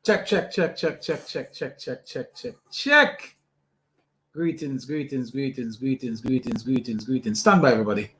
Check. Greetings. Stand by, everybody.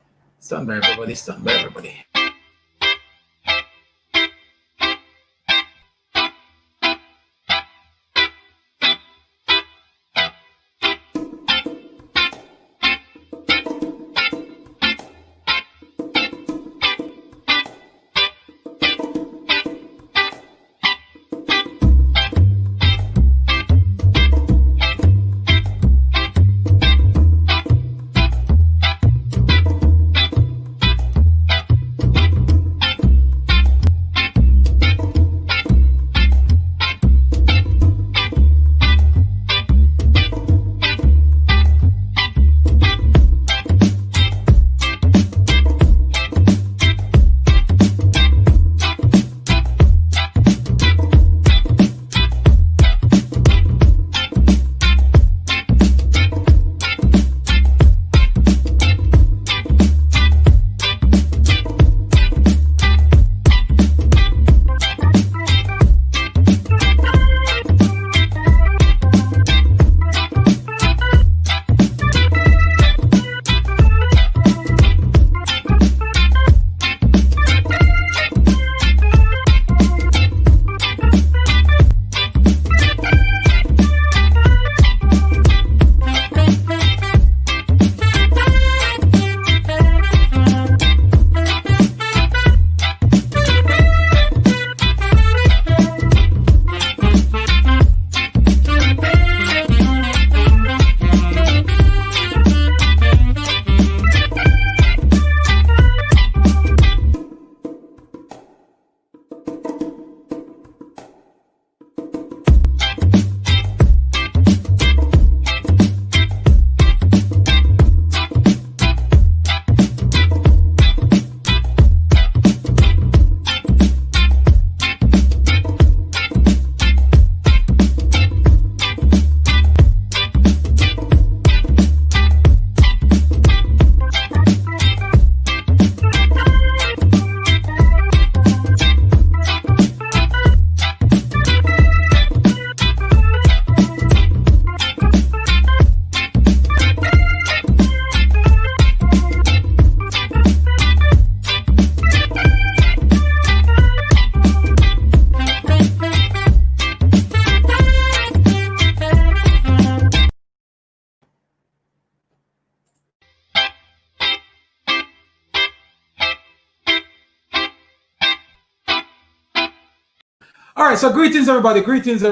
All right, so greetings, everybody. Greetings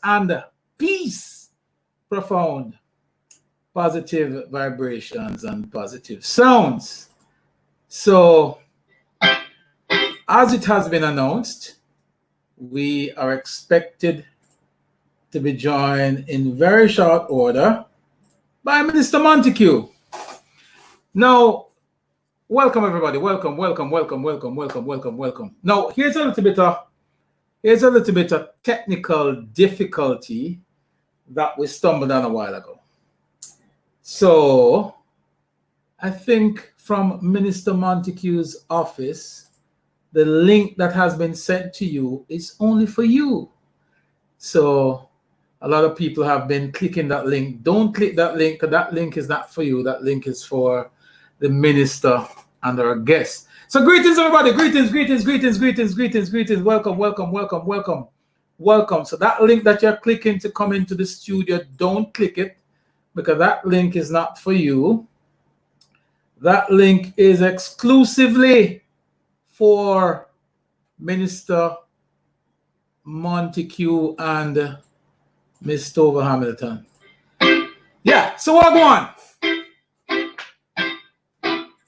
and peace. Profound, positive vibrations and positive sounds. So, as it has been announced, we are expected to be joined in very short order by Minister Monteque. Now, welcome everybody. Welcome. Now, here's a little bit of technical difficulty that we stumbled on a while ago. So, I think from Minister Monteque's office, the link that has been sent to you is only for you. So, a lot of people have been clicking that link. Don't click that link, because that link is not for you. That link is for the minister and our guests. So greetings, everybody. Greetings. Welcome. So that link that you're clicking to come into the studio, don't click it, because that link is not for you. That link is exclusively for Minister Monteque and Miss Tova Hamilton. Yeah, so what go on?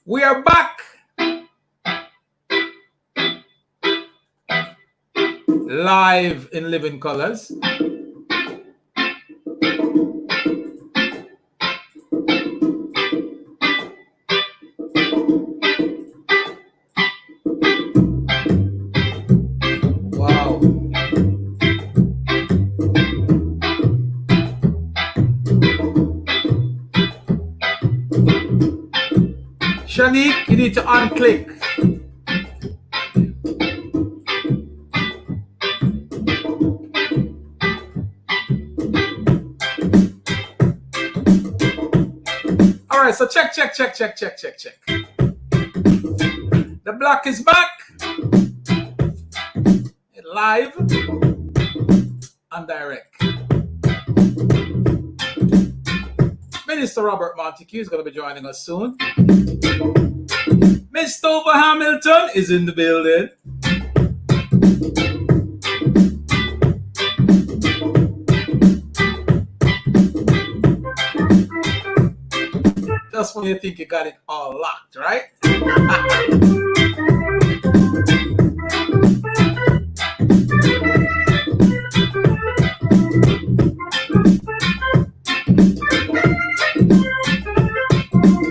We are back live in living colors. Wow. Shanique, you need to unclick. so check. The block is back. Live and direct. Minister Robert Monteque is going to be joining us soon. Miss Tova Hamilton is in the building. Just when you think you got it all locked, right?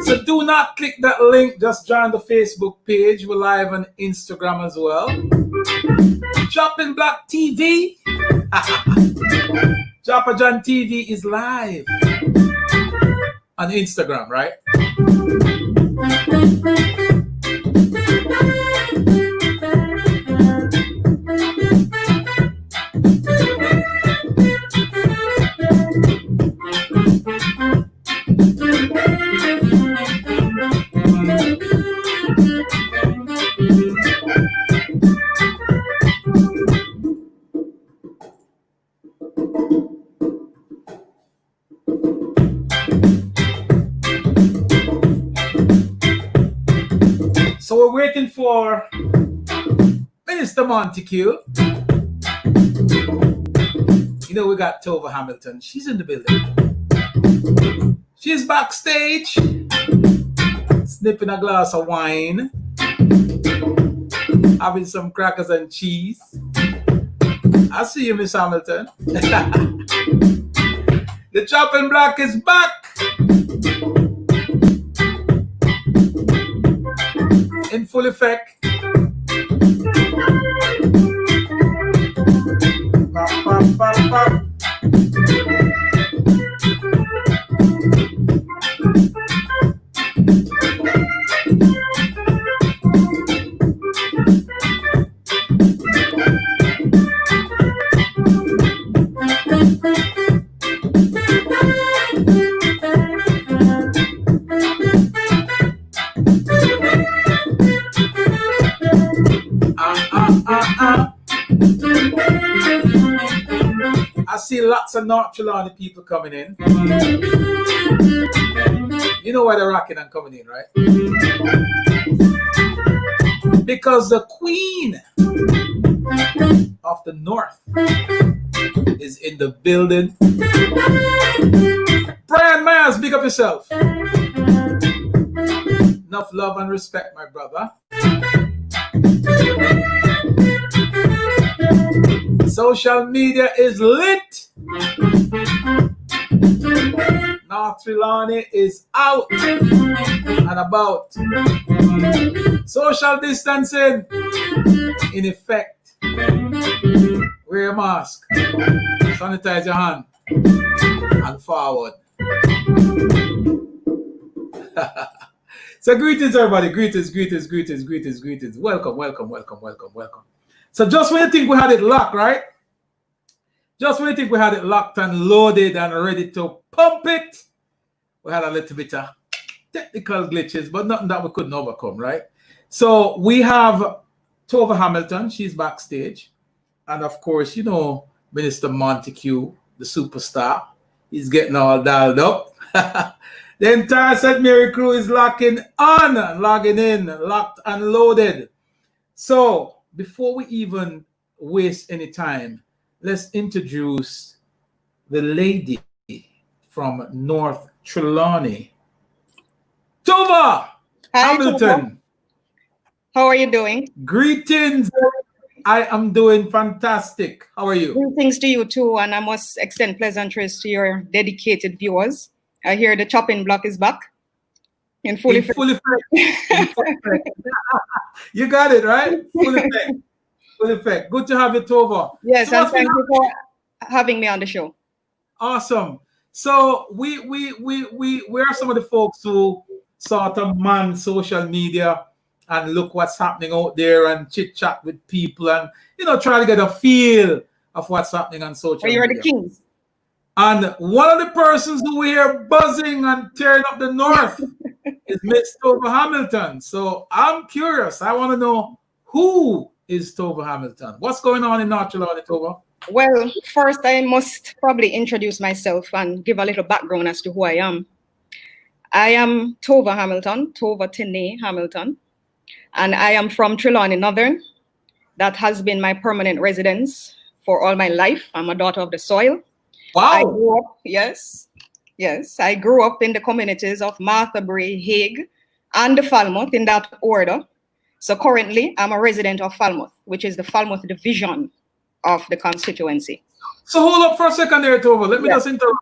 So do not click that link. Just join the Facebook page. We're live on Instagram as well. Chopping Block TV. Chopper John TV is live on Instagram, right? So we're waiting for Minister Monteque. You know, we got Tova Hamilton. She's in the building. She's backstage, snipping a glass of wine, having some crackers and cheese. I see you, Miss Hamilton. The chopping block is back. In full effect. Pop, pop, pop, pop. I see lots of North Trelawney people coming in. You know why they're rocking and coming in, right? Because the Queen of the North is in the building. Brian Myers, big up yourself. Enough love and respect, my brother. Social media is lit. North Trelawney is out and about. Social distancing in effect. Wear a mask. Sanitize your hand. And forward. So greetings, everybody. Greetings. Welcome. So just when you think we had it locked, right? Just when you think we had it locked and loaded and ready to pump it, we had a little bit of technical glitches, but nothing that we couldn't overcome, right? So we have Tova Hamilton. She's backstage. And of course, you know, Minister Monteque, the superstar, he's getting all dialed up. The entire St. Mary crew is logging in, locked and loaded. So before we even waste any time, let's introduce the lady from North Trelawney, Tova Hamilton. Tova. How are you doing? Greetings. I am doing fantastic. How are you? Greetings to you too, and I must extend pleasantries to your dedicated viewers. I hear the chopping block is back in full effect. You got it, right? Full effect. Good to have you, Tova. Yes, so and thank you for having me on the show. Awesome. So we are some of the folks who sort of man social media and look what's happening out there and chit chat with people and try to get a feel of what's happening on social media. You're the kings. And one of the persons who we are buzzing and tearing up the north is Miss Tova Hamilton. So I'm curious. I want to know, who is Tova Hamilton? What's going on in North Carolina, Tova? Well, first I must probably introduce myself and give a little background as to who I am. I am Tova Hamilton, Tova Tene Hamilton, and I am from Trelawney Northern. That has been my permanent residence for all my life. I'm a daughter of the soil. Wow. I grew up, yes, I grew up in the communities of Marthabury, Hague, and the Falmouth in that order. So currently, I'm a resident of Falmouth, which is the Falmouth division of the constituency. So hold up for a second there, Tova. Let me just interrupt.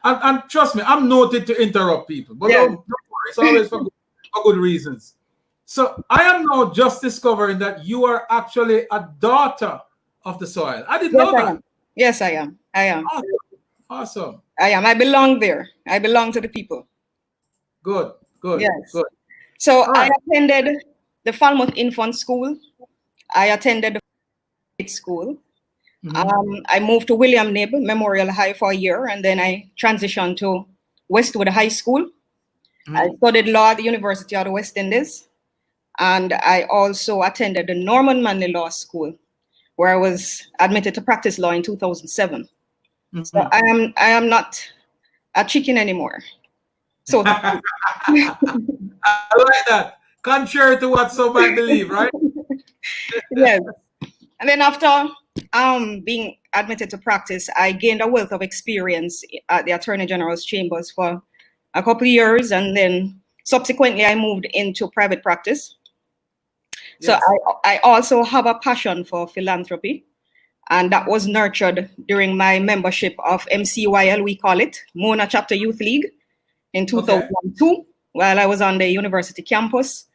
And trust me, I'm noted to interrupt people, but don't worry, it's always for good reasons. So I am now just discovering that you are actually a daughter of the soil. I didn't know that. Yes, I am. Awesome. I am. I belong there. I belong to the people. Good. Yes. Good. So I attended the Falmouth Infant School. I attended the school. I moved to William Knibb Memorial High for a year, and then I transitioned to Westwood High School. I studied law at the University of the West Indies, and I also attended the Norman Manley Law School, where I was admitted to practice law in 2007. So I am not a chicken anymore. So I like that. Contrary to what some might believe, right? Yes. And then after being admitted to practice, I gained a wealth of experience at the Attorney General's chambers for a couple of years, and then subsequently I moved into private practice. Yes. So I also have a passion for philanthropy, and that was nurtured during my membership of MCYL, we call it, Mona Chapter Youth League, in 2002, while I was on the university campus.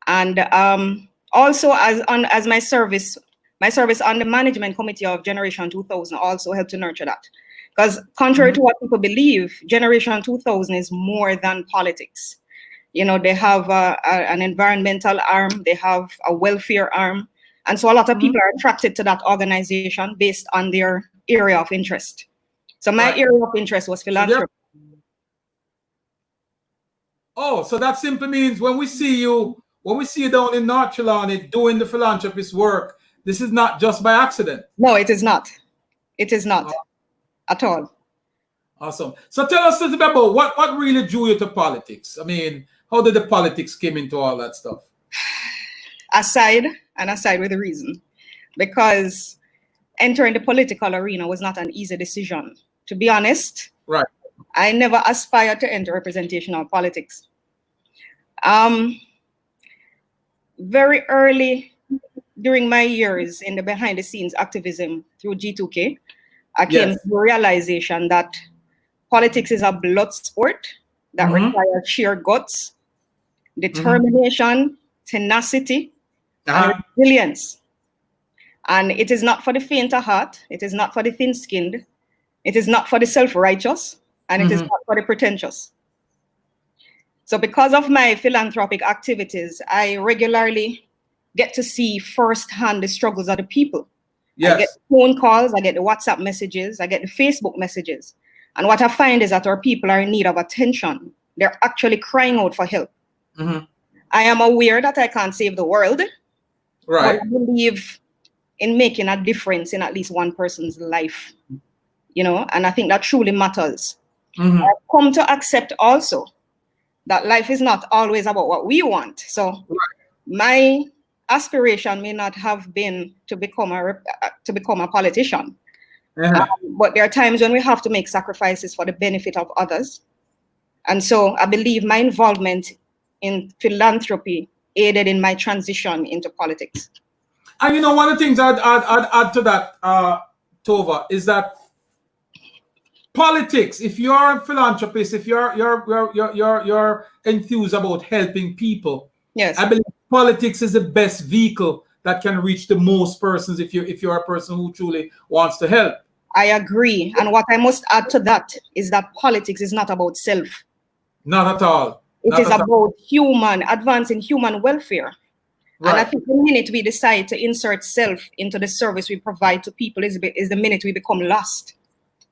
And also as my service on the management committee of Generation 2000 also helped to nurture that. Because contrary to what people believe, Generation 2000 is more than politics. You know, they have an environmental arm, they have a welfare arm. And so a lot of people are attracted to that organization based on their area of interest. So my area of interest was philanthropy. So that simply means when we see you down in North Carolina doing the philanthropist work, this is not just by accident. No, it is not. It is not at all. Awesome. So tell us a little bit about what really drew you to politics. I mean, how did the politics came into all that stuff? Aside with a reason. Because entering the political arena was not an easy decision. To be honest, right. I never aspired to enter representational politics. Very early during my years in the behind the scenes activism through G2K, I came to the realization that politics is a blood sport that requires sheer guts, determination, tenacity, and resilience. And it is not for the faint of heart, it is not for the thin-skinned, it is not for the self-righteous, and it is not for the pretentious. So because of my philanthropic activities, I regularly get to see firsthand the struggles of the people. Yes. I get phone calls, I get the WhatsApp messages, I get the Facebook messages. And what I find is that our people are in need of attention. They're actually crying out for help. I am aware that I can't save the world, but I believe in making a difference in at least one person's life, you know, and I think that truly matters. I've come to accept also that life is not always about what we want. So my aspiration may not have been to become a politician, but there are times when we have to make sacrifices for the benefit of others. And so I believe my involvement in philanthropy aided in my transition into politics. And you know, one of the things I'd add to that, Tova, is that politics, if you're a philanthropist, if you're enthused about helping people, yes, I believe politics is the best vehicle that can reach the most persons if you're a person who truly wants to help. I agree. And what I must add to that is that politics is not about self. Not at all. It is about advancing human welfare. Right. And I think the minute we decide to insert self into the service we provide to people is the minute we become lost.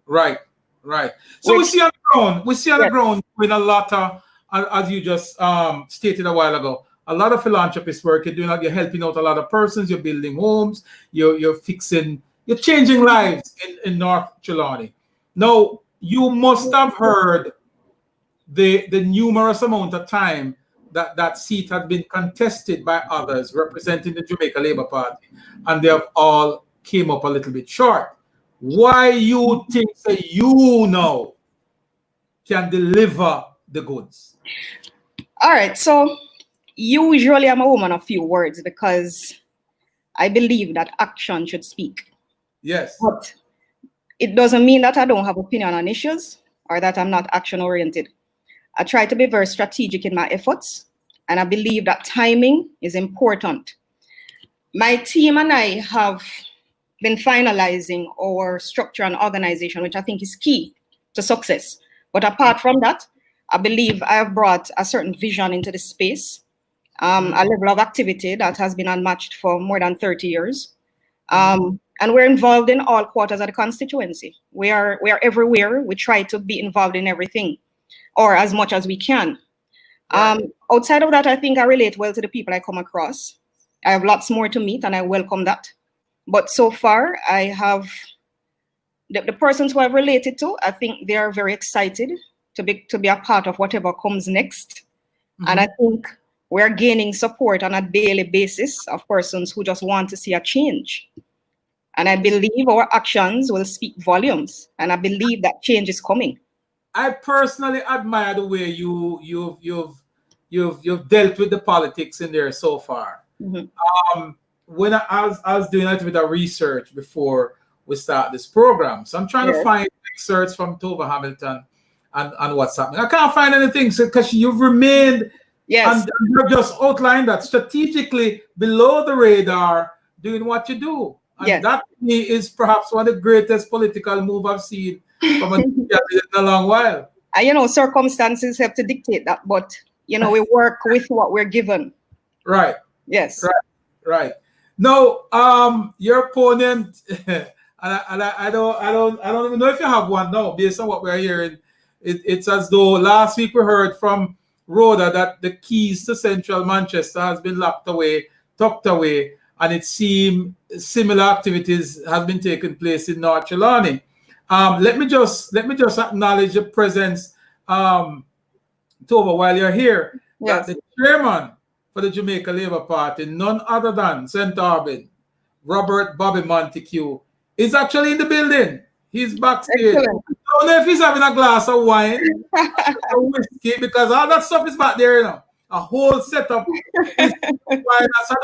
Right. Right. So we see on the ground, Yes. with a lot of, as you just stated a while ago, a lot of philanthropist work. You're doing, you're helping out a lot of persons. You're building homes. You're fixing, you're changing lives in North Trelawney. Now you must have heard the numerous amount of time that seat had been contested by others representing the Jamaica Labour Party, and they have all came up a little bit short. Why you think that you now can deliver the goods? All right. So usually I'm a woman of few words because I believe that action should speak. Yes. But it doesn't mean that I don't have opinion on issues or that I'm not action oriented. I try to be very strategic in my efforts, and I believe that timing is important. My team and I have been finalizing our structure and organization, which I think is key to success. But apart from that, I believe I have brought a certain vision into the space, a level of activity that has been unmatched for more than 30 years. And we're involved in all quarters of the constituency. We are everywhere. We try to be involved in everything, or as much as we can. Right. Outside of that, I think I relate well to the people I come across. I have lots more to meet, and I welcome that. But so far, I have the persons who I've related to. I think they are very excited to be a part of whatever comes next. And I think we're gaining support on a daily basis of persons who just want to see a change. And I believe our actions will speak volumes. And I believe that change is coming. I personally admire the way you've dealt with the politics in there so far. When I was doing a little bit of research before we start this program, so I'm trying to find excerpts from Tova Hamilton and what's happening. I can't find anything because you've remained. Yes. And you just outlined that strategically below the radar, doing what you do. And that to me is perhaps one of the greatest political moves I've seen from in a long while. Circumstances have to dictate that, but we work with what we're given. Right. Yes. Right. No, your opponent, and I don't even know if you have one now, based on what we're hearing. It's as though last week we heard from Rhoda that the keys to central Manchester has been tucked away, and it seems similar activities have been taking place in North Trelawney. Let me just acknowledge the presence, Tova, while you're here. Yes. That the chairman for the Jamaica Labour Party, none other than St. Arbin, Robert Bobby Monteque, is actually in the building. He's backstage. Excellent. I don't know if he's having a glass of wine, or whiskey, because all that stuff is back there, a whole setup. I don't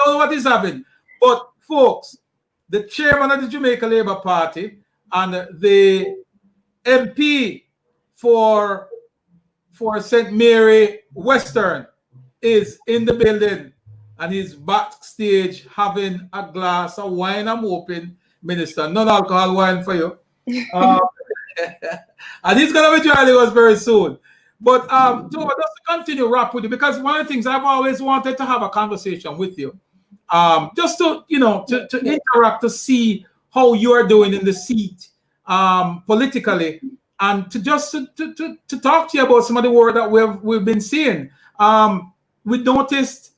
know what he's having. But folks, the chairman of the Jamaica Labour Party and the MP for St. Mary Western is in the building, and he's backstage having a glass of wine. I'm hoping, Minister, non-alcohol wine for you. And he's going to be joining us very soon. But just to continue wrap with you, because one of the things I've always wanted to have a conversation with you, just to to interact, to see how you are doing in the seat politically, and to talk to you about some of the work that we've been seeing. We noticed,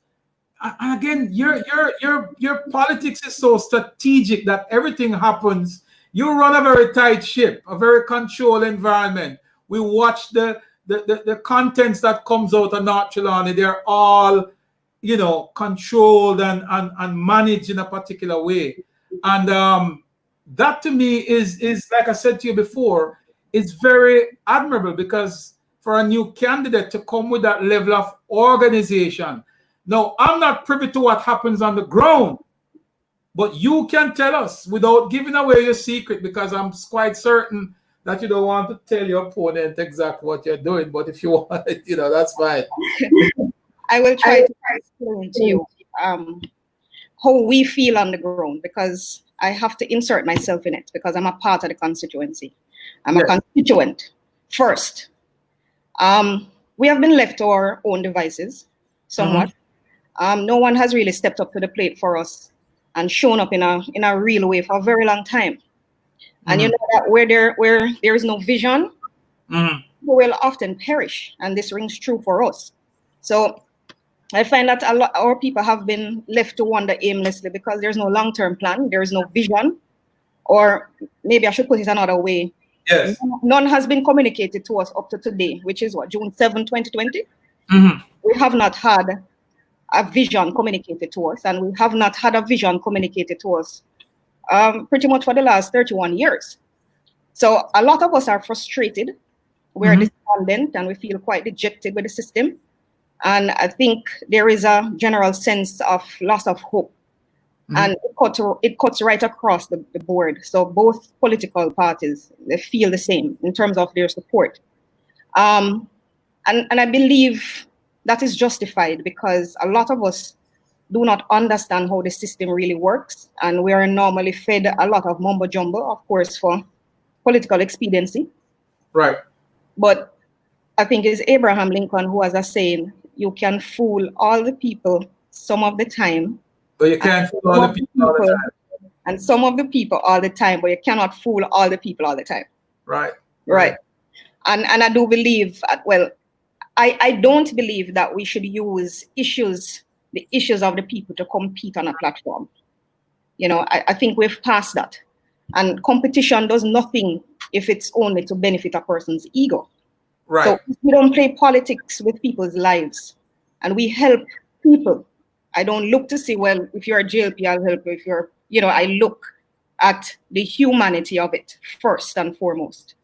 and again, your politics is so strategic that everything happens. You run a very tight ship, a very controlled environment. We watch the contents that comes out of North Trelawney. They're all, controlled and managed in a particular way. And that to me is like I said to you before, is very admirable, because for a new candidate to come with that level of organization. Now, I'm not privy to what happens on the ground, but you can tell us without giving away your secret, because I'm quite certain that you don't want to tell your opponent exactly what you're doing. But if you want, that's fine. I will try to explain to you how we feel on the ground, because I have to insert myself in it, because I'm a part of the constituency. I'm a constituent first. We have been left to our own devices somewhat. No one has really stepped up to the plate for us and shown up in a real way for a very long time. And you know that where there is no vision, people will often perish, and this rings true for us. So I find that a lot our people have been left to wander aimlessly because there's no long-term plan, there is no vision, or maybe I should put it another way. Yes. None has been communicated to us up to today, which is what, June 7, 2020? We have not had a vision communicated to us, and we have not had a vision communicated to us pretty much for the last 31 years. So a lot of us are frustrated, we're despondent, and we feel quite dejected with the system. And I think there is a general sense of loss of hope. And it cuts right across the board. So both political parties, they feel the same in terms of their support. And I believe that is justified because a lot of us do not understand how the system really works. And we are normally fed a lot of mumbo jumbo, of course, for political expediency. Right. But I think it's Abraham Lincoln who has a saying, you can fool all the people some of the time. But you can't fool all the people all the time. And some of the people all the time, but you cannot fool all the people all the time. Right. Right. And I do believe, well, I don't believe that we should use the issues of the people to compete on a platform. You know, I think we've passed that. And competition does nothing if it's only to benefit a person's ego. Right. So if we don't play politics with people's lives and we help people, I don't look to see, well, if you're a JLP, I'll help you. If you're, you know, I look at the humanity of it first and foremost.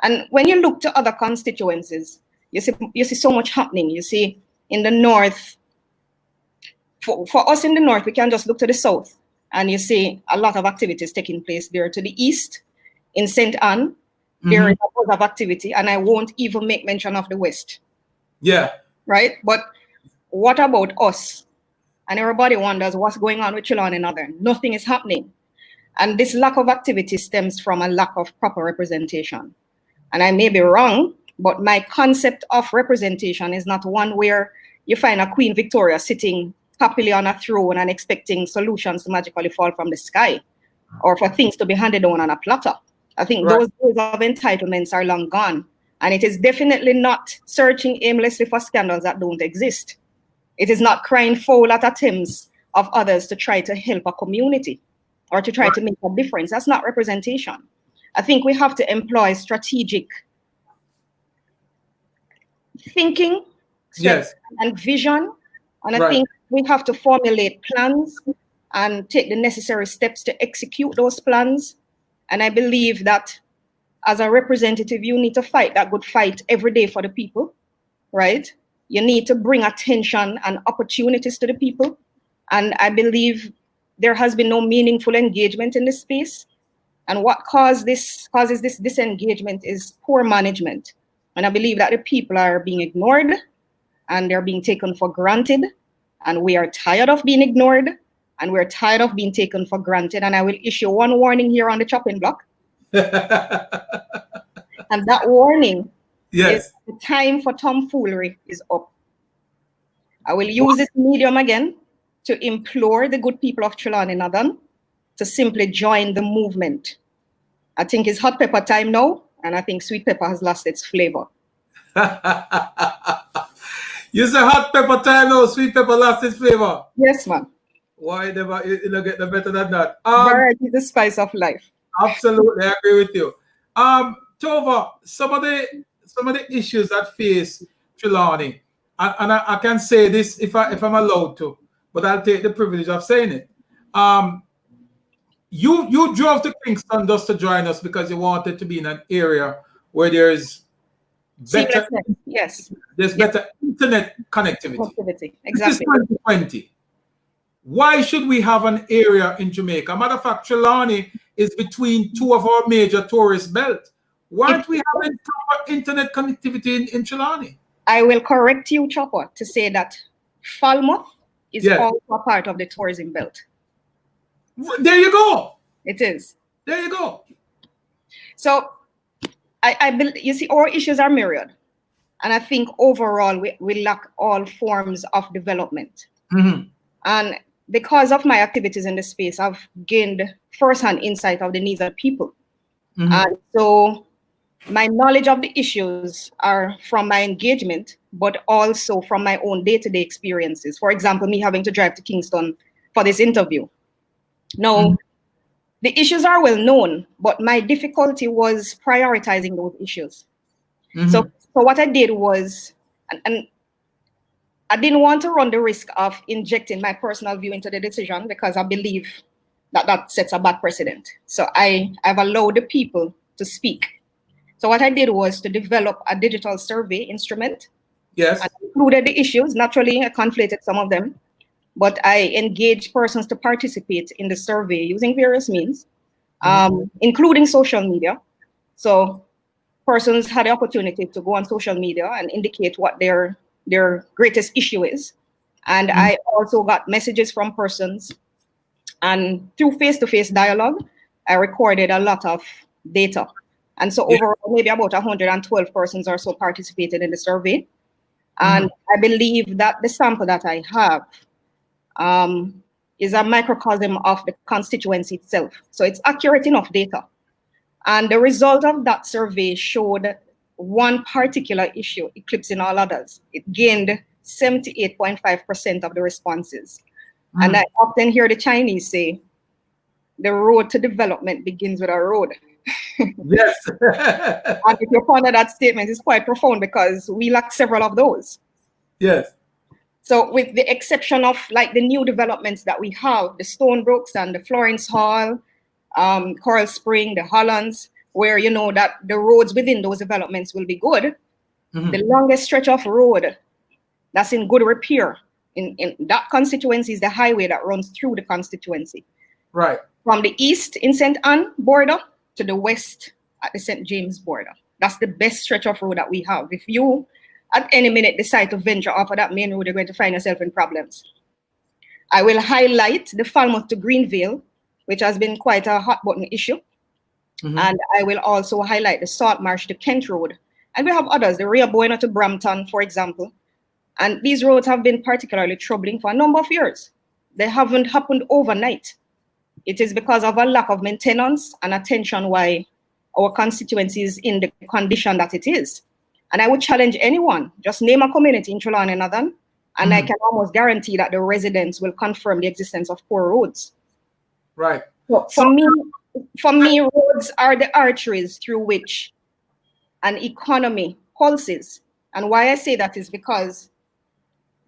And when you look to other constituencies, you see so much happening. You see in the north, for us in the north, we can just look to the south and you see a lot of activities taking place there. To the east, in St. Anne, there is a lot of activity, and I won't even make mention of the west. Yeah. Right? But what about us? And everybody wonders what's going on with Trelawney Northern. Nothing is happening. And this lack of activity stems from a lack of proper representation. And I may be wrong, but my concept of representation is not one where you find a Queen Victoria sitting happily on a throne and expecting solutions to magically fall from the sky or for things to be handed down on a platter. I think those days of entitlements are long gone. And it is definitely not searching aimlessly for scandals that don't exist. It is not crying foul at attempts of others to try to help a community or to try to make a difference. That's not representation. I think we have to employ strategic thinking and vision. And I think we have to formulate plans and take the necessary steps to execute those plans. And I believe that as a representative, you need to fight that good fight every day for the people, right? You need to bring attention and opportunities to the people. And I believe there has been no meaningful engagement in this space. And what causes this disengagement is poor management. And I believe that the people are being ignored and they're being taken for granted. And we are tired of being ignored and we're tired of being taken for granted. And I will issue one warning here on the chopping block. And that warning is the time for tomfoolery is up. I will use this medium again to implore the good people of Trelawney Northern to simply join the movement. I think it's hot pepper time now, and I think sweet pepper has lost its flavor. You say hot pepper time now, sweet pepper lost its flavor? Yes, man. Why never you don't get no better than that? Variety is the spice of life. Absolutely, I agree with you. Tova, some of the issues that face Trelawney, and I can say this if I'm allowed to, but I'll take the privilege of saying it. You drove to Kingston just to join us because you wanted to be in an area where there's better, there's better internet connectivity. Exactly. This is 2020. Why should we have an area in Jamaica? Matter of fact, Trelawney is between two of our major tourist belts. Why aren't we having proper internet connectivity in Trelawney? I will correct you, Chopper, to say that Falmouth is also a part of the tourism belt. There you go. It is. There you go. So, you see, our issues are myriad. And I think overall, we lack all forms of development. And because of my activities in the space, I've gained first-hand insight of the needs of people. And so my knowledge of the issues are from my engagement, but also from my own day-to-day experiences. For example, me having to drive to Kingston for this interview. Now, the issues are well known, but my difficulty was prioritizing those issues. So what I did was, and I didn't want to run the risk of injecting my personal view into the decision, because I believe that that sets a bad precedent. So I've allowed the people to speak. So what I did was to develop a digital survey instrument. Yes. I included the issues. Naturally, I conflated some of them, but I engaged persons to participate in the survey using various means, including social media. So persons had the opportunity to go on social media and indicate what their greatest issue is. And I also got messages from persons. And through face-to-face dialogue, I recorded a lot of data. And so overall, maybe about 112 persons or so participated in the survey. And I believe that the sample that I have is a microcosm of the constituency itself. So it's accurate enough data. And the result of that survey showed one particular issue eclipsing all others. It gained 78.5% of the responses. And I often hear the Chinese say, the road to development begins with a road. Yes. And if you ponder that statement, it's quite profound, because we lack several of those. Yes. So with the exception of like the new developments that we have, the Stonebrooks and the Florence Hall, Coral Spring, the Hollands, where you know that the roads within those developments will be good, the longest stretch of road that's in good repair in that constituency is the highway that runs through the constituency. Right. From the east in St. Anne border to the west at the St. James border. That's the best stretch of road that we have. If you at any minute decide to venture off of that main road, you're going to find yourself in problems. I will highlight the Falmouth to Greenvale, which has been quite a hot button issue. And I will also highlight the Saltmarsh to Kent Road. And we have others, the Rio Buena to Brampton, for example. And these roads have been particularly troubling for a number of years. They haven't happened overnight. It is because of a lack of maintenance and attention why our constituency is in the condition that it is. And I would challenge anyone, just name a community in Trelawney Northern, and I can almost guarantee that the residents will confirm the existence of poor roads. Right. So for me, roads are the arteries through which an economy pulses. And why I say that is because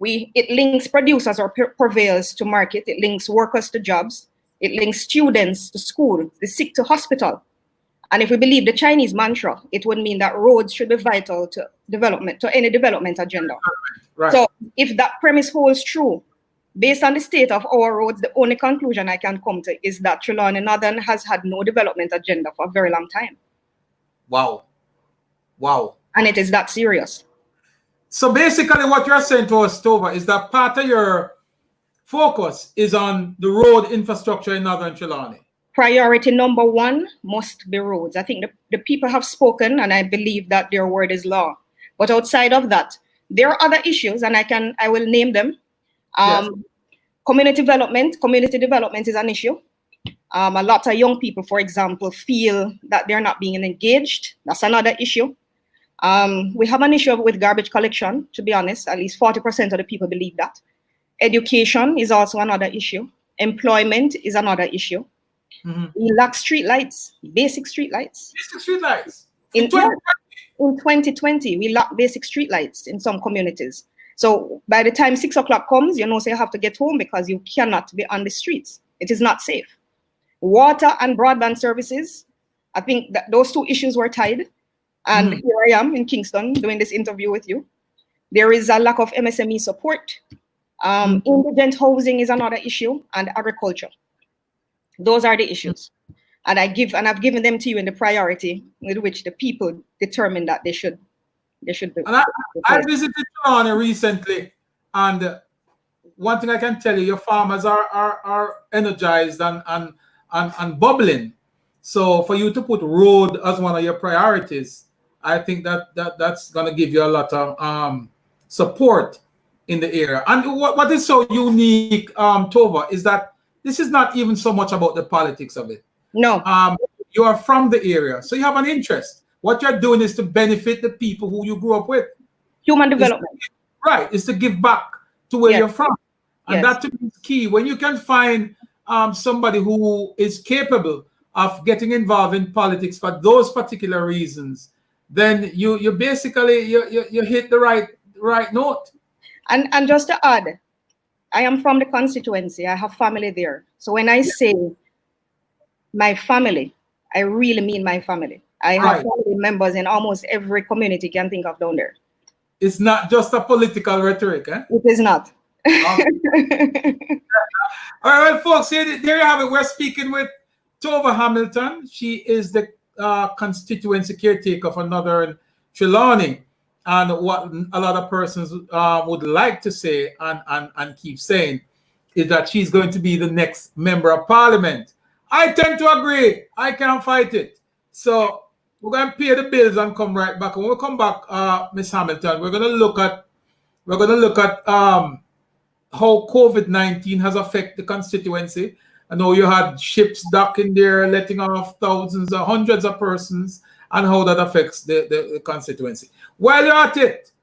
it links producers or purveyors to market, it links workers to jobs, it links students to school, the sick to hospital. And if we believe the Chinese mantra, it would mean that roads should be vital to development, to any development agenda. Right. So if that premise holds true, based on the state of our roads, the only conclusion I can come to is that Trelawney Northern has had no development agenda for a very long time. Wow. Wow. And it is that serious. So basically what you're saying to us, Tova, is that part of your focus is on the road infrastructure in Northern Trelawney. Priority number one must be roads. I think the people have spoken, and I believe that their word is law. But outside of that, there are other issues, and I will name them. Yes. Community development is an issue. A lot of young people, for example, feel that they're not being engaged. That's another issue. We have an issue with garbage collection, to be honest. At least 40% of the people believe that. Education is also another issue. Employment is another issue. We lack street lights, basic street lights. Basic street lights? In 2020, we lack basic street lights in some communities. So by the time 6 o'clock comes, you say you have to get home because you cannot be on the streets. It is not safe. Water and broadband services, I think that those two issues were tied. And here I am in Kingston doing this interview with you. There is a lack of MSME support. Indigent housing is another issue, and agriculture. Those are the issues. And I've given them to you in the priority with which the people determine that they should do. And I visited Trelawney recently, and one thing I can tell you, your farmers are energized and bubbling. So for you to put road as one of your priorities, I think that's going to give you a lot of support in the area. And what is so unique, Tova, is that this is not even so much about the politics of it. No. You are from the area, so you have an interest. What you're doing is to benefit the people who you grew up with. Human development. Right, is to give back to where you're from. And Yes. that to me is key. When you can find somebody who is capable of getting involved in politics for those particular reasons, then you basically you hit the right note. And just to add, I am from the constituency. I have family there. So when I say my family, I really mean my family. I have family members in almost every community you can think of down there. It's not just a political rhetoric, eh? It is not. All right, well, folks, there you have it. We're speaking with Tova Hamilton. She is the constituency caretaker for Northern Trelawney. And what a lot of persons would like to say and keep saying is that she's going to be the next member of parliament. I tend to agree. I can't fight it. So we're going to pay the bills and come right back. And when we come back, Miss Hamilton, we're going to look at how COVID-19 has affected the constituency. I know you had ships docking there, letting off thousands or hundreds of persons, and how that affects the constituency. While you're at it,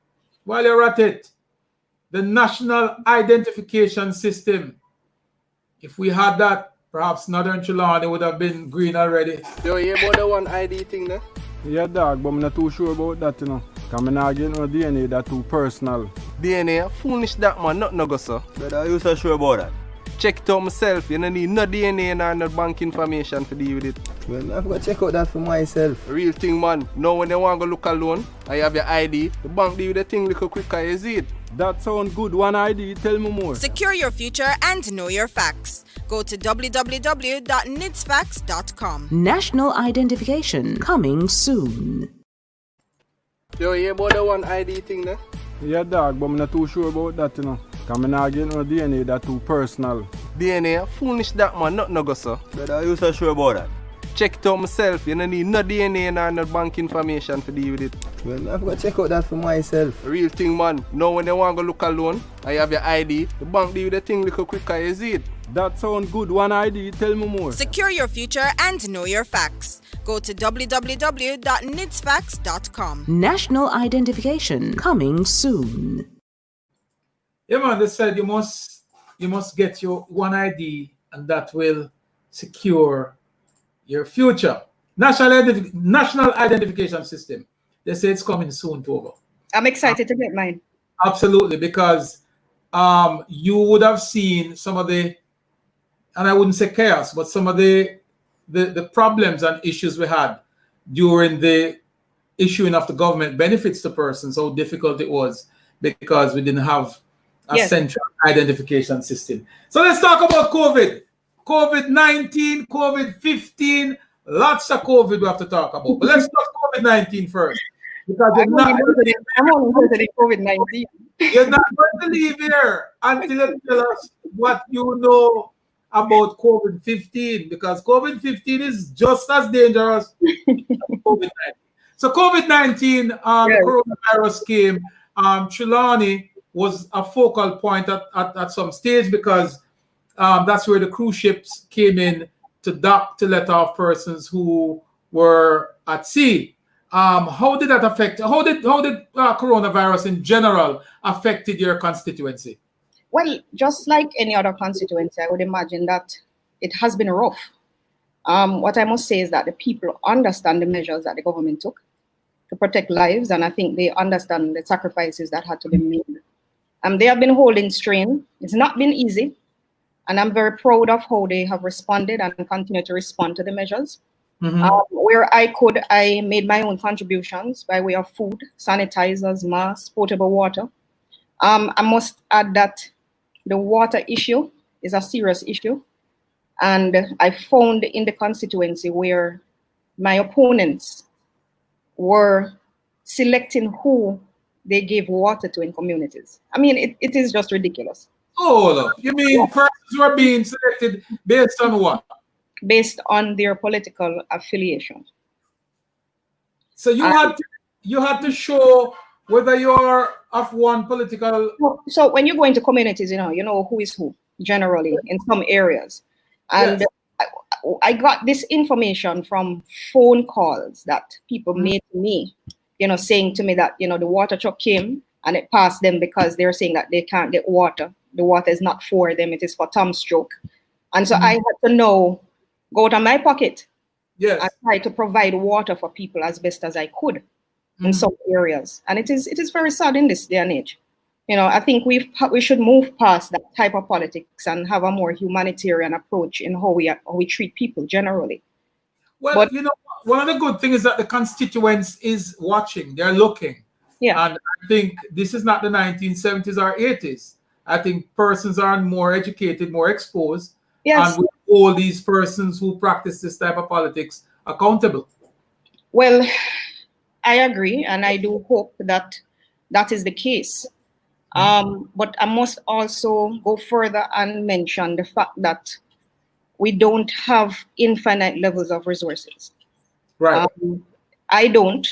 the national identification system, if we had that, perhaps Northern Trelawney would have been green already. Yo, you hear about the one ID thing there? Yeah, dog, but I'm not too sure about that, you know. Because I'm not getting no DNA, that too personal. DNA? Foolish that, man, not no go, sir. But are you so sure about that? Check it out myself. You don't need no DNA and no bank information to deal with it. Well, I've got to check out that for myself. Real thing, man. Now when they want to go look alone, I have your ID, the bank deal with the thing little quicker, you see it? That sounds good. One ID, tell me more. Secure your future and know your facts. Go to www.nidsfacts.com. National identification coming soon. Yo, you hear about the one ID thing there? Yeah, dog, but I'm not too sure about that, you know. Because I'm not getting no DNA, that too personal. DNA? Foolish that, man, not no go, sir. But are you so sure about that? Check it out myself. You don't need no DNA and no bank information to deal with it. Well, I've got to check out that for myself. Real thing, man. Now when they want to go look alone, I have your ID, the bank deal with the thing little quicker, you see it? That sounds good. One ID, tell me more. Secure your future and know your facts. Go to www.nidsfacts.com. National identification coming soon. Yeah, man, they said you must get your one ID, and that will secure your future. National identification system. They say it's coming soon, Tova. I'm excited to get mine. Absolutely, because you would have seen some of the, and I wouldn't say chaos, but some of the problems and issues we had during the issuing of the government benefits to persons, how difficult it was because we didn't have a central identification system. So let's talk about COVID-19, COVID-15, lots of COVID we have to talk about. But let's talk COVID-19 first. Because I'm only interested in COVID-19. You're not going to leave here until you tell us what you know about COVID-15, because COVID-15 is just as dangerous as COVID-19. So COVID-19, the coronavirus came. Trelawney was a focal point at some stage because that's where the cruise ships came in to dock to let off persons who were at sea. How did that affect? How did coronavirus in general affected your constituency? Well, just like any other constituency, I would imagine that it has been rough. What I must say is that the people understand the measures that the government took to protect lives, and I think they understand the sacrifices that had to be made. They have been holding strain. It's not been easy, and I'm very proud of how they have responded and continue to respond to the measures. Mm-hmm. Where I could, I made my own contributions by way of food, sanitizers, masks, potable water. I must add that the water issue is a serious issue. And I found in the constituency where my opponents were selecting who they gave water to in communities. I mean, it is just ridiculous. Oh, you mean persons were being selected based on what? Based on their political affiliation. So you had to show whether you're of one political. So when you go into communities, you know who is who generally in some areas. And I got this information from phone calls that people made to me, saying to me that, the water truck came and it passed them because they're saying that they can't get water. The water is not for them, it is for Tom Stroke. And so I had to go out of my pocket and try to provide water for people as best as I could in some areas. And it is very sad in this day and age. I think we should move past that type of politics and have a more humanitarian approach in how we treat people generally. Well, one of the good things is that the constituents is watching, they're looking. Yeah. And I think this is not the 1970s or 80s. I think persons are more educated, more exposed. Yes. And we hold these persons who practice this type of politics accountable. Well, I agree, and I do hope that is the case. But I must also go further and mention the fact that we don't have infinite levels of resources. Right. I don't,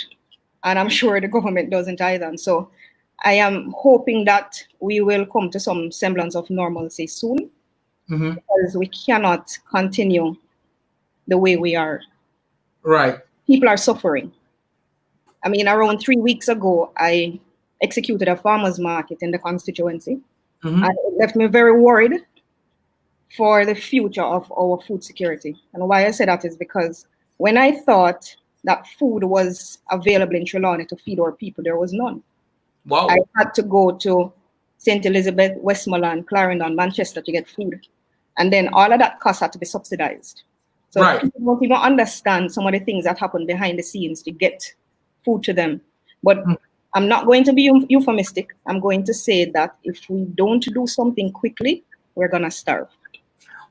and I'm sure the government doesn't either. And so I am hoping that we will come to some semblance of normalcy soon, because we cannot continue the way we are. Right. People are suffering. I mean, around 3 weeks ago, I executed a farmer's market in the constituency. And it left me very worried for the future of our food security. And why I say that is because when I thought that food was available in Trelawney to feed our people, there was none. Wow. I had to go to St. Elizabeth, Westmoreland, Clarendon, Manchester to get food. And then all of that cost had to be subsidized. So people don't even understand some of the things that happen behind the scenes to get food to them. But I'm not going to be euphemistic. I'm going to say that if we don't do something quickly, we're going to starve.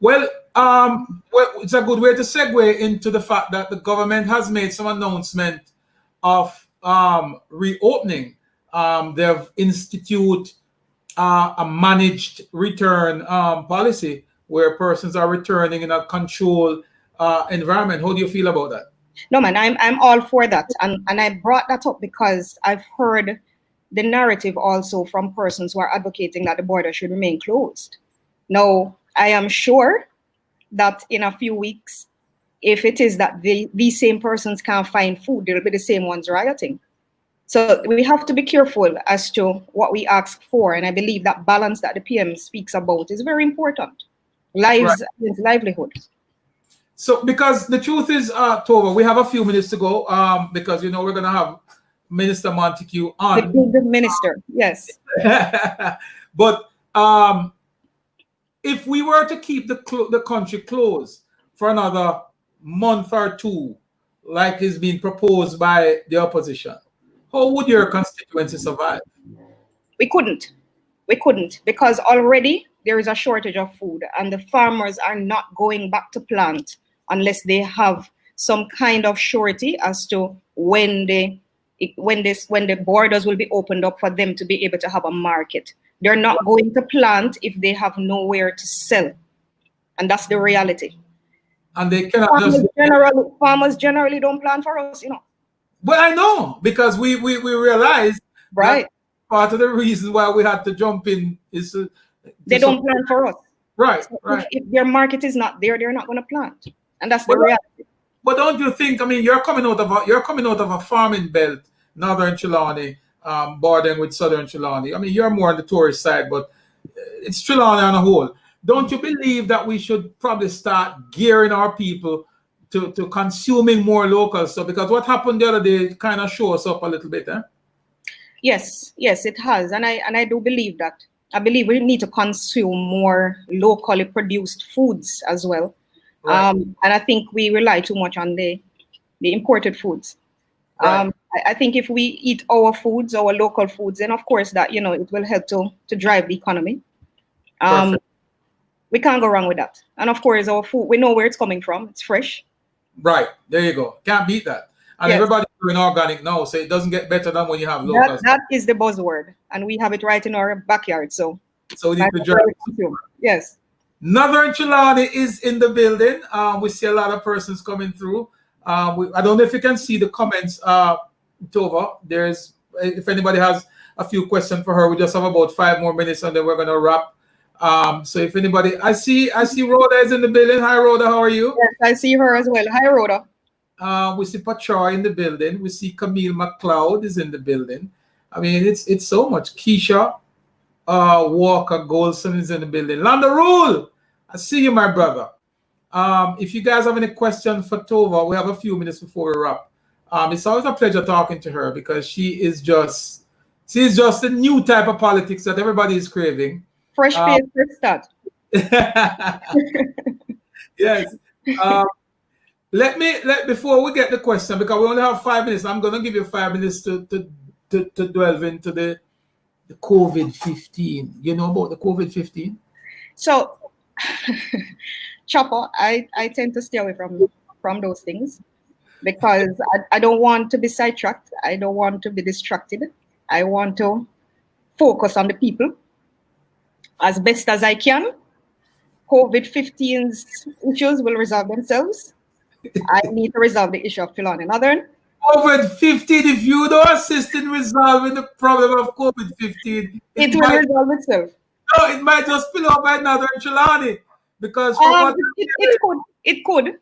Well, it's a good way to segue into the fact that the government has made some announcement of reopening. They've instituted a managed return policy where persons are returning in a controlled environment. How do you feel about that? No, man, I'm all for that. And I brought that up because I've heard the narrative also from persons who are advocating that the border should remain closed. Now, I am sure that in a few weeks, if it is that these same persons can't find food, they'll be the same ones rioting. So we have to be careful as to what we ask for. And I believe that balance that the PM speaks about is very important. Lives against livelihoods. So, because the truth is, Tova, we have a few minutes to go because, we're going to have Minister Monteque on. The minister, yes. But if we were to keep the country closed for another month or two, like is being proposed by the opposition, how would your constituency survive? We couldn't, because already there is a shortage of food and the farmers are not going back to plant unless they have some kind of surety as to when the borders will be opened up for them to be able to have a market. They're not going to plant if they have nowhere to sell. And that's the reality. And they cannot farmers generally don't plant for us, Well, I know, because we realized that part of the reason why we had to jump in is they don't plant for us. Right, so right. If their market is not there, they're not going to plant. And that's the reality. But don't you think, you're coming out of a farming belt, northern Trelawney, bordering with southern Trelawney. You're more on the tourist side, but it's Trelawney on a whole. Don't you believe that we should probably start gearing our people to consuming more local stuff? Because what happened the other day kind of show us up a little bit, eh? Yes, it has. And I do believe that. I believe we need to consume more locally produced foods as well. Right. And I think we rely too much on the imported foods. Right. I think if we eat our foods, our local foods, then of course that, it will help to drive the economy. We can't go wrong with that. And of course, our food, we know where it's coming from. It's fresh. Right. There you go. Can't beat that. And everybody's doing organic now, so it doesn't get better than when you have local. That is the buzzword. And we have it right in our backyard. So we need to drive. Yes. Northern Trelawney is in the building. We see a lot of persons coming through. I don't know if you can see the comments, Tova. If anybody has a few questions for her, we just have about 5 more minutes and then we're going to wrap. So if anybody, I see Rhoda is in the building. Hi Rhoda, how are you? Yes, I see her as well. Hi, Rhoda. We see Patroy in the building. We see Camille McLeod is in the building. I mean, it's so much. Keisha Walker Golson is in the building. Landa Rule, I see you, my brother. If you guys have any questions for Tova, we have a few minutes before we wrap. It's always a pleasure talking to her because she's just the new type of politics that everybody is craving. Fresh face, fresh start. Yes. Before we get the question, because we only have 5 minutes, I'm going to give you 5 minutes to delve into the COVID-15. You know about the COVID-15? So, Chopper, I tend to stay away from those things because I don't want to be sidetracked. I don't want to be distracted. I want to focus on the people as best as I can. COVID-15's issues will resolve themselves. I need to resolve the issue of Trelawney Northern. COVID-15, if you don't assist in resolving the problem of COVID-15, it will resolve itself. No, it might just spill over another Trelawney. Because it could.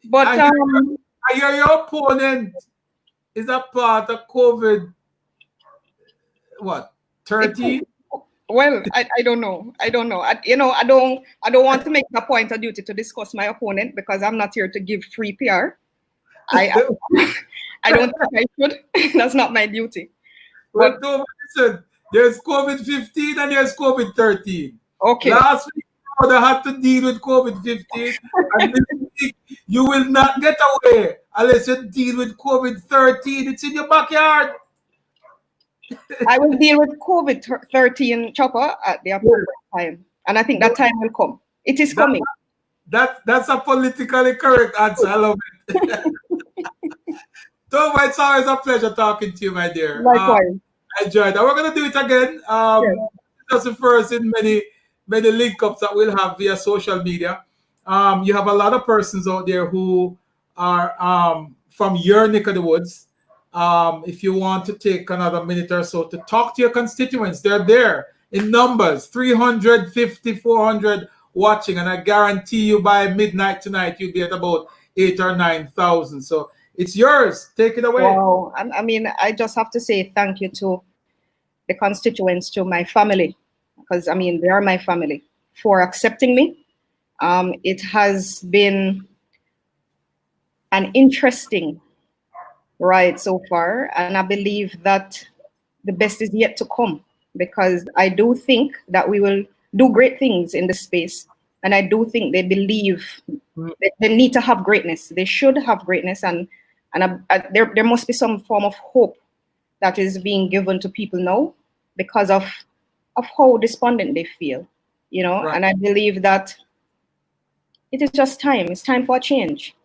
But I hear your opponent is a part of COVID, what, 13? Well, I don't know. I don't know. I don't want to make a point of duty to discuss my opponent because I'm not here to give free PR. I don't think I should. That's not my duty. Well, Tova, listen, there's COVID-15 and there's COVID-13. Okay. Last week, you had to deal with COVID-15, and this week, you will not get away unless you deal with COVID-13. It's in your backyard. I will deal with COVID-13, Chopper, at the appropriate time. And I think that time will come. It is coming. That's a politically correct answer. I love it. Tova, it's always a pleasure talking to you, my dear. Likewise. I enjoyed that. We're going to do it again. Just the first in many link-ups that we'll have via social media. You have a lot of persons out there who are from your neck of the woods. If you want to take another minute or so to talk to your constituents, they're there in numbers, 350, 400 watching, and I guarantee you by midnight tonight, you'll be at about 8,000 or 9,000. So it's yours. Take it away. Wow. I mean, I just have to say thank you to the constituents, to my family, because, I mean, they are my family, for accepting me. It has been an interesting ride so far, and I believe that the best is yet to come, because I do think that we will do great things in this space, and I do think they believe that they need to have greatness. They should have greatness, and there must be some form of hope that is being given to people now because of how despondent they feel, you know. Right. And I believe that it is just time. It's time for a change.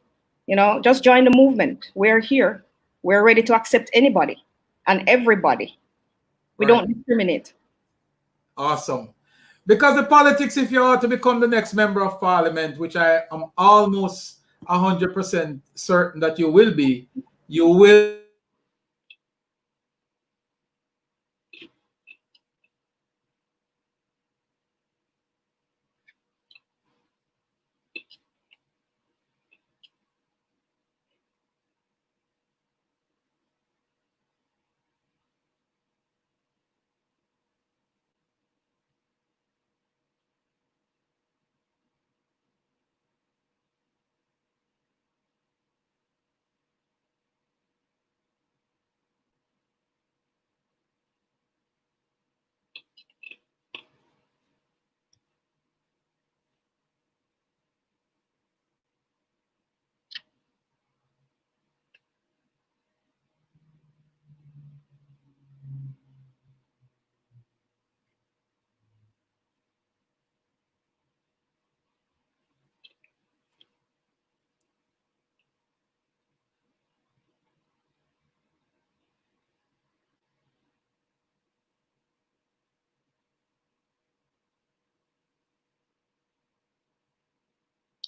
You know, just join the movement. We're here. We're ready to accept anybody and everybody. We don't discriminate. Awesome. Because the politics, if you are to become the next member of parliament, which I am almost 100% certain that you will be, you will.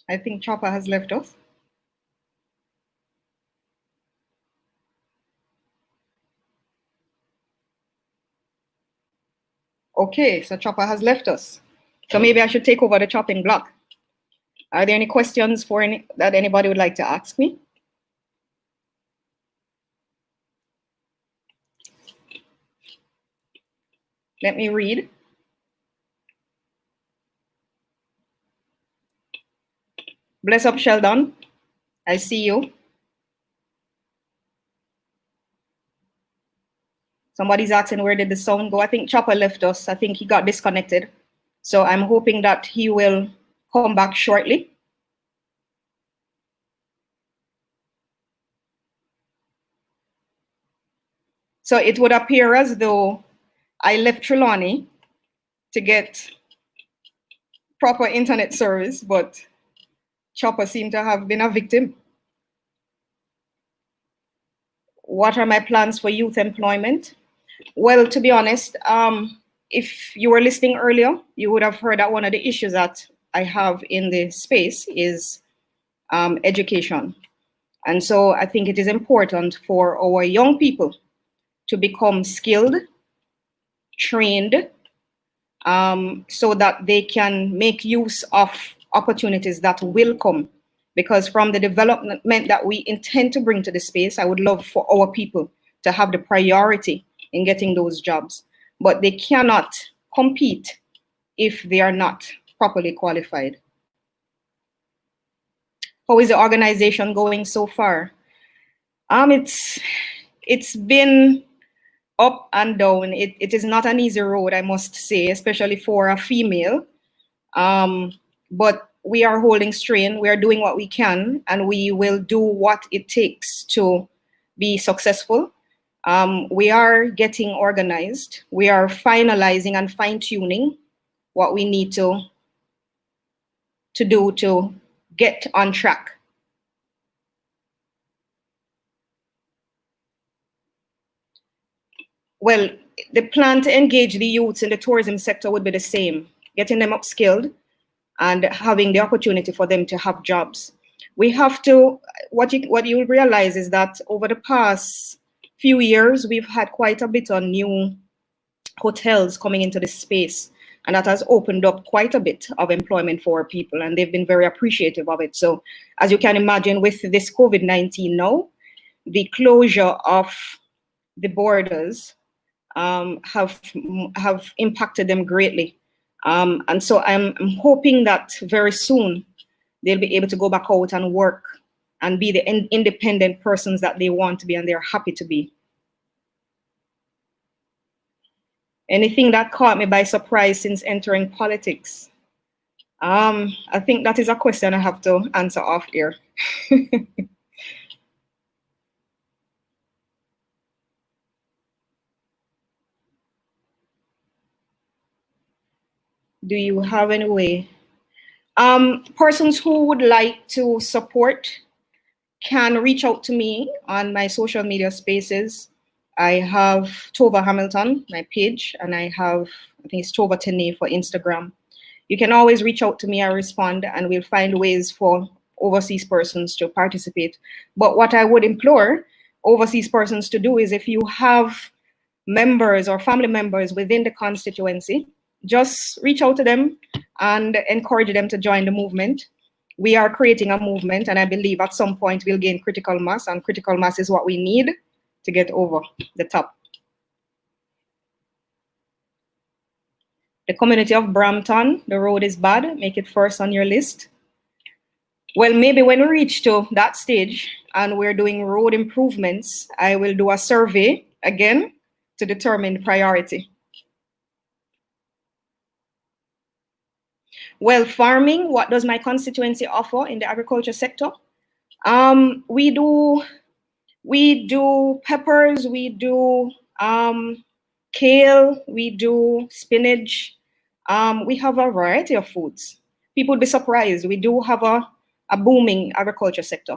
I think Chopper has left us. Okay, so Chopper has left us. So maybe I should take over the chopping block. Are there any questions that anybody would like to ask me? Let me read. Bless up, Sheldon. I see you. Somebody's asking where did the sound go? I think Chopper left us. I think he got disconnected. So I'm hoping that he will come back shortly. So it would appear as though I left Trelawney to get proper internet service, but Chopper seemed to have been a victim. What are my plans for youth employment? Well, to be honest, if you were listening earlier, you would have heard that one of the issues that I have in the space is education. And so I think it is important for our young people to become skilled, trained, so that they can make use of opportunities that will come. Because from the development that we intend to bring to the space, I would love for our people to have the priority in getting those jobs. But they cannot compete if they are not properly qualified. How is the organization going so far? It's been up and down. It is not an easy road, I must say, especially for a female. But we are holding strain. We are doing what we can, and we will do what it takes to be successful. We are getting organized. We are finalizing and fine-tuning what we need to do to get on track. Well, the plan to engage the youths in the tourism sector would be the same, getting them upskilled and having the opportunity for them to have jobs. We have to, what you realize is that over the past few years, we've had quite a bit of new hotels coming into the space, and that has opened up quite a bit of employment for our people, and they've been very appreciative of it. So as you can imagine, with this COVID-19 now, the closure of the borders have impacted them greatly. And so I'm hoping that very soon they'll be able to go back out and work and be the independent persons that they want to be and they're happy to be. Anything that caught me by surprise since entering politics? I think that is a question I have to answer off here. Do you have any way? Persons who would like to support can reach out to me on my social media spaces. I have Tova Hamilton, my page, and I think it's Tova Tene for Instagram. You can always reach out to me, I respond, and we'll find ways for overseas persons to participate. But what I would implore overseas persons to do is, if you have members or family members within the constituency, just reach out to them and encourage them to join the movement. We are creating a movement, and I believe at some point we'll gain critical mass, and critical mass is what we need to get over the top. The community of Brampton, the road is bad, make it first on your list. Well, maybe when we reach to that stage and we're doing road improvements, I will do a survey again to determine the priority. Well, farming, what does my constituency offer in the agriculture sector? We do peppers, we do kale, we do spinach. We have a variety of foods. People would be surprised. We do have a booming agriculture sector.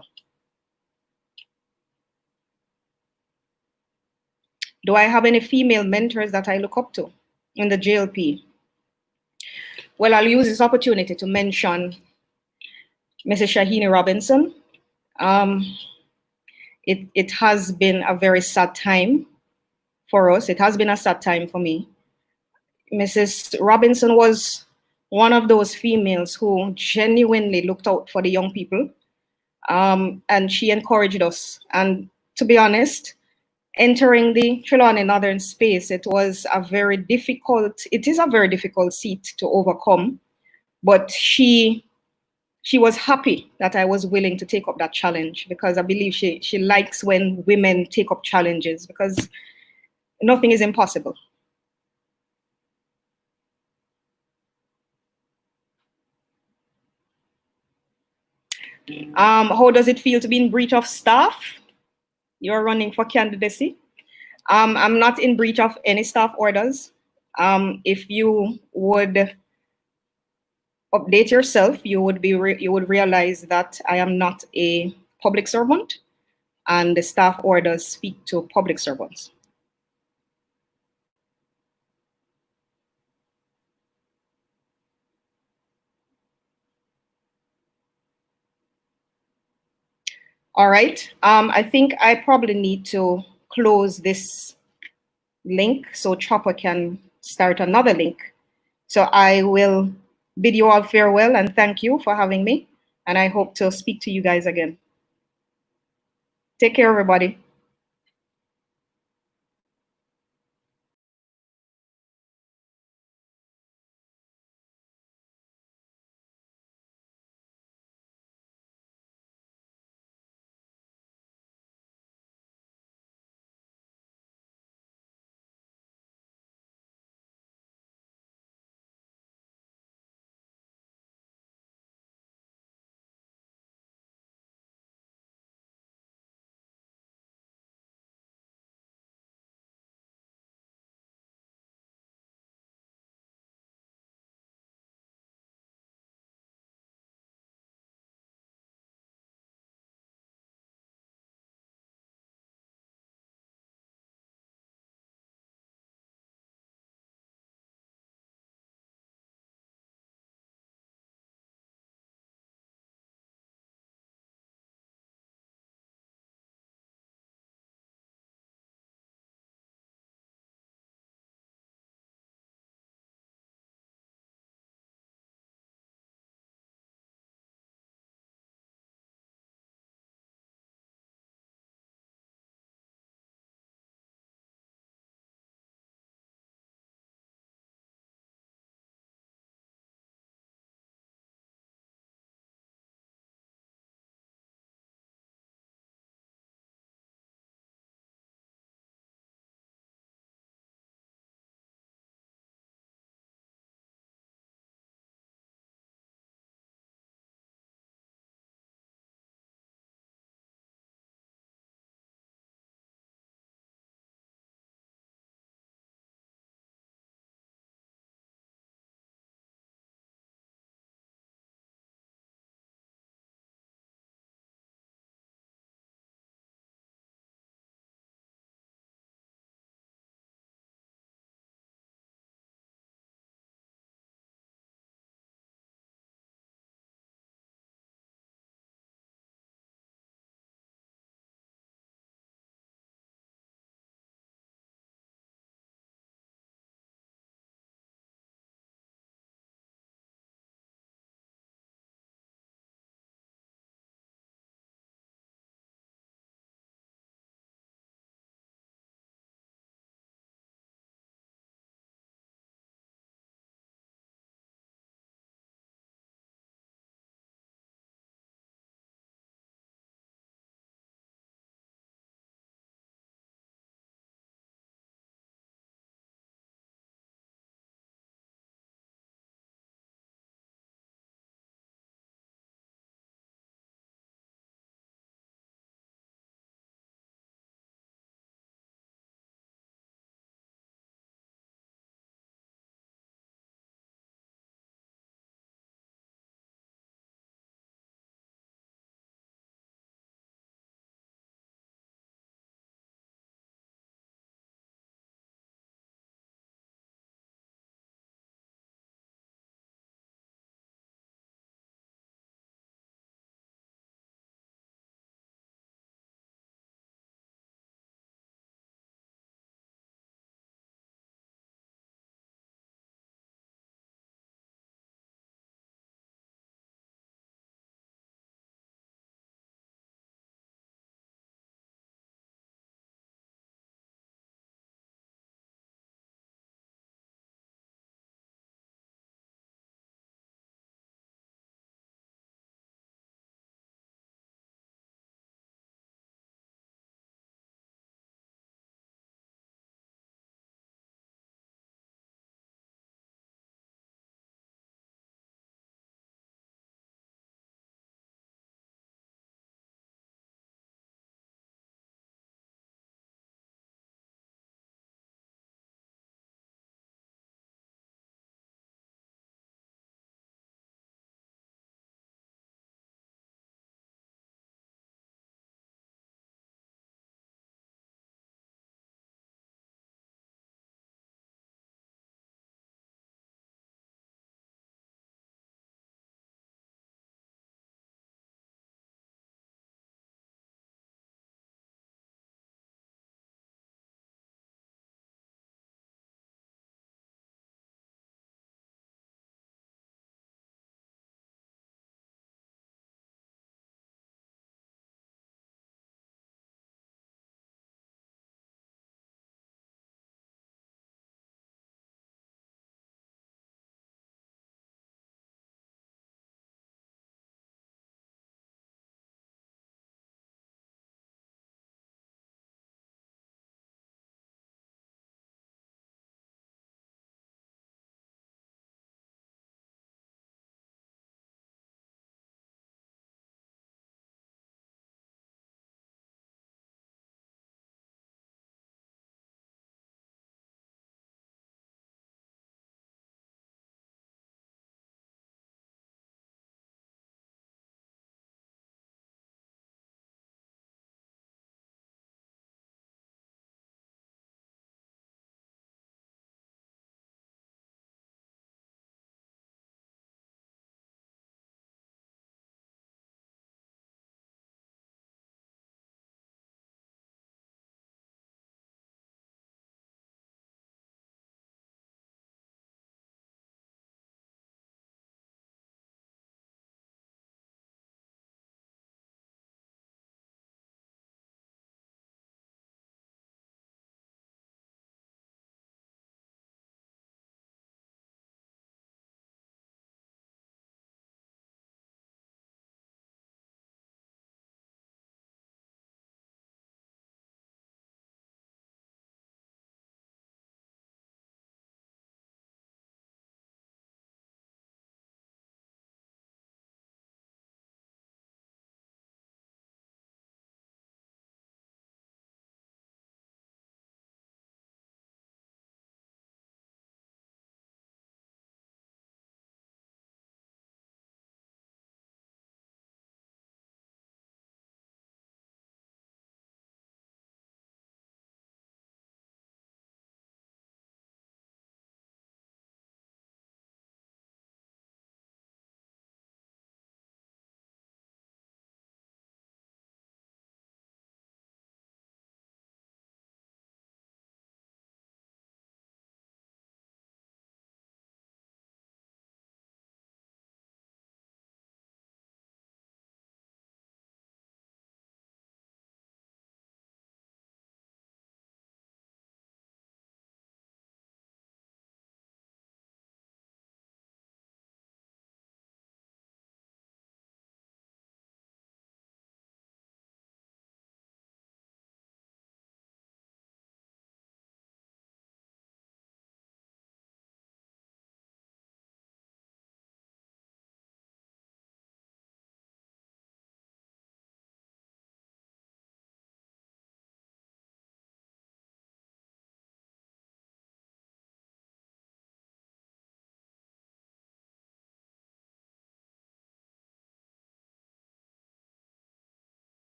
Do I have any female mentors that I look up to in the JLP? Well, I'll use this opportunity to mention Mrs. Shahini Robinson. It has been a very sad time for us. It has been a sad time for me. Mrs. Robinson was one of those females who genuinely looked out for the young people. And she encouraged us. And to be honest, entering the Trelawney Northern space, it is a very difficult seat to overcome. But she was happy that I was willing to take up that challenge, because I believe she likes when women take up challenges, because nothing is impossible. How does it feel to be in breach of staff? You're running for candidacy. I'm not in breach of any staff orders. If you would update yourself, you would realize that I am not a public servant, and the staff orders speak to public servants. All right. I think I probably need to close this link so Chopper can start another link. So I will bid you all farewell and thank you for having me. And I hope to speak to you guys again. Take care, everybody.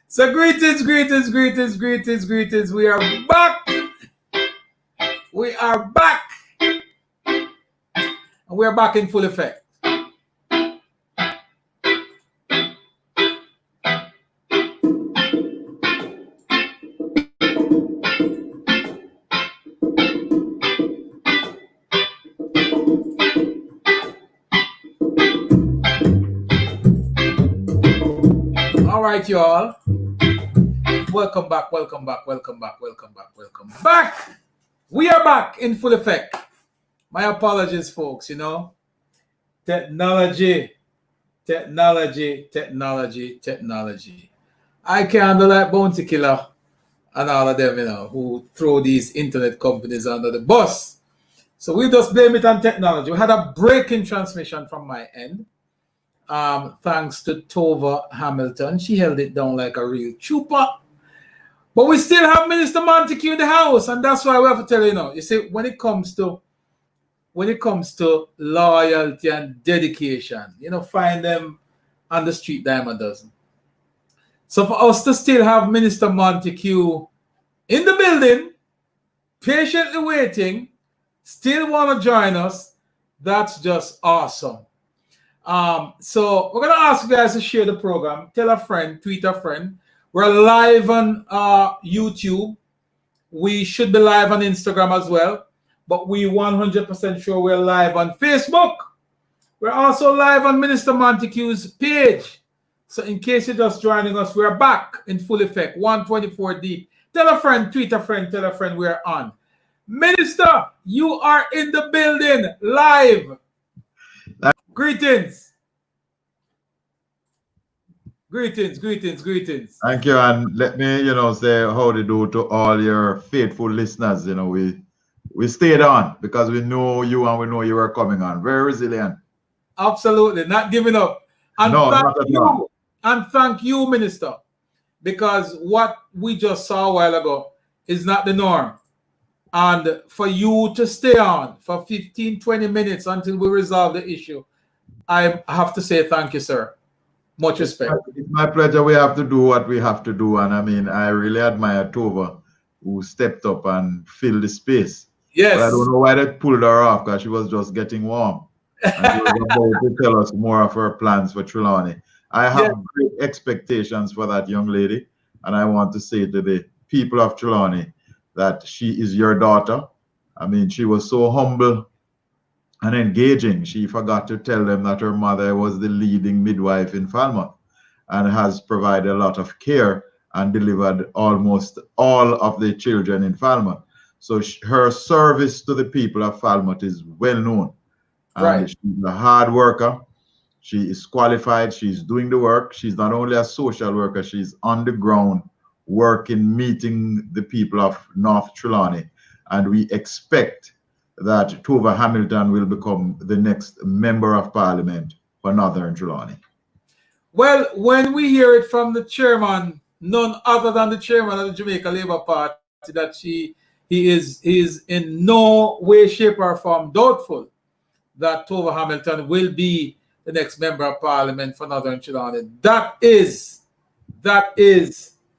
So greetings. We are back. We are back. And we are back in full effect. All right, y'all. Welcome back. We are back in full effect. My apologies, folks. Technology. I can't do like Bounty Killer and all of them, who throw these internet companies under the bus. So we just blame it on technology. We had a breaking transmission from my end. Thanks to Tova Hamilton. She held it down like a real trooper. But we still have Minister Monteque in the house, and that's why we have to tell you now. You see, when it comes to loyalty and dedication, find them on the street dime a dozen. So for us to still have Minister Monteque in the building, patiently waiting, still want to join us, that's just awesome. So we're going to ask you guys to share the program. Tell a friend, tweet a friend. We're live on YouTube. We should be live on Instagram as well. But we 100% sure we're live on Facebook. We're also live on Minister Monteque's page. So in case you're just joining us, we're back in full effect, 124 deep. Tell a friend, tweet a friend, tell a friend we're on. Minister, you are in the building, live. Greetings. Thank you, and let me, say howdy do to all your faithful listeners. We stayed on because we know you and we know you were coming on. Very resilient. Absolutely, not giving up. And no, not at all. And thank you, Minister, because what we just saw a while ago is not the norm. And for you to stay on for 15, 20 minutes until we resolve the issue, I have to say thank you, sir. Much respect. It's my pleasure. We have to do what we have to do. And I really admire Tova, who stepped up and filled the space. Yes. But I don't know why they pulled her off, because she was just getting warm. And she was about to tell us more of her plans for Trelawney. I have great expectations for that young lady. And I want to say to the people of Trelawney that she is your daughter. She was so humble and engaging. She forgot to tell them that her mother was the leading midwife in Falmouth and has provided a lot of care and delivered almost all of the children in Falmouth. So her service to the people of Falmouth is well known. Right. She's a hard worker. She is qualified. She's doing the work. She's not only a social worker, she's on the ground working, meeting the people of North Trelawney. And we expect that Tova Hamilton will become the next member of parliament for Northern Trelawney. Well, when we hear it from the chairman, none other than the chairman of the Jamaica Labour Party, that he is in no way, shape, or form doubtful that Tova Hamilton will be the next member of parliament for Northern Trelawney. That is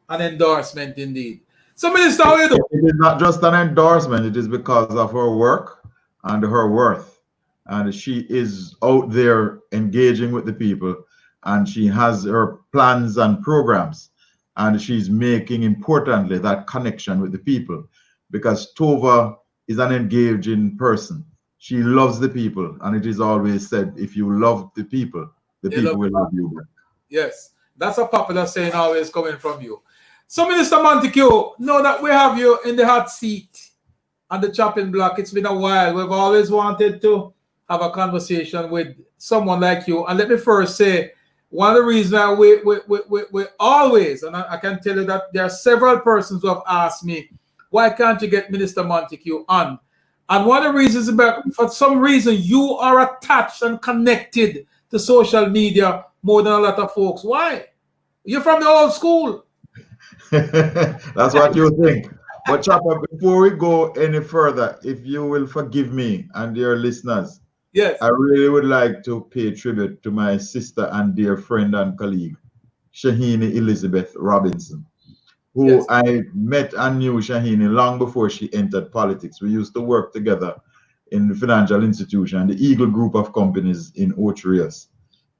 an endorsement indeed. So, Minister, how you doing? It is not just an endorsement. It is because of her work and her worth. And she is out there engaging with the people. And she has her plans and programs. And she's making, importantly, that connection with the people. Because Tova is an engaging person. She loves the people. And it is always said, if you love the people will love you back. Yes, that's a popular saying always coming from you. So, Minister Monteque, know that we have you in the hot seat on the chopping block. It's been a while. We've always wanted to have a conversation with someone like you. And let me first say, one of the reasons we always, and I can tell you that there are several persons who have asked me, why can't you get Minister Monteque on? And one of the reasons, for some reason, you are attached and connected to social media more than a lot of folks. Why? You're from the old school. That's what you think. But Chopper, before we go any further, if you will forgive me and your listeners, yes, I really would like to pay tribute to my sister and dear friend and colleague. Shahini Elizabeth Robinson, who Yes. I met and knew Shahini long before she entered politics. We used to work together in the financial institution, the Eagle Group of companies in Ocho Rios.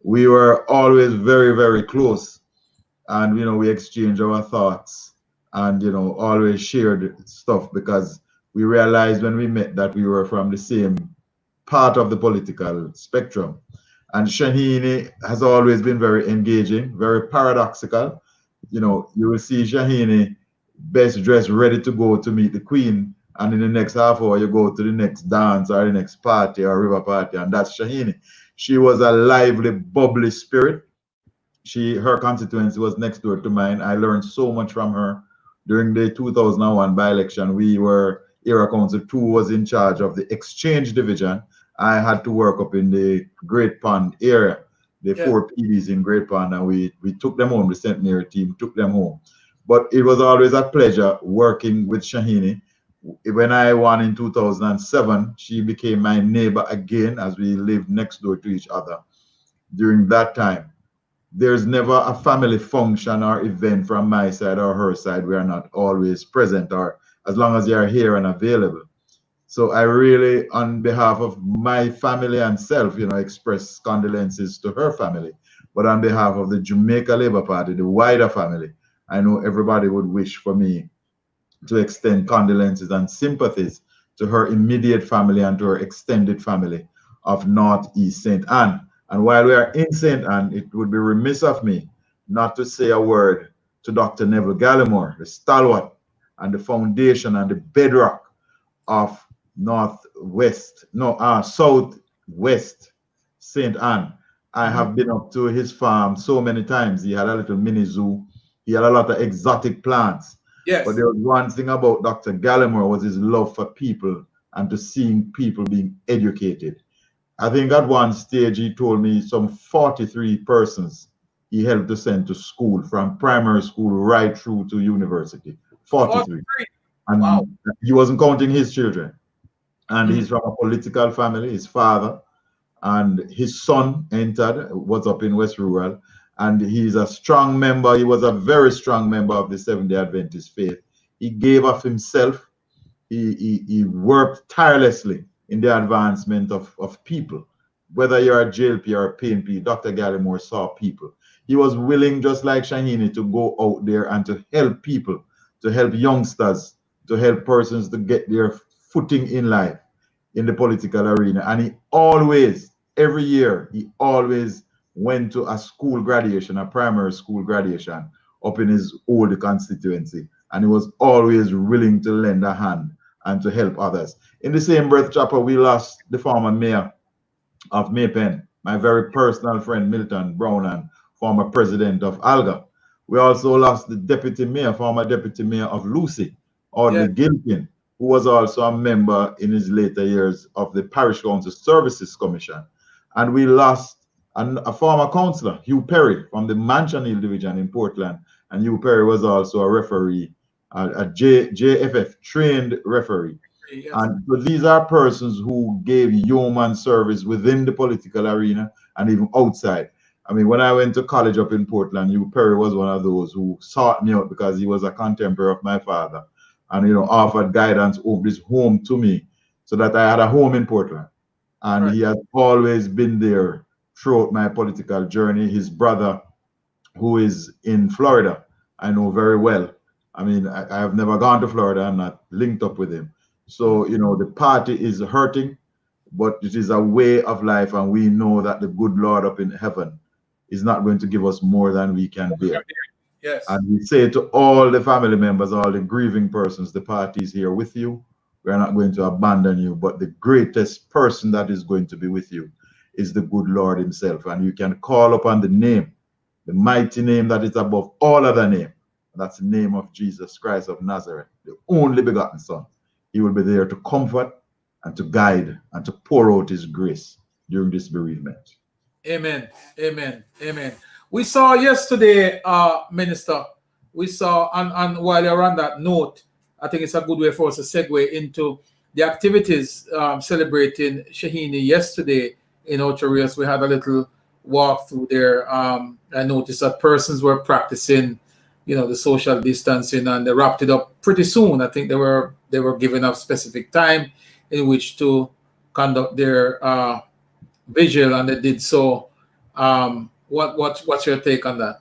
We were always very, very close, and we exchanged our thoughts, and always shared stuff, because we realized when we met that we were from the same part of the political spectrum. And Shahini has always been very engaging, very paradoxical. You will see Shahini best dressed, ready to go to meet the Queen, and in the next half hour you go to the next dance or the next party or river party, and that's Shahini. She was a lively, bubbly spirit. Her constituency was next door to mine. I learned so much from her during the 2001 by-election. We were Era Council 2 was in charge of the exchange division. I had to work up in the Great Pond area, the 4 PDs in Great Pond, and we took them home. The St. Mary team took them home. But it was always a pleasure working with Shahini. When I won in 2007, she became my neighbor again, as we lived next door to each other. During that time, there's never a family function or event from my side or her side we are not always present, or as long as they are here and available. So I really, on behalf of my family and self, express condolences to her family. But on behalf of the Jamaica Labour Party, the wider family, I know everybody would wish for me to extend condolences and sympathies to her immediate family and to her extended family of Northeast St. Anne. And while we are in St. Anne, it would be remiss of me not to say a word to Dr. Neville Gallimore, the stalwart and the foundation and the bedrock of Southwest St. Anne. I have been up to his farm so many times. He had a little mini zoo. He had a lot of exotic plants. Yes. But there was one thing about Dr. Gallimore was his love for people and to seeing people being educated. I think at one stage he told me some 43 persons he helped to send to school, from primary school right through to university. 43. And wow. He wasn't counting his children. And he's from a political family, his father, and his son was up in West Rural, and he's a strong member. He was a very strong member of the Seventh-day Adventist faith. He gave of himself. He worked tirelessly in the advancement of people. Whether you're a JLP or a PNP, Dr. Gallimore saw people. He was willing, just like Shahini, to go out there and to help people, to help youngsters, to help persons to get their footing in life, in the political arena. And he always, every year, he always went to a school graduation, a primary school graduation, up in his old constituency. And he was always willing to lend a hand and to help others. In the same breath, Chopper, we lost the former mayor of Maypen, my very personal friend, Milton Brown, and former president of Alga. We also lost the deputy mayor, former deputy mayor of Lucy, Audley Gilpin, who was also a member in his later years of the Parish Council Services Commission. And we lost a former councillor, Hugh Perry, from the Mansion Hill Division in Portland. And Hugh Perry was also a referee, a JFF trained referee. Yes. And so these are persons who gave yeoman service within the political arena and even outside. I mean, when I went to college up in Portland, Hugh Perry was one of those who sought me out because he was a contemporary of my father, and offered guidance over his home to me, so that I had a home in Portland. And he has always been there throughout my political journey. His brother, who is in Florida, I know very well. I mean, I have never gone to Florida. I'm not linked up with him. So, the party is hurting, but it is a way of life, and we know that the good Lord up in heaven is not going to give us more than we can bear. Yes. And we say to all the family members, all the grieving persons, the party is here with you. We are not going to abandon you, but the greatest person that is going to be with you is the good Lord himself. And you can call upon the name, the mighty name that is above all other name. That's the name of Jesus Christ of Nazareth, the only begotten Son. He will be there to comfort and to guide and to pour out his grace during this bereavement. Amen. Amen. Amen. We saw yesterday, Minister, we saw, and while you're on that note, I think it's a good way for us to segue into the activities celebrating Shahini yesterday in Ocho Rios. We had a little walked through there, I noticed that persons were practicing, the social distancing, and they wrapped it up pretty soon. I think they were given a specific time in which to conduct their vigil, and they did so. What's your take on that?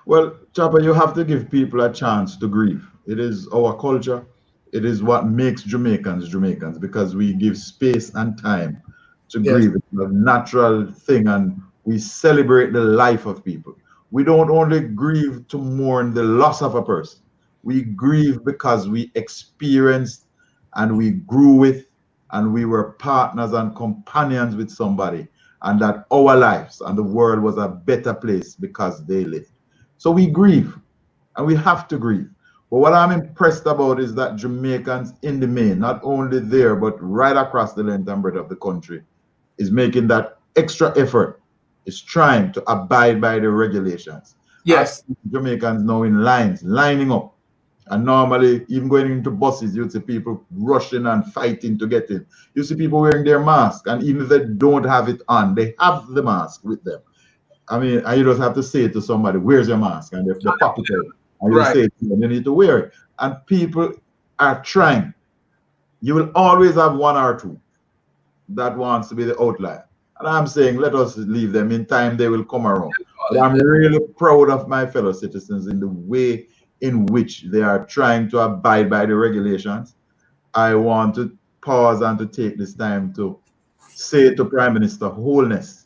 Well, Chopper, you have to give people a chance to grieve. It is our culture. It is what makes Jamaicans Jamaicans, because we give space and time to Yes. grieve. It's a natural thing, and we celebrate the life of people. We don't only grieve to mourn the loss of a person. We grieve because we experienced and we grew with and we were partners and companions with somebody, and that our lives and the world was a better place because they lived. So we grieve, and we have to grieve. But what I'm impressed about is that Jamaicans in the main, not only there, but right across the length and breadth of the country, is making that extra effort, is trying to abide by the regulations. Yes. Jamaicans now in lines, lining up. And normally, even going into buses, you'd see people rushing and fighting to get in. You see people wearing their mask, and even if they don't have it on, they have the mask with them. I mean, and you just have to say to somebody, "Where's your mask?" And they pop it out. And you say to them, you need to wear it. And people are trying. You will always have one or two that wants to be the outlier. And I'm saying, let us leave them. In time, they will come around. But I'm really proud of my fellow citizens in the way in which they are trying to abide by the regulations. I want to pause and to take this time to say to Prime Minister Holness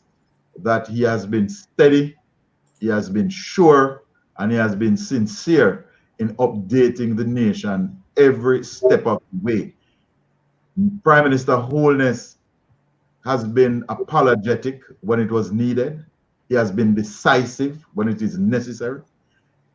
that he has been steady, he has been sure, and he has been sincere in updating the nation every step of the way. Prime Minister Holness has been apologetic when it was needed. He has been decisive when it is necessary.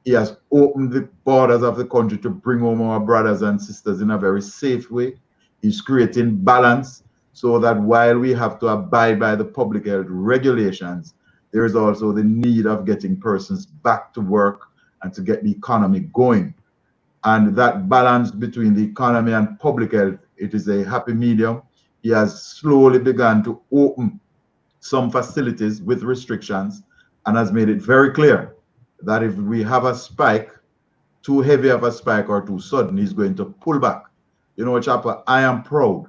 He has opened the borders of the country to bring home our brothers and sisters in a very safe way. He's creating balance so that while we have to abide by the public health regulations, there is also the need of getting persons back to work and to get the economy going. And that balance between the economy and public health, it is a happy medium. He has slowly begun to open some facilities with restrictions and has made it very clear that if we have a spike, too heavy of a spike or too sudden, he's going to pull back. You know, Chapper, I am proud,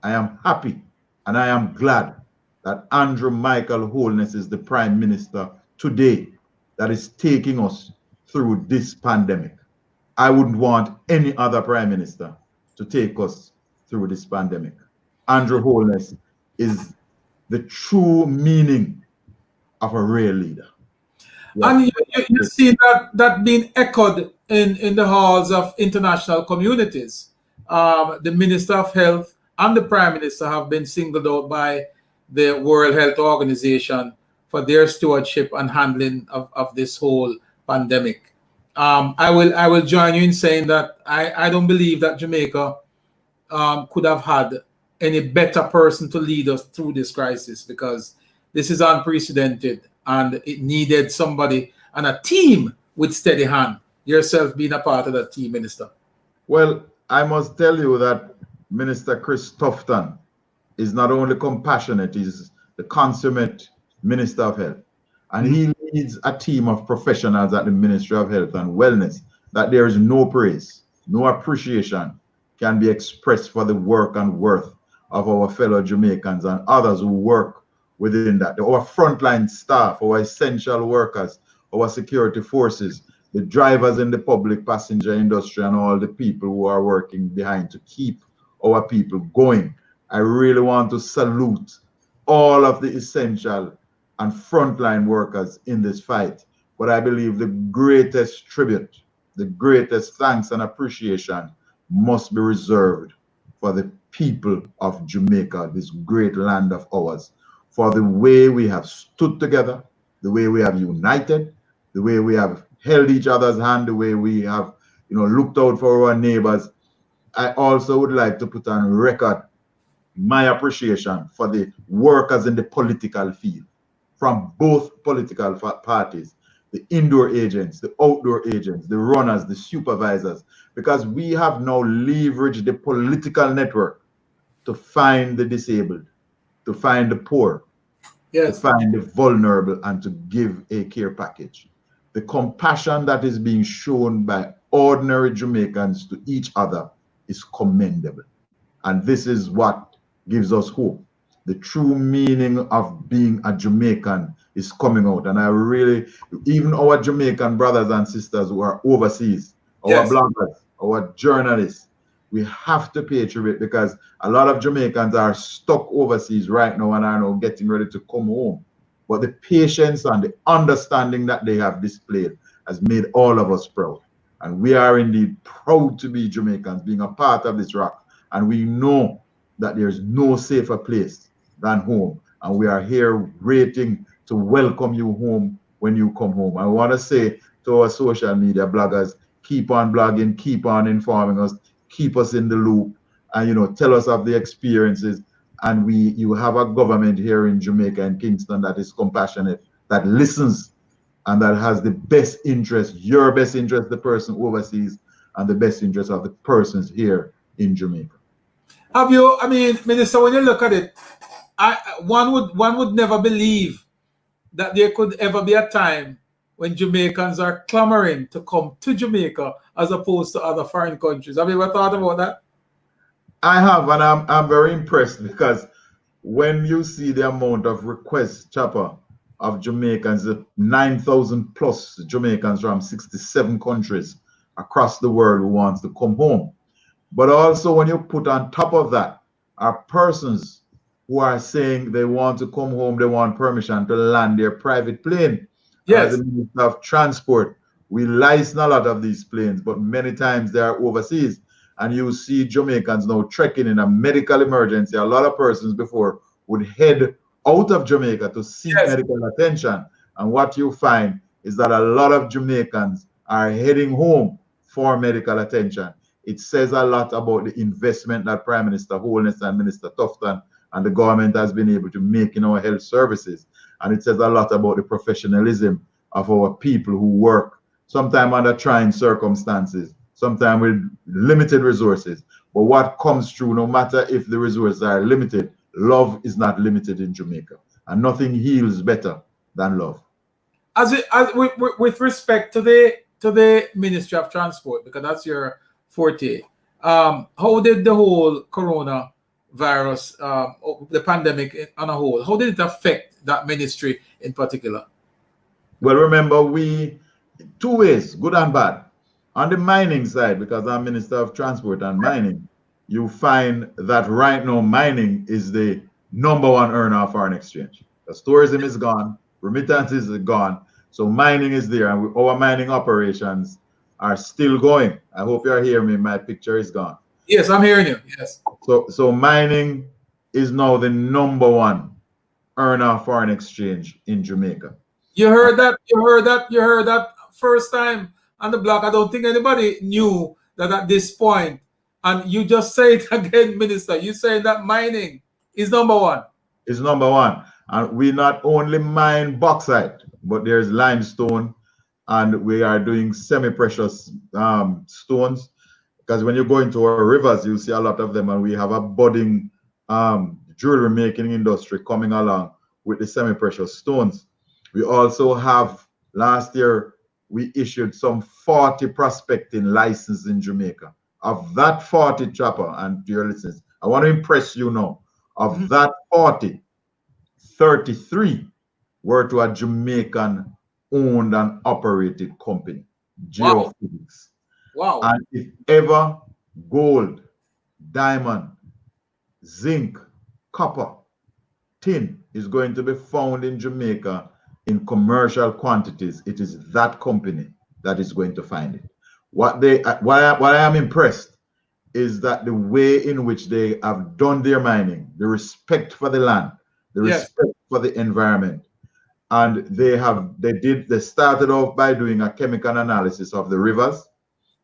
I am happy, and I am glad that Andrew Michael Holness is the Prime Minister today that is taking us through this pandemic. I wouldn't want any other Prime Minister to take us through this pandemic. Andrew Holness is the true meaning of a real leader. Yes. And you see that being echoed in the halls of international communities. The Minister of Health and the Prime Minister have been singled out by the World Health Organization for their stewardship and handling of this whole pandemic. I will join you in saying that I don't believe that Jamaica could have had any better person to lead us through this crisis, because this is unprecedented and it needed somebody and a team with steady hand. Yourself being a part of that team, Minister. Well, I must tell you that Minister Chris Tufton is not only compassionate, he's the consummate Minister of Health. And he leads a team of professionals at the Ministry of Health and Wellness that there is no praise, no appreciation can be expressed for the work and worth of our fellow Jamaicans and others who work within that. Our frontline staff, our essential workers, our security forces, the drivers in the public passenger industry, and all the people who are working behind to keep our people going. I really want to salute all of the essential and frontline workers in this fight. But I believe the greatest tribute, the greatest thanks and appreciation must be reserved for the people of Jamaica, this great land of ours, for the way we have stood together, the way we have united, the way we have held each other's hand, the way we have, looked out for our neighbors. I also would like to put on record my appreciation for the workers in the political field from both political parties, the indoor agents, the outdoor agents, the runners, the supervisors, because we have now leveraged the political network to find the disabled, to find the poor, to find the vulnerable and to give a care package. The compassion that is being shown by ordinary Jamaicans to each other is commendable. And this is what gives us hope. The true meaning of being a Jamaican is coming out. And I really, even our Jamaican brothers and sisters who are overseas, our bloggers, our journalists, we have to pay tribute, because a lot of Jamaicans are stuck overseas right now and are now getting ready to come home. But the patience and the understanding that they have displayed has made all of us proud. And we are indeed proud to be Jamaicans, being a part of this rock. And we know that there's no safer place than home. And we are here waiting to welcome you home when you come home. I want to say to our social media bloggers, keep on blogging, keep on informing us, keep us in the loop, and, you know, tell us of the experiences. And you have a government here in Jamaica and Kingston that is compassionate, that listens, and that has the best interest, your best interest, the person overseas, and the best interest of the persons here in Jamaica. Have you, I mean, Minister, when you look at it, one would never believe that there could ever be a time when Jamaicans are clamoring to come to Jamaica as opposed to other foreign countries. Have you ever thought about that? I have, and I'm very impressed, because when you see the amount of requests, Chopper, of Jamaicans, 9,000 plus Jamaicans from 67 countries across the world who wants to come home. But also when you put on top of that are persons who are saying they want to come home, they want permission to land their private plane. Yes. As the Minister of Transport, we license a lot of these planes, but many times they are overseas. And you see Jamaicans now trekking in a medical emergency. A lot of persons before would head out of Jamaica to seek medical attention. And what you find is that a lot of Jamaicans are heading home for medical attention. It says a lot about the investment that Prime Minister Holness and Minister Tufton and the government has been able to make in our health services. And it says a lot about the professionalism of our people who work, sometimes under trying circumstances, sometimes with limited resources. But what comes through, no matter if the resources are limited, love is not limited in Jamaica. And nothing heals better than love. With respect to the Ministry of Transport, because that's your forte, how did the whole coronavirus, the pandemic on a whole, how did it affect that ministry in particular? Well, remember, two ways, good and bad. On the mining side, because I'm Minister of Transport and Mining, you find that right now mining is the #1 earner of foreign exchange. Because tourism is gone, remittances are gone, so mining is there, and our mining operations are still going. I hope you're hearing me. My picture is gone. Yes, I'm hearing you. Yes. So mining is now the #1 earner of foreign exchange in Jamaica. You heard that? You heard that first time on the block. I don't think anybody knew that at this point. And you just say it again, Minister. You saying that mining is #1. It's #1. And we not only mine bauxite, but there's limestone, and we are doing semi-precious stones. Because when you go into our rivers, you see a lot of them, and we have a budding jewelry making industry coming along with the semi-precious stones. We also have, last year, we issued some 40 prospecting licenses in Jamaica. Of that 40, Chopper, and dear listeners, I want to impress you now. Of that 40, 33 were to a Jamaican owned and operated company, Geophysics. Wow. And if ever gold, diamond, zinc, copper, tin is going to be found in Jamaica in commercial quantities, it is that company that is going to find it. What I am impressed is that the way in which they have done their mining, the respect for the land, the respect for the environment, and they started off by doing a chemical analysis of the rivers,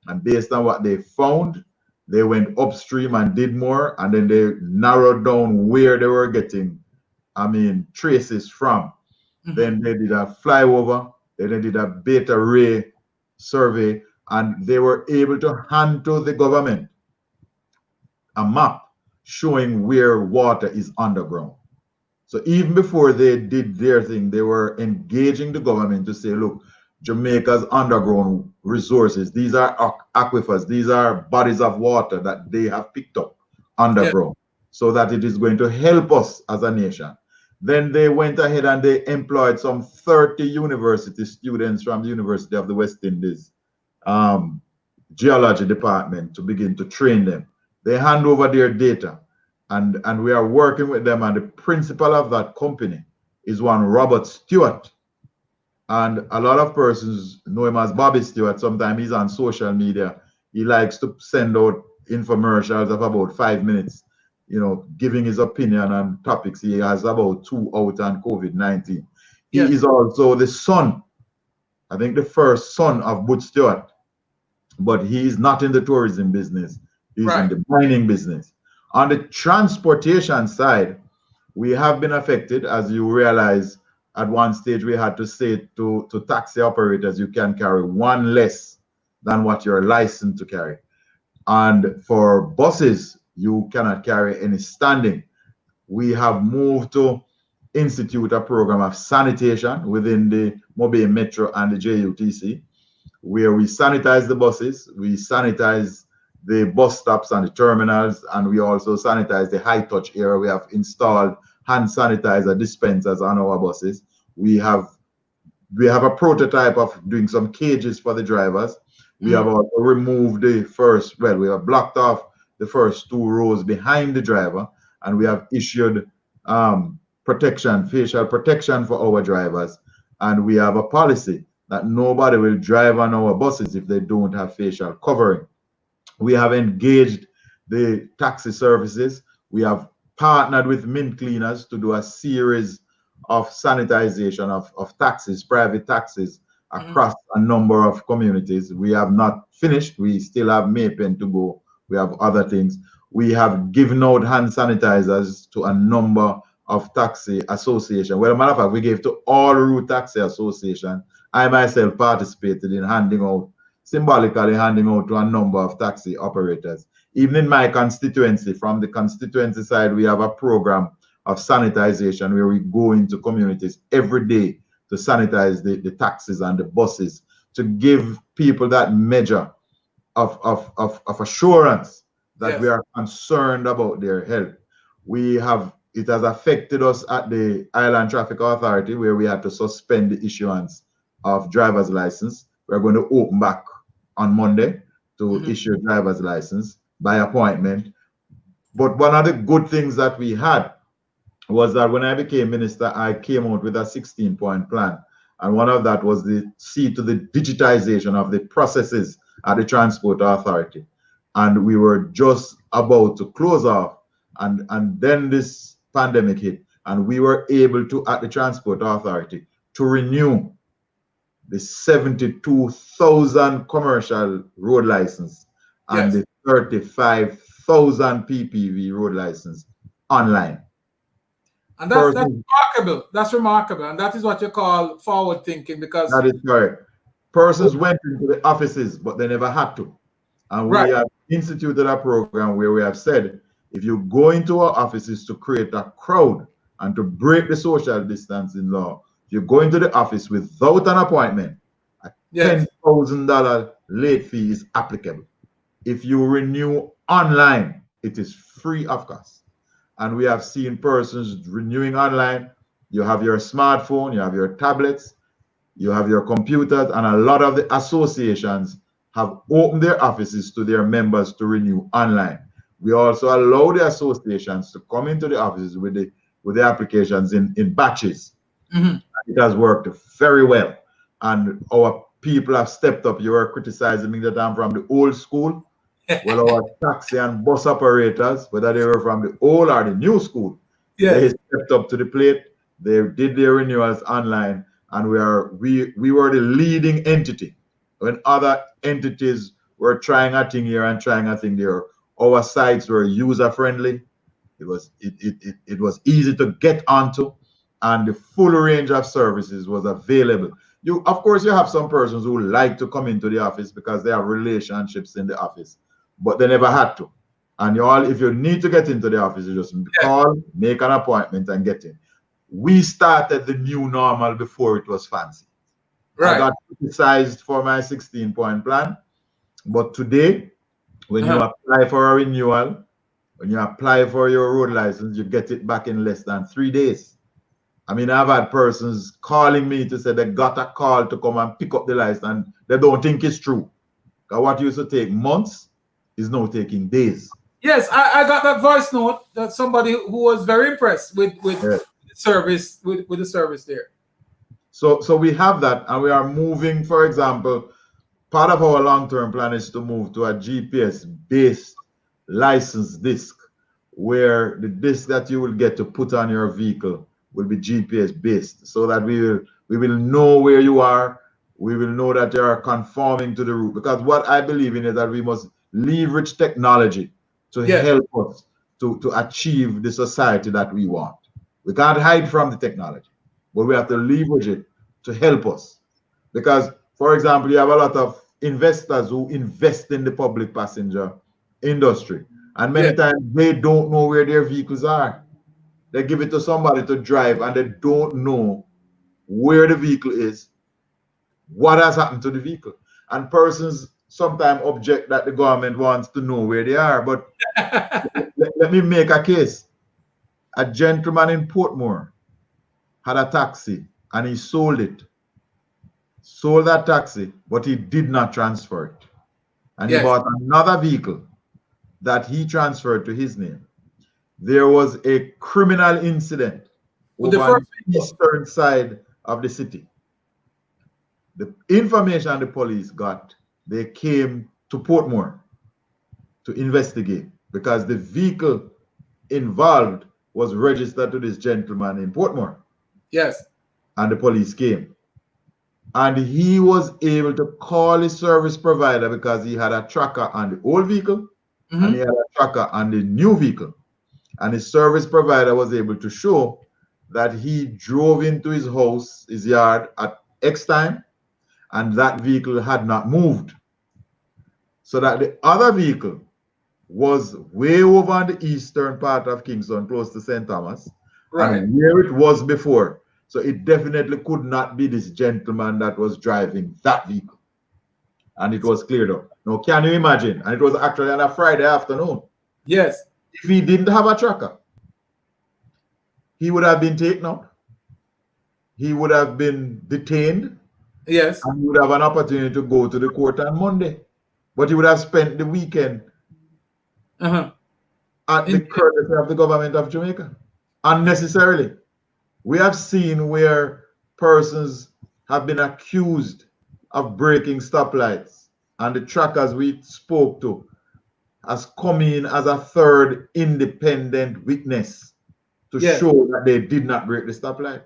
and based on what they found, they went upstream and did more, and then they narrowed down where they were getting, traces from. Then they did a flyover, then they did a beta ray survey, and they were able to hand to the government a map showing where water is underground. So even before they did their thing, they were engaging the government to say, look, Jamaica's underground resources, these are aquifers, these are bodies of water that they have picked up underground, so that it is going to help us as a nation. Then they went ahead and they employed some 30 university students from the University of the West Indies geology department to begin to train them. They hand over their data, and we are working with them, and the principal of that company is one Robert Stewart. And a lot of persons know him as Bobby Stewart. Sometimes he's on social media. He likes to send out infomercials of about 5 minutes, you know, giving his opinion on topics. He has about 2 out on COVID-19. He is also the son, I think the first son of Butch Stewart, but he's not in the tourism business. He's in the mining business. On the transportation side, we have been affected. As you realize, at one stage we had to say to taxi operators, you can carry one less than what you're licensed to carry. And for buses, you cannot carry any standing. We have moved to institute a program of sanitation within the Mobile Metro and the JUTC, where we sanitize the buses, we sanitize the bus stops and the terminals, and we also sanitize the high touch area. We have installed hand sanitizer dispensers on our buses. We have a prototype of doing some cages for the drivers. We have also removed we have blocked off the first 2 rows behind the driver, and we have issued protection, facial protection for our drivers. And we have a policy that nobody will drive on our buses if they don't have facial covering. We have engaged the taxi services. We have partnered with mint cleaners to do a series of sanitization of taxis, private taxis, across a number of communities. We have not finished. We still have Maypen to go. We have other things. We have given out hand sanitizers to a number of taxi associations. Well, as a matter of fact, we gave to all route taxi association. I myself participated in symbolically handing out to a number of taxi operators. Even in my constituency, from the constituency side, we have a program of sanitization where we go into communities every day to sanitize the taxis and the buses, to give people that measure of assurance that we are concerned about their health. It has affected us at the Island Traffic Authority, where we had to suspend the issuance of driver's license. We're going to open back on Monday to issue driver's license by appointment. But one of the good things that we had was that when I became minister, I came out with a 16-point plan. And one of that was the to the digitization of the processes at the Transport Authority. And we were just about to close off. And then this pandemic hit. And we were able to, at the Transport Authority, to renew the 72,000 commercial road license and the 35,000 PPV road license online. And that's remarkable. That's remarkable. And that is what you call forward thinking, because that is correct. Persons went into the offices, but they never had to. And we have instituted a program where we have said, if you go into our offices to create a crowd and to break the social distancing law, you go into the office without an appointment, a $10,000 late fee is applicable. If you renew online, it is free of cost. And we have seen persons renewing online. You have your smartphone, you have your tablets, you have your computers, and a lot of the associations have opened their offices to their members to renew online. We also allow the associations to come into the offices with the applications in batches. It has worked very well, and our people have stepped up. You were criticizing me that I'm from the old school. Well, our taxi and bus operators, whether they were from the old or the new school, they stepped up to the plate. They did their renewals online, and we were the leading entity. When other entities were trying a thing here and trying a thing there, our sites were user friendly. It was easy to get onto, and the full range of services was available. Of course, you have some persons who like to come into the office because they have relationships in the office, but they never had to. And if you need to get into the office, you just call, make an appointment, and get in. we started the new normal before it was fancy. Right. I got criticized for my 16-point plan, but today, when you apply for a renewal, when you apply for your road license, you get it back in less than 3 days. I mean, I've had persons calling me to say they got a call to come and pick up the license and they don't think it's true. Because what used to take months is now taking days. Yes, I got that voice note that somebody who was very impressed with the service with the service there. So we have that, and we are moving. For example, part of our long-term plan is to move to a GPS-based license disc, where the disc that you will get to put on your vehicle will be GPS-based, so that we will know where you are. We will know that you are conforming to the route. Because what I believe in is that we must leverage technology to help us to achieve the society that we want. We can't hide from the technology, but we have to leverage it to help us. Because, for example, you have a lot of investors who invest in the public passenger industry, and many times they don't know where their vehicles are. They give it to somebody to drive, and they don't know where the vehicle is, what has happened to the vehicle. And persons sometimes object that the government wants to know where they are. But let me make a case. A gentleman in Portmore had a taxi, and he sold it. Sold that taxi, but he did not transfer it. And he bought another vehicle that he transferred to his name. There was a criminal incident over on the eastern side of the city. The information the police got, they came to Portmore to investigate, because the vehicle involved was registered to this gentleman in Portmore. Yes. And the police came. And he was able to call his service provider, because he had a tracker on the old vehicle and he had a tracker on the new vehicle. And his service provider was able to show that he drove into his house, his yard, at X time, and that vehicle had not moved. So that the other vehicle was way over on the eastern part of Kingston, close to St. Thomas, and where it was before. So it definitely could not be this gentleman that was driving that vehicle. And it was cleared up. Now, can you imagine? And it was actually on a Friday afternoon. Yes. If he didn't have a tracker, he would have been taken out. He would have been detained. Yes. And he would have an opportunity to go to the court on Monday. But he would have spent the weekend at the courtesy of the government of Jamaica. Unnecessarily. We have seen where persons have been accused of breaking stoplights, and the trackers we spoke to has come in as a third independent witness to show that they did not break the stoplight.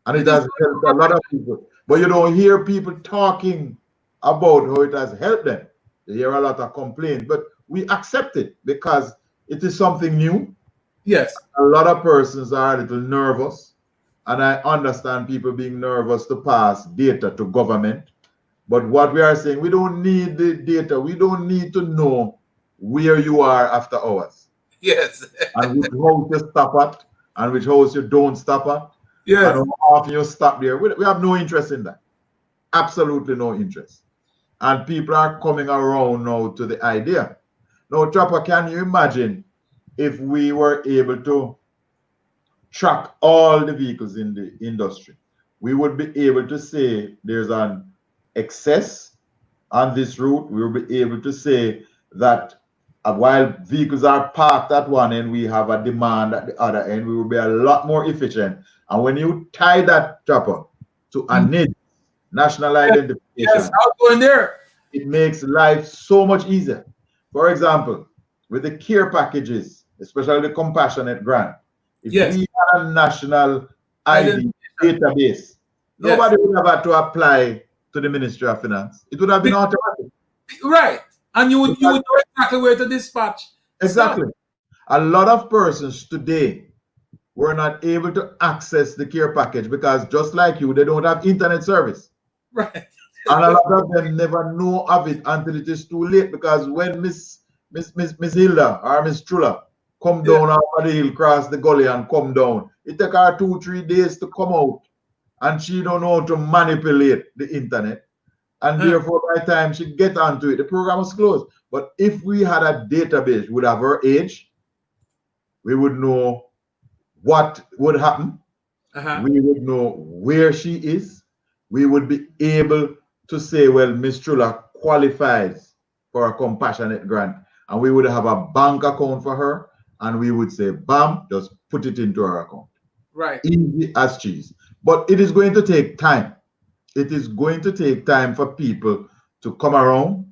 And it has helped a lot of people. But you don't hear people talking about how it has helped them. You hear a lot of complaints, but we accept it because it is something new. Yes. A lot of persons are a little nervous, and I understand people being nervous to pass data to government. But what we are saying, we don't need the data. We don't need to know where you are after hours. Yes. And which house you stop at, and which house you don't stop at. Yes. And how often you stop there. We have no interest in that. Absolutely no interest. And people are coming around now to the idea. Now, Trapper, can you imagine if we were able to track all the vehicles in the industry? We would be able to say there's an excess on this route. We will be able to say that while vehicles are parked at one end, we have a demand at the other end. We will be a lot more efficient. And when you tie that, Trapper, to a NID, national identification, I'll go in there. It makes life so much easier. For example, with the care packages, especially the compassionate grant, if we had a national ID database, nobody would have had to apply to the Ministry of Finance. It would have been automatic. Right. And you would know exactly where to dispatch. Exactly. A lot of persons today were not able to access the care package because, just like you, they don't have internet service. Right. And a lot of them never know of it until it is too late, because when Miss Hilda or Miss Trula come down off the hill, cross the gully and come down. It take her 2-3 days to come out. And she don't know how to manipulate the internet. And therefore, by the time she get onto it, the program was closed. But if we had a database, we would have her age. We would know what would happen. We would know where she is. We would be able to say, well, Miss Trula qualifies for a compassionate grant. And we would have a bank account for her. And we would say, bam, just put it into her account. Right. Easy as cheese. But it is going to take time. It is going to take time for people to come around,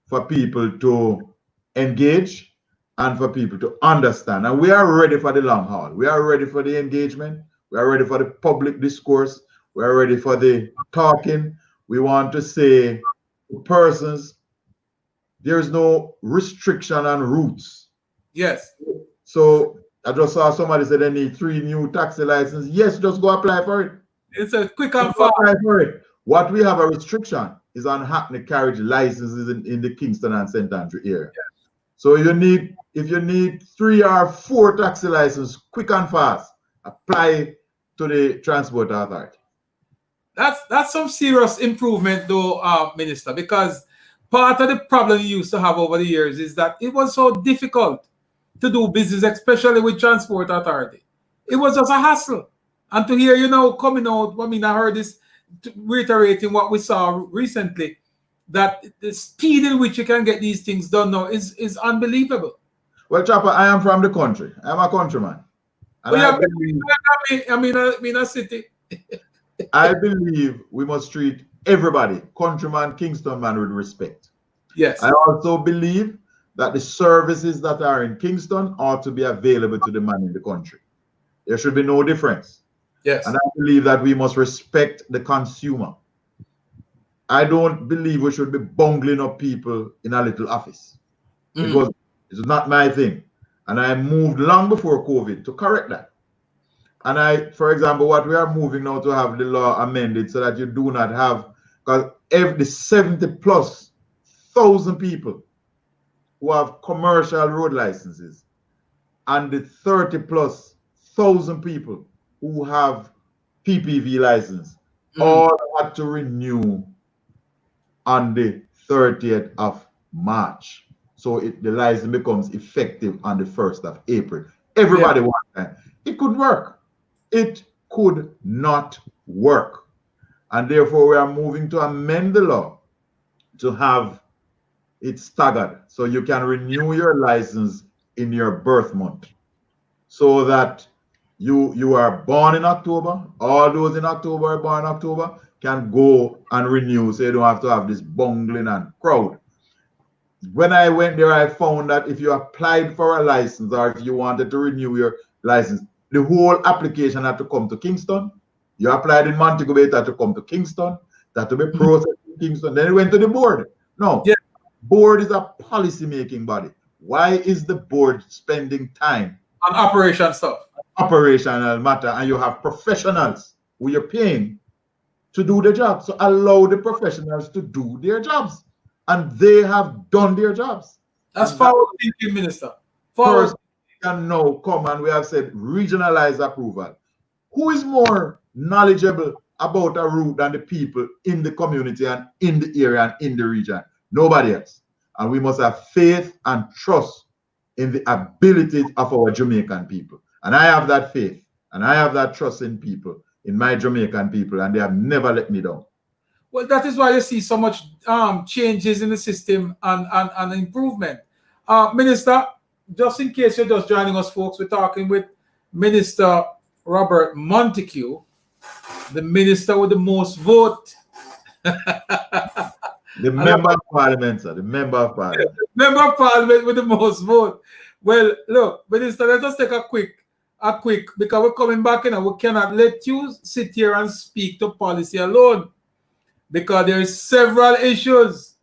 for people to engage, and for people to understand. And we are ready for the long haul. We are ready for the engagement. We are ready for the public discourse. We are ready for the talking. We want to say to persons, there is no restriction on routes. Yes. So I just saw somebody say they need 3 new taxi licenses. Yes, just go apply for it. It's a quick and fast. Apply for it. What we have a restriction is on hackney carriage licenses in the Kingston and St. Andrew area. Yeah. So if you need 3 or 4 taxi licenses, quick and fast, apply to the Transport Authority. That's some serious improvement though, Minister, because part of the problem you used to have over the years is that it was so difficult to do business, especially with Transport Authority. It was just a hassle. And to hear, coming out, I mean, I heard this reiterating what we saw recently, that the speed in which you can get these things done now is unbelievable. Well, Chopper, I am from the country. I'm a countryman. And I mean a city. I believe we must treat everybody, countryman, Kingston man, with respect. Yes. I also believe that the services that are in Kingston ought to be available to the man in the country. There should be no difference. Yes. And I believe that we must respect the consumer. I don't believe we should be bungling up people in a little office. Because it's not my thing. And I moved long before COVID to correct that. And for example, what we are moving now to have the law amended so that you do not have, because every 70,000+ people who have commercial road licenses and the 30,000+ people who have PPV license all had to renew on the 30th of March. So the license becomes effective on the 1st of April. Everybody wants that. It could work. It could not work. And therefore, we are moving to amend the law to have it staggered. So you can renew your license in your birth month. So that you are born in October, all those in October are born in October, can go and renew, so you don't have to have this bungling and crowd. When I went there, I found that if you applied for a license or if you wanted to renew your license, the whole application had to come to Kingston. You applied in Monteque, it had to come to Kingston, that to be processed in Kingston. Then it went to the board. No, board is a policy-making body. Why is the board spending time on operation stuff? Operational matter, and you have professionals who you're paying to do the job. So allow the professionals to do their jobs. And they have done their jobs. That's forward thinking, Minister. First, we can now come and we have said regionalized approval. Who is more knowledgeable about a route than the people in the community and in the area and in the region? Nobody else. And we must have faith and trust in the abilities of our Jamaican people. And I have that faith and I have that trust in people, in my Jamaican people, and they have never let me down. Well, that is why you see so much changes in the system and improvement. Minister, just in case you're just joining us, folks, we're talking with Minister Robert Monteque, the minister with the most vote. The member of parliament, sir. The member of parliament. Yeah, member of parliament with the most vote. Well, look, Minister, let us take a quick, because we're coming back in and we cannot let you sit here and speak to policy alone, because there is several issues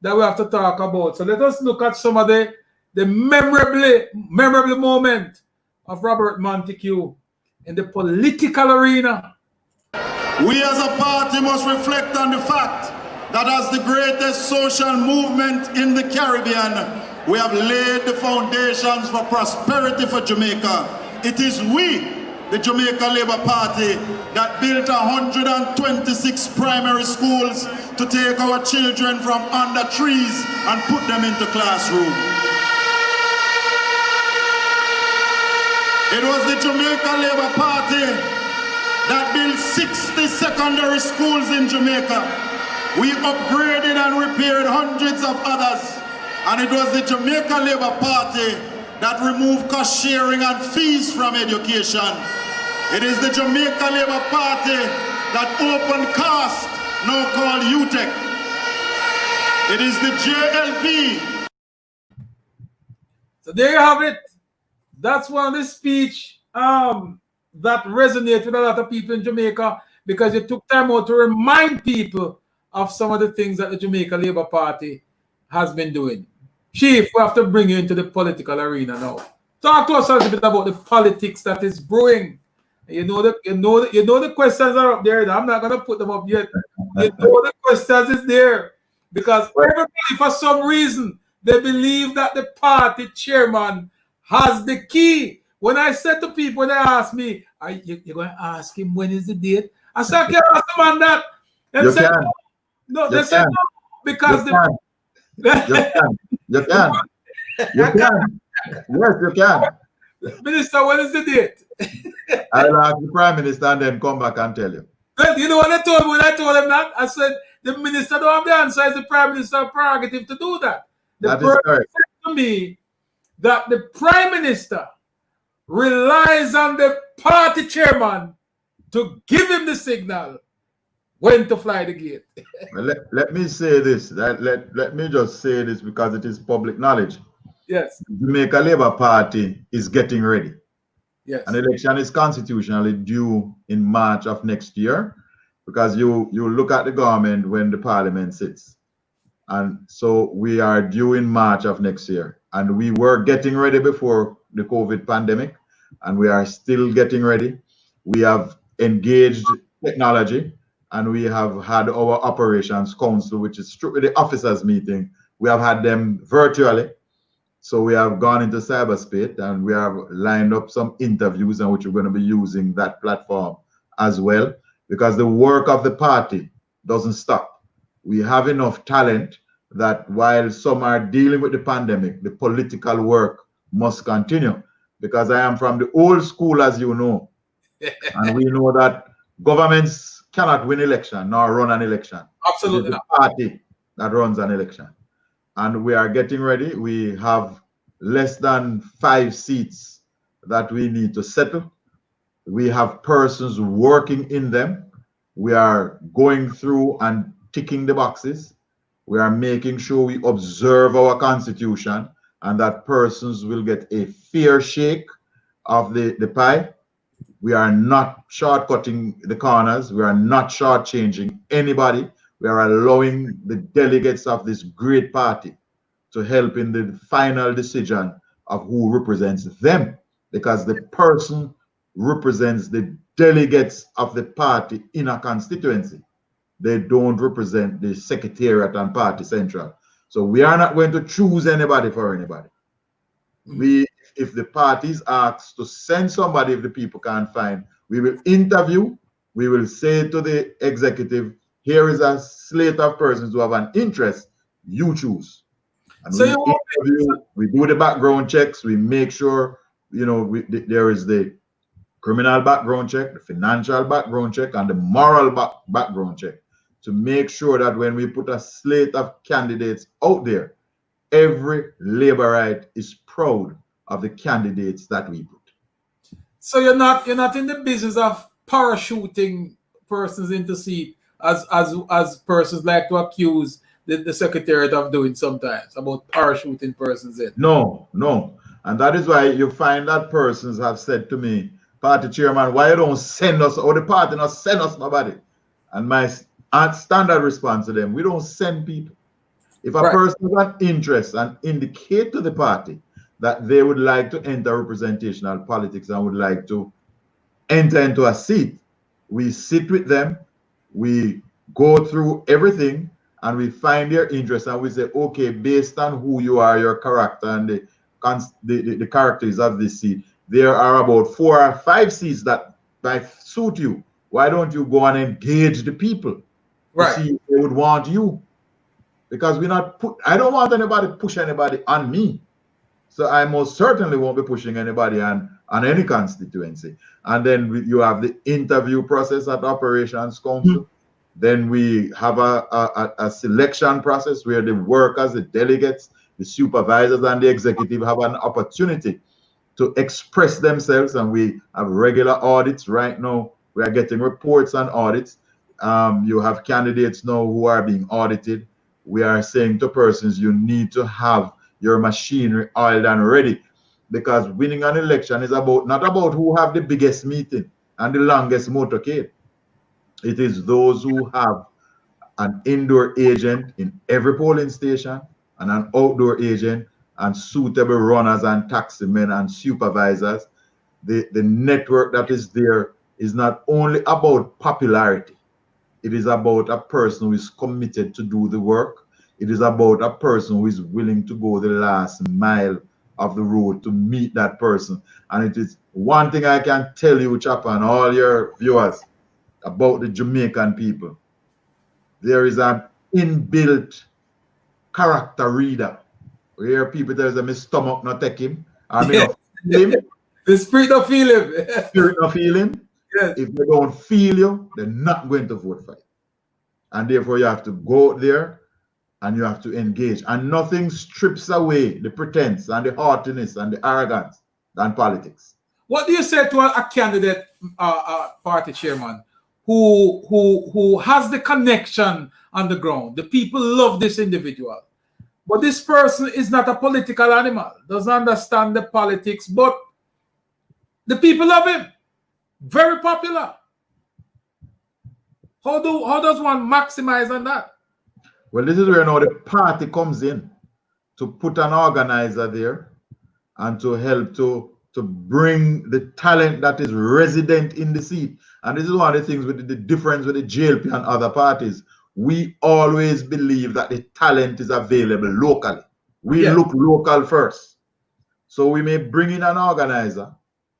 that we have to talk about. So let us look at some of the memorable moment of Robert Monteque in the political arena. We as a party must reflect on the fact that as the greatest social movement in the Caribbean, We have laid the foundations for prosperity for Jamaica. It is we, the Jamaica Labour Party, that built 126 primary schools to take our children from under trees and put them into classroom. It was the Jamaica Labour Party that built 60 secondary schools in Jamaica. We upgraded and repaired hundreds of others. And it was the Jamaica Labour Party that removed cost sharing and fees from education. It is the Jamaica Labour Party that opened CAST, now called UTEC. It is the JLP. So there you have it. That's one of the speech that resonates with a lot of people in Jamaica, because you took time out to remind people of some of the things that the Jamaica Labour Party has been doing. Chief, we have to bring you into the political arena now. Talk to us a little bit about the politics that is brewing. You know the questions are up there. I'm not gonna put them up yet. You know the questions is there because everybody, for some reason, they believe that the party chairman has the key. When I said to people, when they ask me, "Are you going to ask him when is the date?" I said, "I can't ask the man that." They said, "No, they said no because you can. You can. Yes, you can. Minister, when is the date?" I'll ask the Prime Minister and then come back and tell you. Well, you know what I told him when I told him that? I said, the minister don't have the answer. It's the Prime Minister's prerogative to do that. The person said to me that the Prime Minister relies on the party chairman to give him the signal when to fly the gate. Well, let me say this. Let me just say this because it is public knowledge. Yes. The Jamaica Labour Party is getting ready. Yes. An election is constitutionally due in March of next year, because you look at the government when the parliament sits. And so we are due in March of next year. And we were getting ready before the COVID pandemic, and we are still getting ready. We have engaged technology, and we have had our operations council, which is strictly the officers meeting. We have had them virtually. So we have gone into cyberspace, and we have lined up some interviews in which we're going to be using that platform as well, because the work of the party doesn't stop. We have enough talent that while some are dealing with the pandemic, the political work must continue, because I am from the old school, as you know, and we know that governments cannot win election nor run an election. Absolutely. It is the party that runs an election. And we are getting ready. We have less than 5 seats that we need to settle. We have persons working in them. We are going through and ticking the boxes. We are making sure we observe our constitution and that persons will get a fair shake of the pie. We are not shortcutting the corners. We are not shortchanging anybody. We are allowing the delegates of this great party to help in the final decision of who represents them, because the person represents the delegates of the party in a constituency. They don't represent the secretariat and party central. So we are not going to choose anybody for anybody. If the party is asked to send somebody, if the people can't find, we will interview. We will say to the executive, here is a slate of persons who have an interest, you choose. And so we do the background checks. We make sure, there is the criminal background check, the financial background check, and the moral background check, to make sure that when we put a slate of candidates out there, every Labourite is proud of the candidates that we put. So you're not in the business of parachuting persons into seat, as persons like to accuse the secretariat of doing sometimes, about parachuting persons in. No. And that is why you find that persons have said to me, party chairman, why you don't send us, or the party not send us nobody? And my standard response to them, we don't send people. If a person has an interest and indicate to the party that they would like to enter representational politics and would like to enter into a seat, we sit with them, we go through everything, and we find their interest, and we say, okay, based on who you are, your character, and the characters of this seat, there are about 4 or 5 seats that might suit you. Why don't you go and engage the people to see if they would want you? Because I don't want anybody to push anybody on me. So I most certainly won't be pushing anybody on any constituency. And then you have the interview process at Operations Council. Then we have a selection process where the workers, the delegates, the supervisors, and the executive have an opportunity to express themselves. And we have regular audits. Right now, we are getting reports on audits. You have candidates now who are being audited. We are saying to persons, you need to have your machinery oiled and ready, because winning an election is not about who have the biggest meeting and the longest motorcade. It is those who have an indoor agent in every polling station and an outdoor agent and suitable runners and taximen and supervisors. The network that is there is not only about popularity. It is about a person who is committed to do the work. It is about a person who is willing to go the last mile of the road to meet that person. And it is one thing I can tell you, Chapa, and all your viewers about the Jamaican people. There is an inbuilt character reader. Where people tell them, my stomach not take him, or me not feel him. The spirit of feel him. Spirit of feel him. Yes. If they don't feel you, they're not going to vote for you. And therefore you have to go out there and you have to engage. And nothing strips away the pretense and the haughtiness and the arrogance than politics. What do you say to a candidate party chairman who has the connection on the ground? The people love this individual. But this person is not a political animal, doesn't understand the politics, but the people love him. Very popular. How does one maximize on that? Well, this is where now the party comes in to put an organizer there and to help to bring the talent that is resident in the seat. And this is one of the things with the difference with the JLP and other parties. We always believe that the talent is available locally. We look local first. So we may bring in an organizer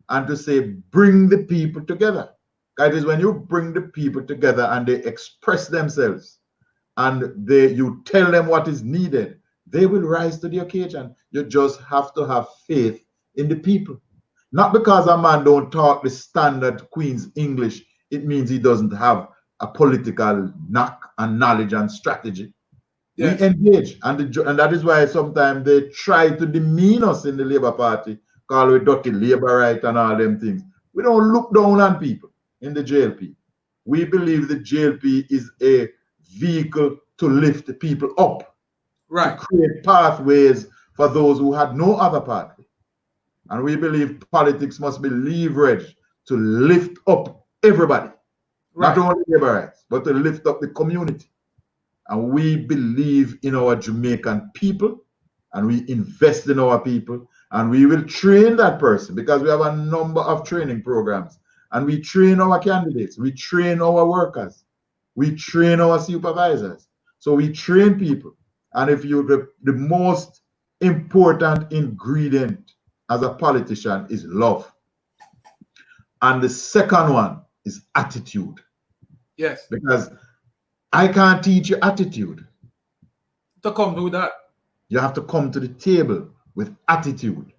and to say, bring the people together. That is when you bring the people together and they express themselves and you tell them what is needed, they will rise to the occasion. You just have to have faith in the people. Not because a man don't talk the standard Queen's English, it means he doesn't have a political knack and knowledge and strategy. Yes. We engage, and that is why sometimes they try to demean us in the Labour Party, call it dirty labor right and all them things. We don't look down on people in the JLP. We believe the JLP is a vehicle to lift the people up, right? To create pathways for those who had no other pathway. And we believe politics must be leveraged to lift up everybody, right? Not only laborites, but to lift up the community. And we believe in our Jamaican people, and we invest in our people, and we will train that person because we have a number of training programs. And we train our candidates, we train our workers, we train our supervisors. So we train people. And if you the most important ingredient as a politician is love. And the second one is attitude. Yes. Because I can't teach you attitude. To come do that. You have to come to the table with attitude.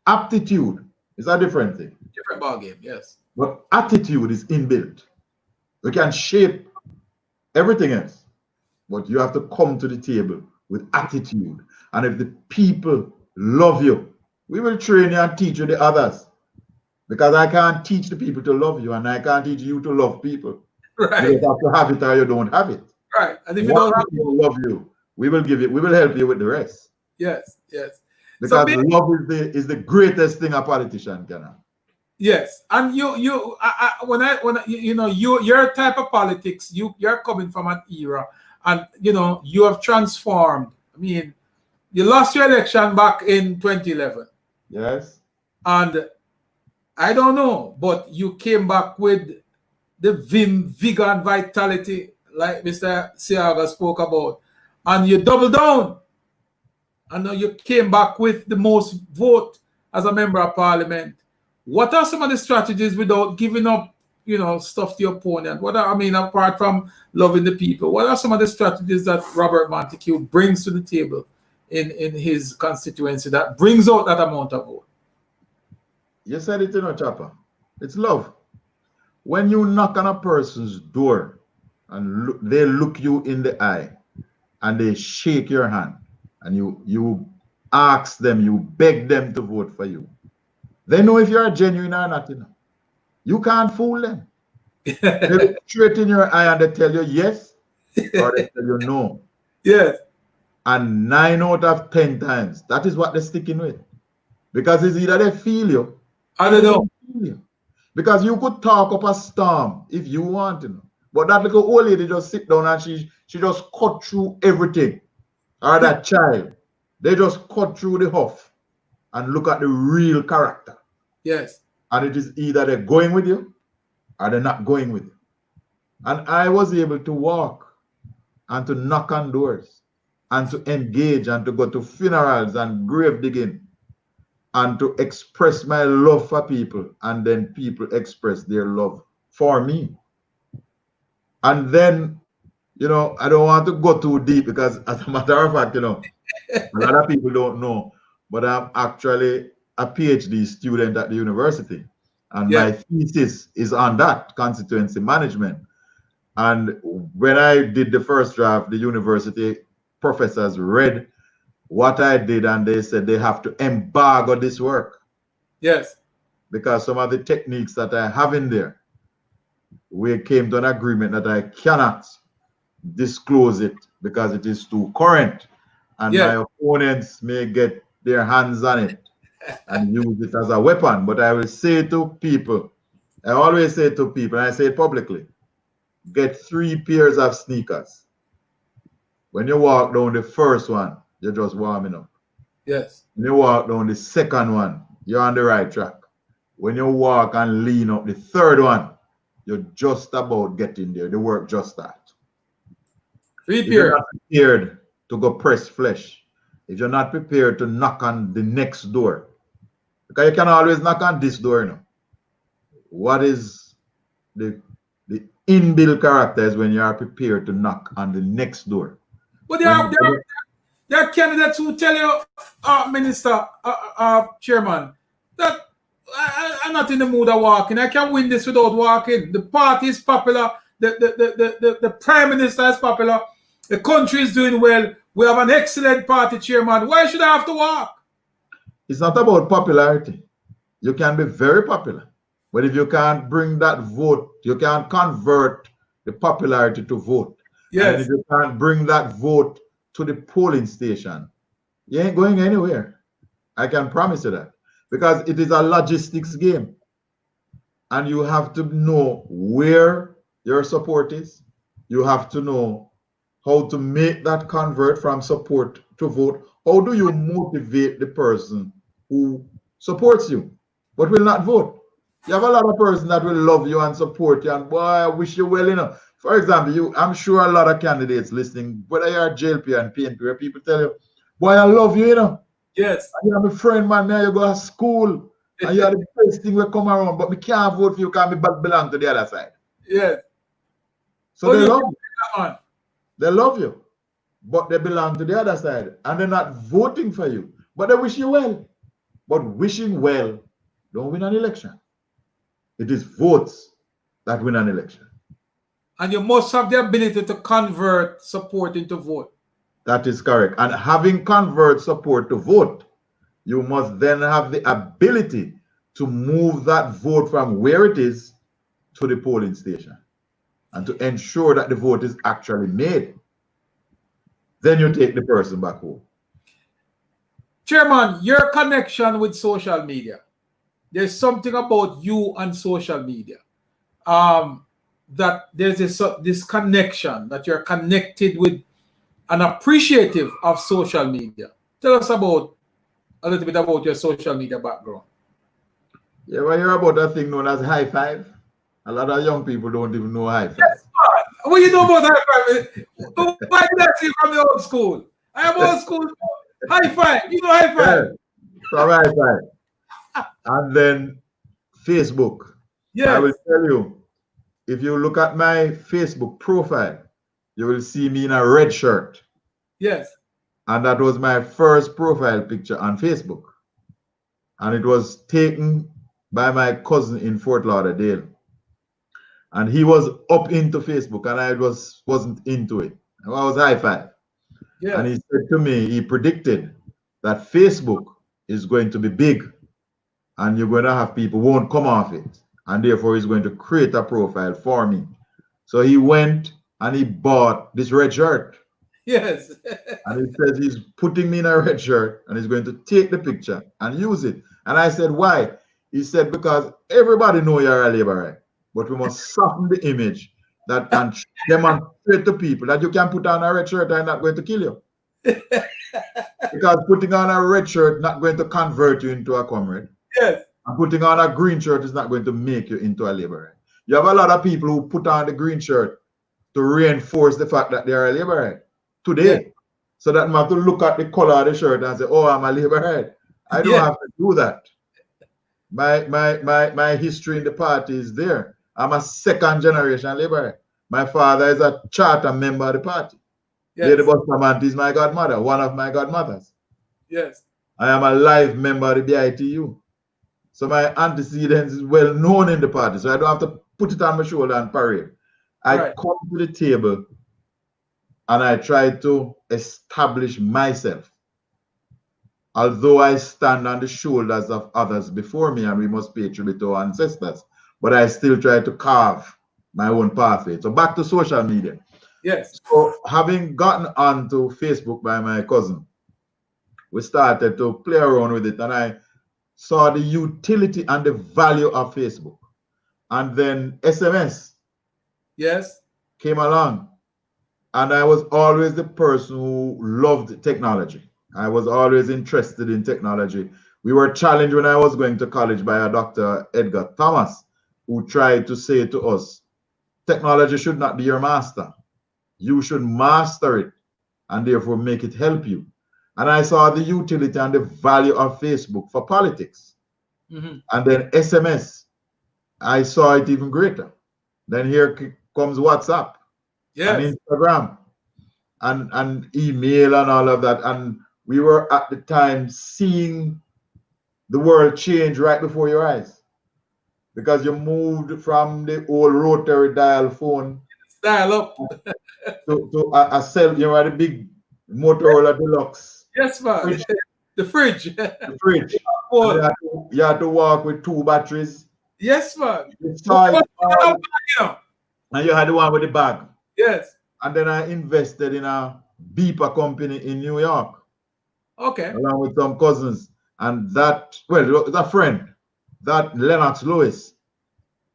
Aptitude is a different thing. Different ballgame, yes. But attitude is inbuilt. We can shape everything else, but you have to come to the table with attitude. And if the people love you, we will train you and teach you the others. Because I can't teach the people to love you, and I can't teach you to love people. Right. You have to have it or you don't have it. Right. And if you don't have people love you, we will give it, we will help you with the rest. Yes, yes. Because so love is the greatest thing a politician can have. Yes, and your type of politics, you're coming from an era, and you have transformed. I mean, you lost your election back in 2011. Yes. And I don't know, but you came back with the vim, vigor, and vitality, like Mr. Siaga spoke about, and you double down. And now you came back with the most vote as a member of parliament. What are some of the strategies without giving up, stuff to your opponent? Apart from loving the people, what are some of the strategies that Robert Monteque brings to the table in his constituency that brings out that amount of vote? You said it, Chopper. It's love. When you knock on a person's door and they look you in the eye and they shake your hand and you ask them, you beg them to vote for you, they know if you're genuine or not. You can't fool them. They look straight in your eye and they tell you yes or they tell you no. Yes. And 9 out of 10 times, that is what they're sticking with. Because it's either they feel you or they don't feel you. Because you could talk up a storm if you want to. But that little old lady just sit down and she just cut through everything. Or that child. They just cut through the huff and look at the real character. Yes. And it is either they're going with you or they're not going with you. And I was able to walk and to knock on doors and to engage and to go to funerals and grave digging and to express my love for people, and then people express their love for me. And then, I don't want to go too deep because as a matter of fact, a lot of people don't know, but I'm actually a PhD student at the university. And my thesis is on that, constituency management. And when I did the first draft, the university professors read what I did and they said they have to embargo this work. Yes. Because some of the techniques that I have in there, we came to an agreement that I cannot disclose it because it is too current. And my opponents may get their hands on it and use it as a weapon. But I will say to people, I always say to people, and I say it publicly, get 3 pairs of sneakers. When you walk down the first one, you're just warming up. Yes. When you walk down the second one, you're on the right track. When you walk and lean up the third one, you're just about getting there. The work just starts. 3 pairs. If you're not prepared to go press flesh, if you're not prepared to knock on the next door, because you can always knock on this door, What is the inbuilt character is when you are prepared to knock on the next door. But there are candidates who tell you, Minister, Chairman, that I'm not in the mood of walking. I can win this without walking. The party is popular. The Prime Minister is popular. The country is doing well. We have an excellent party, Chairman. Why should I have to walk? It's not about popularity. You can be very popular. But if you can't bring that vote, you can't convert the popularity to vote. Yes. And if you can't bring that vote to the polling station, you ain't going anywhere. I can promise you that. Because it is a logistics game. And you have to know where your support is. You have to know how to make that convert from support to vote. How do you motivate the person who supports you but will not vote? You have a lot of person that will love you and support you, and boy, I wish you well, For example, I'm sure a lot of candidates listening, whether you're JLP and PNP, where people tell you, boy, I love you, Yes. And you're my friend, man, now you go to school, and you're the first thing will come around, but we can't vote for you because we belong to the other side. Yes. So they love you. They love you, but they belong to the other side, and they're not voting for you, but they wish you well. But wishing well don't win an election. It is votes that win an election. And you must have the ability to convert support into vote. That is correct. And having convert support to vote, you must then have the ability to move that vote from where it is to the polling station and to ensure that the vote is actually made. Then you take the person back home. Chairman, your connection with social media. There's something about you and social media. That there's this connection, that you're connected with and appreciative of social media. Tell us a little bit about your social media background. Yeah, well, you're about that thing known as high five. A lot of young people don't even know high five. Yes, What you know about high five? Why did I see from the old school? I am old school. High five. You know high five. From high five. And then Facebook. Yes. I will tell you, if you look at my Facebook profile, you will see me in a red shirt. Yes. And that was my first profile picture on Facebook. And it was taken by my cousin in Fort Lauderdale. And he was up into Facebook and I wasn't into it. I was high five. Yeah. And he said to me, he predicted that Facebook is going to be big and you're going to have people who won't come off it. And therefore he's going to create a profile for me. So he went and he bought this red shirt. Yes. And he says he's putting me in a red shirt and he's going to take the picture and use it. And I said, why? He said, because everybody know you're a laborer, but we must soften the image that and demonstrate to people that you can put on a red shirt and not going to kill you. Because putting on a red shirt not going to convert you into a comrade. Yes. And putting on a green shirt is not going to make you into a laborer. You have a lot of people who put on the green shirt to reinforce the fact that they are a laborer today. Yeah. So that you have to look at the color of the shirt and say, oh, I'm a laborer. I don't have to do that. My history in the party is there. I'm a second generation laborer. My father is a charter member of the party. Yes. Lady Bustamante is my godmother, one of my godmothers. Yes. I am a live member of the BITU. So my antecedents is well known in the party. So I don't have to put it on my shoulder and parade. I come to the table and I try to establish myself. Although I stand on the shoulders of others before me and we must pay tribute to our ancestors, but I still try to carve my own pathway. So back to social media. Yes. So having gotten onto Facebook by my cousin, we started to play around with it and I saw the utility and the value of Facebook. And then SMS came along. And I was always the person who loved technology. I was always interested in technology. We were challenged when I was going to college by a Dr. Edgar Thomas, who tried to say to us, technology should not be your master. You should master it and therefore make it help you. And I saw the utility and the value of Facebook for politics. Mm-hmm. And then SMS, I saw it even greater. Then here comes WhatsApp. Yes. And Instagram and email and all of that. And we were at the time seeing the world change right before your eyes. Because you moved from the old rotary dial phone. Dial up. to a cell, you know, the big Motorola Deluxe. Yes, man. Fridge. The fridge. The fridge. You had to walk with 2 batteries. Yes, man. And you had the one with the bag. Yes. And then I invested in a beeper company in New York. Okay. Along with some cousins. And that, well, it's a friend. That Lennox Lewis,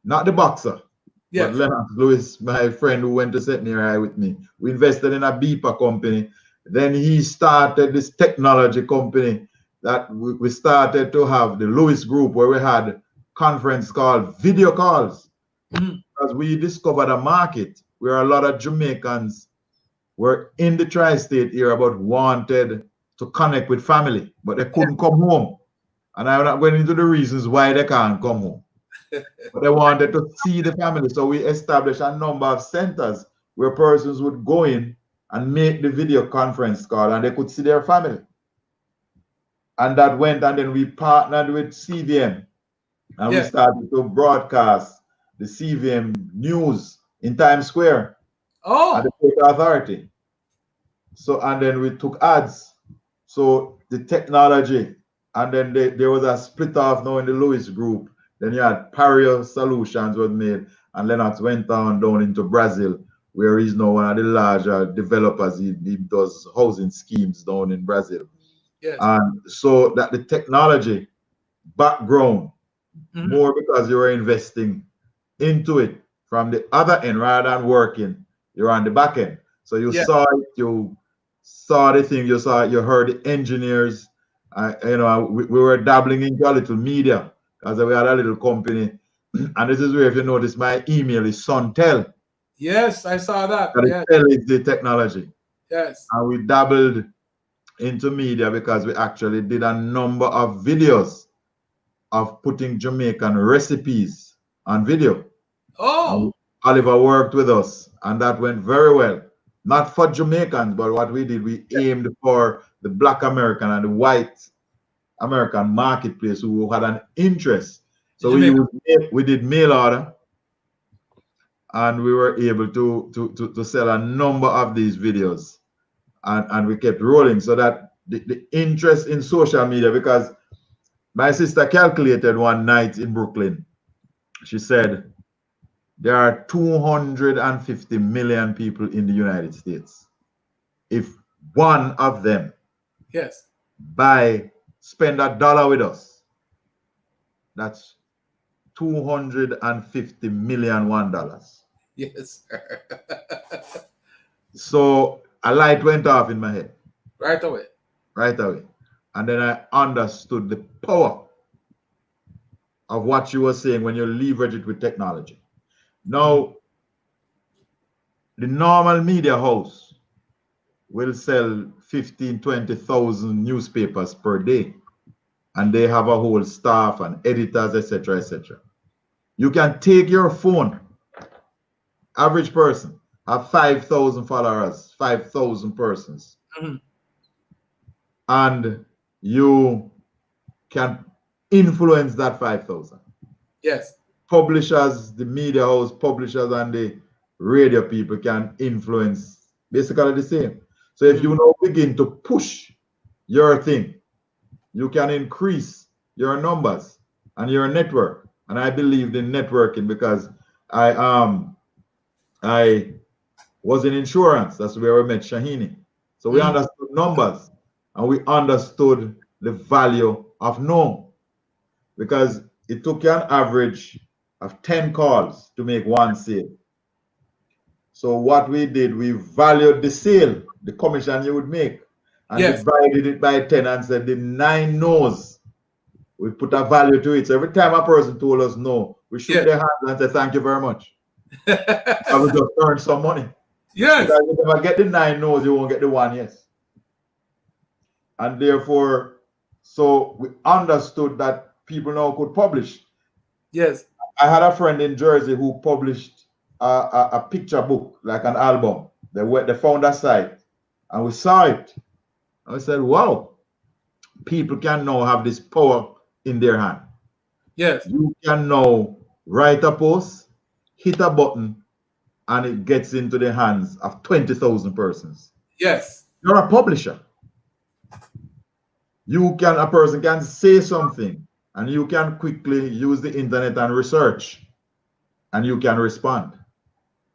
not the boxer. Yes. But Lennox Lewis, my friend who went to St. Mary with me. We invested in a beeper company. Then he started this technology company that we started to have the Lewis Group, where we had conference called video calls. Mm-hmm. Because we discovered a market where a lot of Jamaicans were in the tri-state area but wanted to connect with family, but they couldn't come home. And I'm not going into the reasons why they can't come home. But they wanted to see the family. So we established a number of centers where persons would go in and make the video conference call and they could see their family. And that went, and then we partnered with CVM and we started to broadcast the CVM news in Times Square at the Port Authority. So, and then we took ads. So the technology, and then there was a split off now in the Lewis Group. Then you had Pario Solutions was made, and Lennox went down into Brazil, where he's now one of the larger developers. He does housing schemes down in Brazil. Yes. And so that the technology background, more because you were investing into it from the other end rather than working, you're on the back end. So you saw it, you saw the thing, you saw it, you heard the engineers. You know, we were dabbling into a little media because we had a little company. And this is where, if you notice, my email is Suntel. Yes, I saw that. That Yes. is the technology. Yes. And we dabbled into media because we actually did a number of videos of putting Jamaican recipes on video. Oh. Oliver worked with us, and that went very well. Not for Jamaicans, but what we did, we aimed for the Black American and the white American marketplace who had an interest. So we did mail order, and we were able to sell a number of these videos, and we kept rolling. So that the interest in social media, because my sister calculated one night in Brooklyn, she said there are 250 million people in the United States. If one of them spend $1 with us, that's 250 million $1. Yes, sir. So a light went off in my head. Right away. Right away. And then I understood the power of what you were saying when you leverage it with technology. Now, the normal media house will sell 15, 20,000 newspapers per day. And they have a whole staff and editors, etc., etc. You can take your phone, average person, have 5,000 followers, 5,000 persons. Mm-hmm. And you can influence that 5,000. Yes. Publishers, the media house publishers and the radio people can influence basically the same. So if you now begin to push your thing, you can increase your numbers and your network. And I believe in networking because I was in insurance. That's where we met Shahini. So we understood numbers and we understood the value of no, because it took you an average of 10 calls to make one sale. So what we did, we valued the sale, the commission you would make, and divided it by 10 and said the 9 no's, we put a value to it. So every time a person told us no, we shook their hands and said thank you very much. I will just earn some money. Yes. Because if I get the 9 no's, you won't get the 1 yes. And therefore, so we understood that people now could publish. Yes. I had a friend in Jersey who published a picture book, like an album. They found a site and we saw it. And we said, wow, people can now have this power in their hand. Yes. You can now write a post, hit a button, and it gets into the hands of 20,000 persons. Yes. You're a publisher. A person can say something and you can quickly use the internet and research and you can respond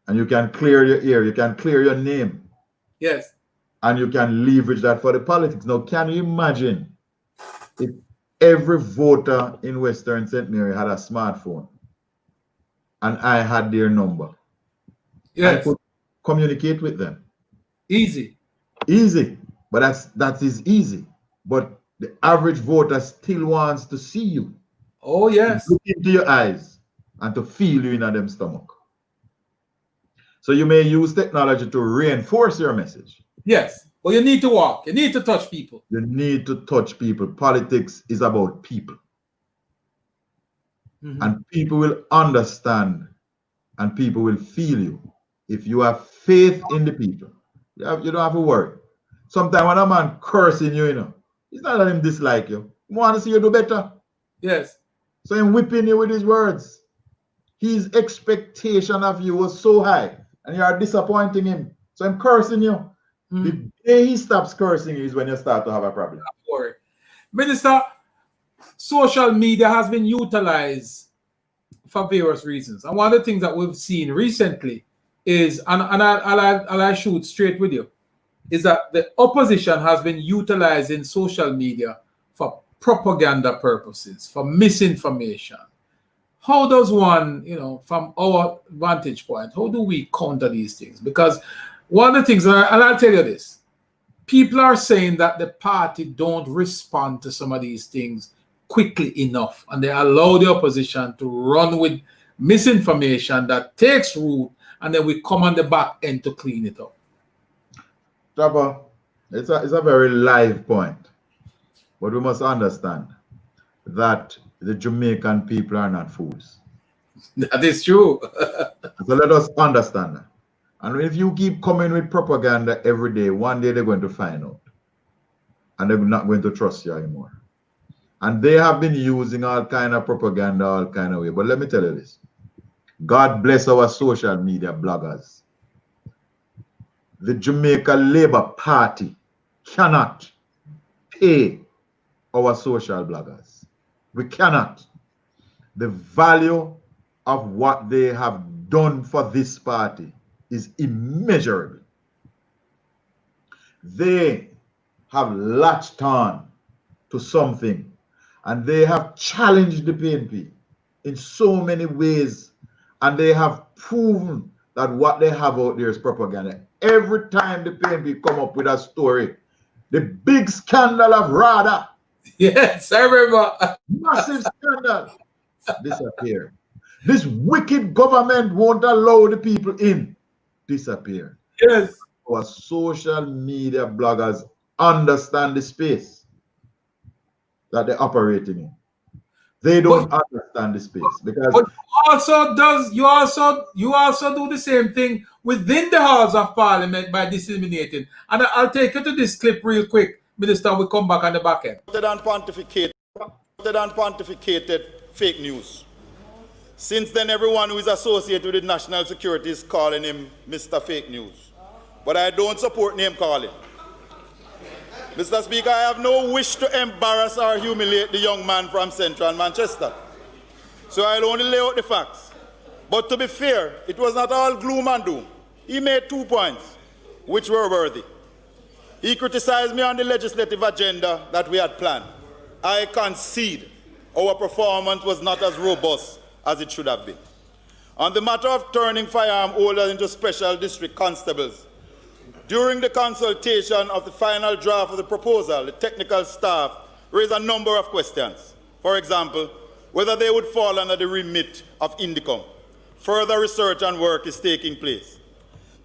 and you can clear your ear, you can clear your name. Yes. And you can leverage that for the politics. Now, can you imagine if every voter in Western St. Mary had a smartphone and I had their number? Yes. I could communicate with them. Easy. Easy. But that is easy. But the average voter still wants to see you. Oh, yes. To look into your eyes and to feel you in them stomach. So you may use technology to reinforce your message. Yes. But you need to walk. You need to touch people. You need to touch people. Politics is about people. And people will understand and people will feel you. If you have faith in the people, you don't have to worry. Sometimes when a man cursing you, it's not that him dislike you. He wants to see you do better. Yes. So he's whipping you with his words. His expectation of you was so high and you are disappointing him. So I'm cursing you. The day he stops cursing you is when you start to have a problem. Don't worry. Minister, social media has been utilized for various reasons. And one of the things that we've seen recently is, and I'll shoot straight with you, is that the opposition has been utilizing social media for propaganda purposes, for misinformation. How does one, from our vantage point, how do we counter these things? Because one of the things, and I'll tell you this, people are saying that the party don't respond to some of these things quickly enough, and they allow the opposition to run with misinformation that takes root and then we come on the back end to clean it up. Tova, it's a very live point, but we must understand that the Jamaican people are not fools. That is true. So let us understand that. And if you keep coming with propaganda every day, one day they're going to find out. And they're not going to trust you anymore. And they have been using all kind of propaganda, all kind of way. But let me tell you this. God bless our social media bloggers. The Jamaica Labour Party cannot pay our social bloggers. We cannot. The value of what they have done for this party is immeasurable. They have latched on to something, and they have challenged the PNP in so many ways, and they have proven that what they have out there is propaganda. Every time the PNP come up with a story, the big scandal of RADA, yes, I remember, massive scandal, disappear. This wicked government won't allow the people in, disappear. Yes. Our social media bloggers understand the space that they're operating in. They don't understand the space because. But you also do the same thing within the halls of Parliament by disseminating. And I'll take you to this clip real quick, Minister. We'll come back on the back end. Pontificated fake news. Since then, everyone who is associated with national security is calling him Mr. Fake News. But I don't support name calling. Mr. Speaker, I have no wish to embarrass or humiliate the young man from Central Manchester. So I'll only lay out the facts. But to be fair, it was not all gloom and doom. He made 2 points, which were worthy. He criticized me on the legislative agenda that we had planned. I concede our performance was not as robust as it should have been. On the matter of turning firearm holders into special district constables, during the consultation of the final draft of the proposal, the technical staff raised a number of questions. For example, whether they would fall under the remit of INDICOM. Further research and work is taking place.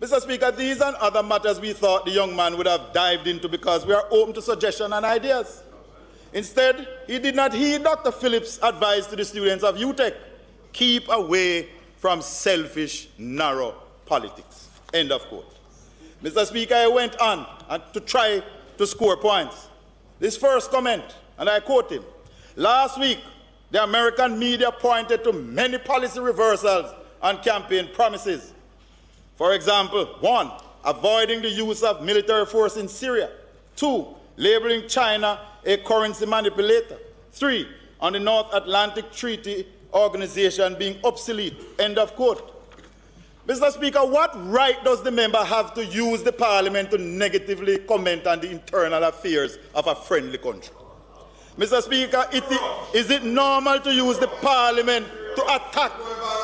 Mr. Speaker, these and other matters we thought the young man would have dived into because we are open to suggestions and ideas. Instead, he did not heed Dr. Phillips' advice to the students of UTEC. Keep away from selfish, narrow politics. End of quote. Mr. Speaker, I went on to try to score points. This first comment, and I quote him, last week, the American media pointed to many policy reversals and campaign promises. For example, 1, avoiding the use of military force in Syria. 2, labeling China a currency manipulator. 3, on the North Atlantic Treaty Organization being obsolete. End of quote. Mr. Speaker, what right does the member have to use the Parliament to negatively comment on the internal affairs of a friendly country? Mr. Speaker, is it normal to use the Parliament to attack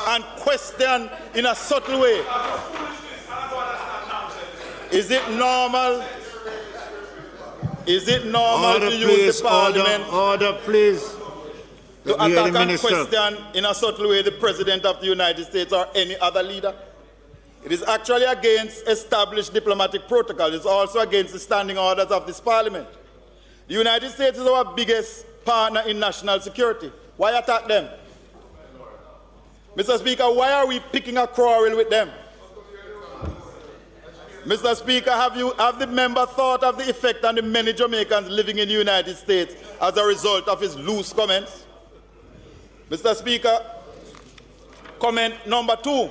and question in a subtle way? Is it normal? Is it normal to use the Parliament order, please, to attack and question in a subtle way the President of the United States or any other leader? It is actually against established diplomatic protocol. It's also against the standing orders of this Parliament. The United States is our biggest partner in national security. Why attack them? Mr. Speaker, why are we picking a quarrel with them? Mr. Speaker, have the member thought of the effect on the many Jamaicans living in the United States as a result of his loose comments? Mr. Speaker, comment number 2.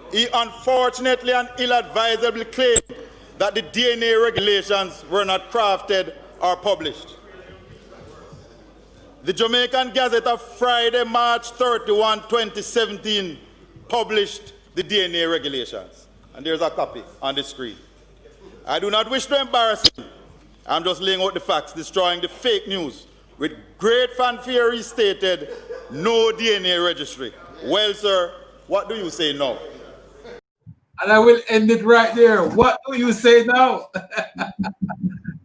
He unfortunately and ill-advisably claimed that the DNA regulations were not crafted or published. The Jamaican Gazette of Friday, March 31, 2017 published the DNA regulations. And there's a copy on the screen. I do not wish to embarrass him. I'm just laying out the facts, destroying the fake news. With great fanfare, he stated, no DNA registry. Well, sir, what do you say now? And I will end it right there. What do you say now?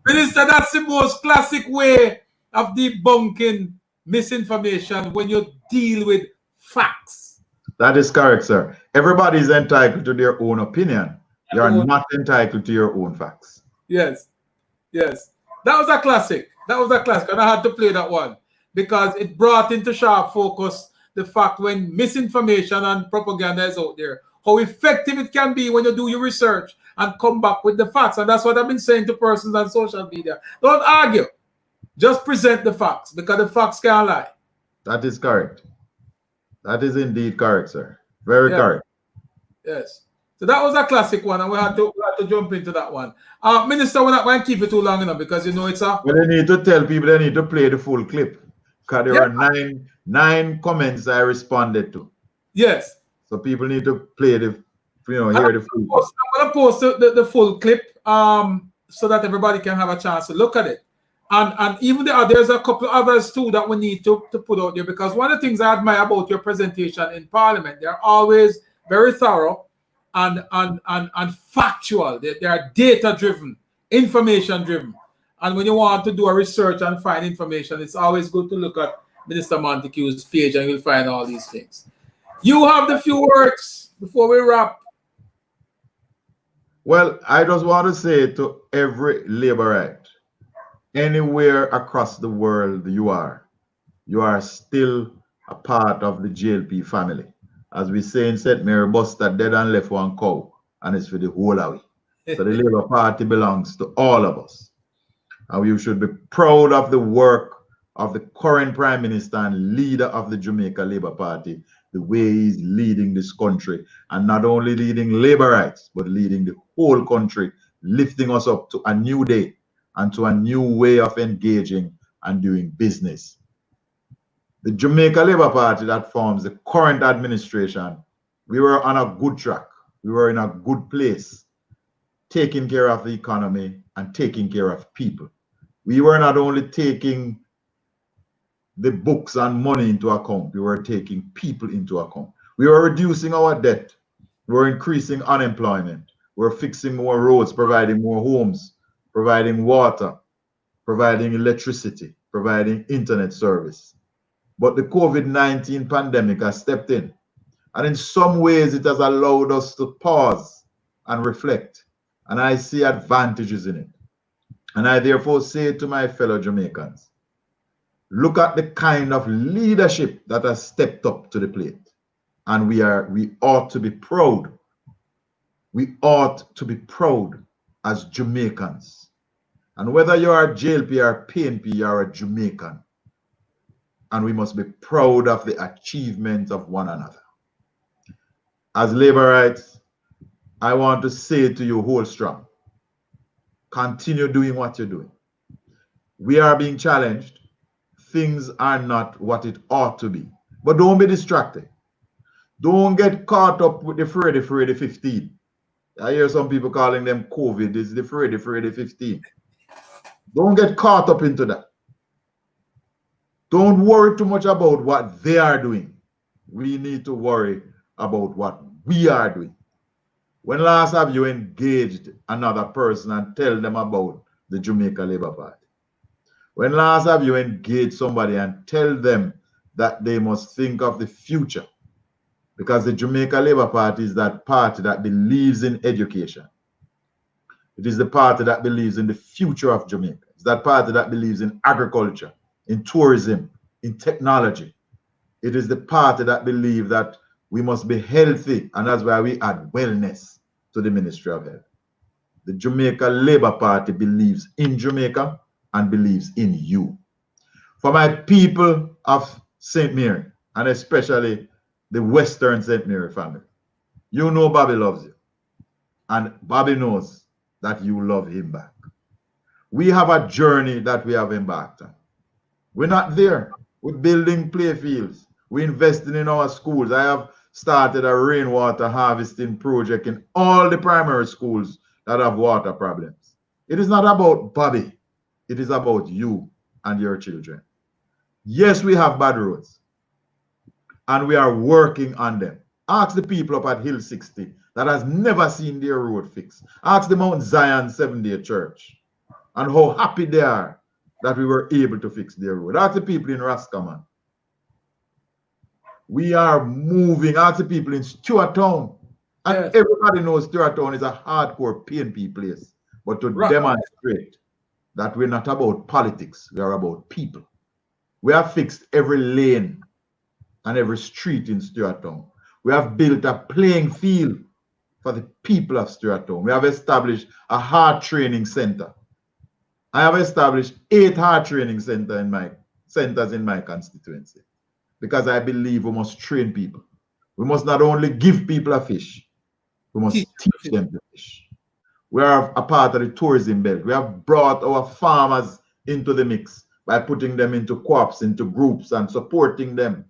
Minister, that's the most classic way of debunking misinformation when you deal with facts. That is correct, sir. Everybody is entitled to their own opinion. You are not entitled to your own facts. Yes. Yes. That was a classic. That was a classic. And I had to play that one because it brought into sharp focus the fact when misinformation and propaganda is out there, how effective it can be when you do your research and come back with the facts. And that's what I've been saying to persons on social media. Don't argue. Just present the facts because the facts can't lie. That is correct. That is indeed correct, sir. Very correct. Yes. So that was a classic one, and we had to jump into that one. Minister, we're not going to keep it too long enough because you know it's a. Well, they need to tell people they need to play the full clip because there were nine comments I responded to. Yes. So people need to play the, hear the full clip. I'm going to post the full clip so that everybody can have a chance to look at it. And even there's a couple of others too that we need to put out there, because one of the things I admire about your presentation in Parliament, they're always very thorough and factual. They are data driven, information driven. And when you want to do a research and find information, it's always good to look at Minister Monteque's page and you'll find all these things. You have the few words before we wrap. Well, I just want to say to every Labourite, anywhere across the world you are still a part of the JLP family. As we say in St. Mary, Buster dead and left one cow, and it's for the whole of it. So the Labour Party belongs to all of us. And we should be proud of the work of the current Prime Minister and leader of the Jamaica Labour Party, the way he's leading this country, and not only leading Labourites, but leading the whole country, lifting us up to a new day and to a new way of engaging and doing business. The Jamaica Labour Party that forms the current administration, we were on a good track. We were in a good place, taking care of the economy and taking care of people. We were not only taking the books and money into account, we were taking people into account. We were reducing our debt. We were increasing unemployment. We were fixing more roads, providing more homes, providing water, providing electricity, providing internet service. But the COVID-19 pandemic has stepped in. And in some ways, it has allowed us to pause and reflect. And I see advantages in it. And I therefore say to my fellow Jamaicans, look at the kind of leadership that has stepped up to the plate. And we ought to be proud. We ought to be proud as Jamaicans. And whether you are a JLP or PNP, you are a Jamaican. And we must be proud of the achievements of one another. As Labourites, I want to say to you, hold strong. Continue doing what you're doing. We are being challenged. Things are not what it ought to be. But don't be distracted. Don't get caught up with the Freddy 15. I hear some people calling them COVID. It's the Freddy 15. Don't get caught up into that. Don't worry too much about what they are doing. We need to worry about what we are doing. When last have you engaged another person and tell them about the Jamaica Labour Party? When last have you engaged somebody and tell them that they must think of the future? Because the Jamaica Labour Party is that party that believes in education. It is the party that believes in the future of Jamaica. It's that party that believes in agriculture, in tourism, in technology. It is the party that believes that we must be healthy, and that's why we add wellness to the Ministry of Health. The Jamaica Labour Party believes in Jamaica and believes in you. For my people of St. Mary, and especially the Western St. Mary family, you know Bobby loves you, and Bobby knows that you love him back. We have a journey that we have embarked on. We're not there. We're building playfields. We're investing in our schools. I have started a rainwater harvesting project in all the primary schools that have water problems. It is not about Bobby. It is about you and your children. Yes, we have bad roads, and we are working on them. Ask the people up at Hill 60 that has never seen their road fixed. Ask the Mount Zion Seventh-day Church and how happy they are that we were able to fix their road. Ask the people in Roscommon. We are moving out to people in Stuart Town. And everybody knows Stuart Town is a hardcore PNP place. But to demonstrate that we're not about politics, we are about people. We have fixed every lane and every street in Stuart Town. We have built a playing field for the people of Stuart Town. We have established a heart training center. I have established 8 heart training centers in my constituency, because I believe we must train people. We must not only give people a fish, we must teach them to fish. We are a part of the tourism belt. We have brought our farmers into the mix by putting them into co-ops, into groups, and supporting them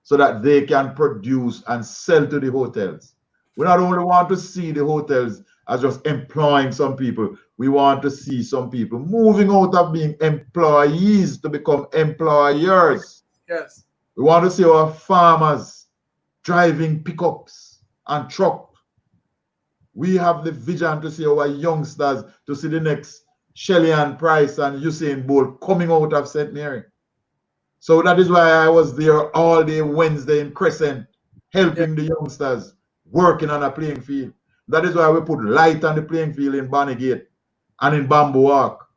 so that they can produce and sell to the hotels. We not only want to see the hotels as just employing some people, we want to see some people moving out of being employees to become employers. Yes. We want to see our farmers driving pickups and trucks. We have the vision to see our youngsters, to see the next Shelley-Ann Price and Usain Bolt coming out of St. Mary. So that is why I was there all day Wednesday in Crescent, helping the youngsters, working on a playing field. That is why we put light on the playing field in Bonnygate and in Bamboo Walk.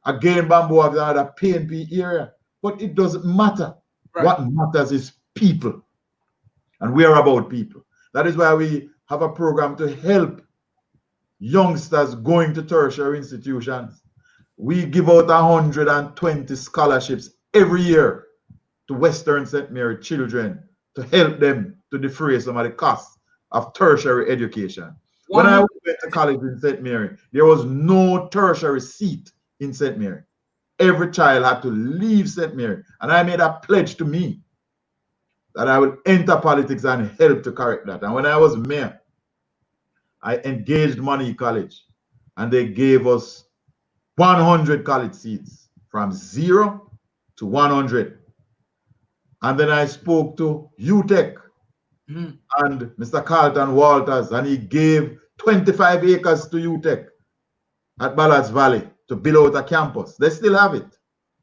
Again, Bamboo Walk is another PNP area, but it doesn't matter. Right. What matters is people, and we are about people. That is why we have a program to help youngsters going to tertiary institutions. We give out 120 scholarships every year to Western St. Mary children to help them to defray some of the costs of tertiary education. When I went to college in St. Mary, there was no tertiary seat in St. Mary. Every child had to leave St. Mary. And I made a pledge to me that I will enter politics and help to correct that. And when I was mayor, I engaged Monteque College, and they gave us 100 college seats from 0 to 100. And then I spoke to UTech and Mr. Carlton Walters, and he gave 25 acres to UTech at Ballards Valley to build out a campus. They still have it.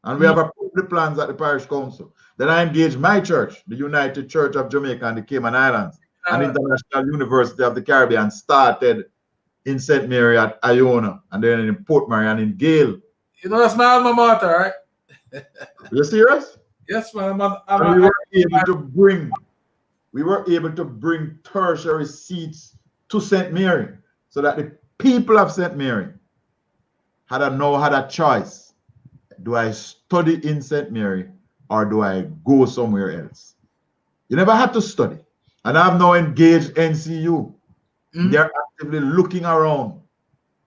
And we have approved the plans at the parish council. Then I engaged my church, the United Church of Jamaica and the Cayman Islands, and International University of the Caribbean started in St. Mary at Iona, and then in Port Mary and in Gale. You know, that's my alma mater, right? You serious? Yes, man. We were able to bring tertiary seats to St. Mary so that the people of St. Mary had a choice. Do I study in St. Mary or do I go somewhere else? You never had to study. And I've now engaged NCU. They're actively looking around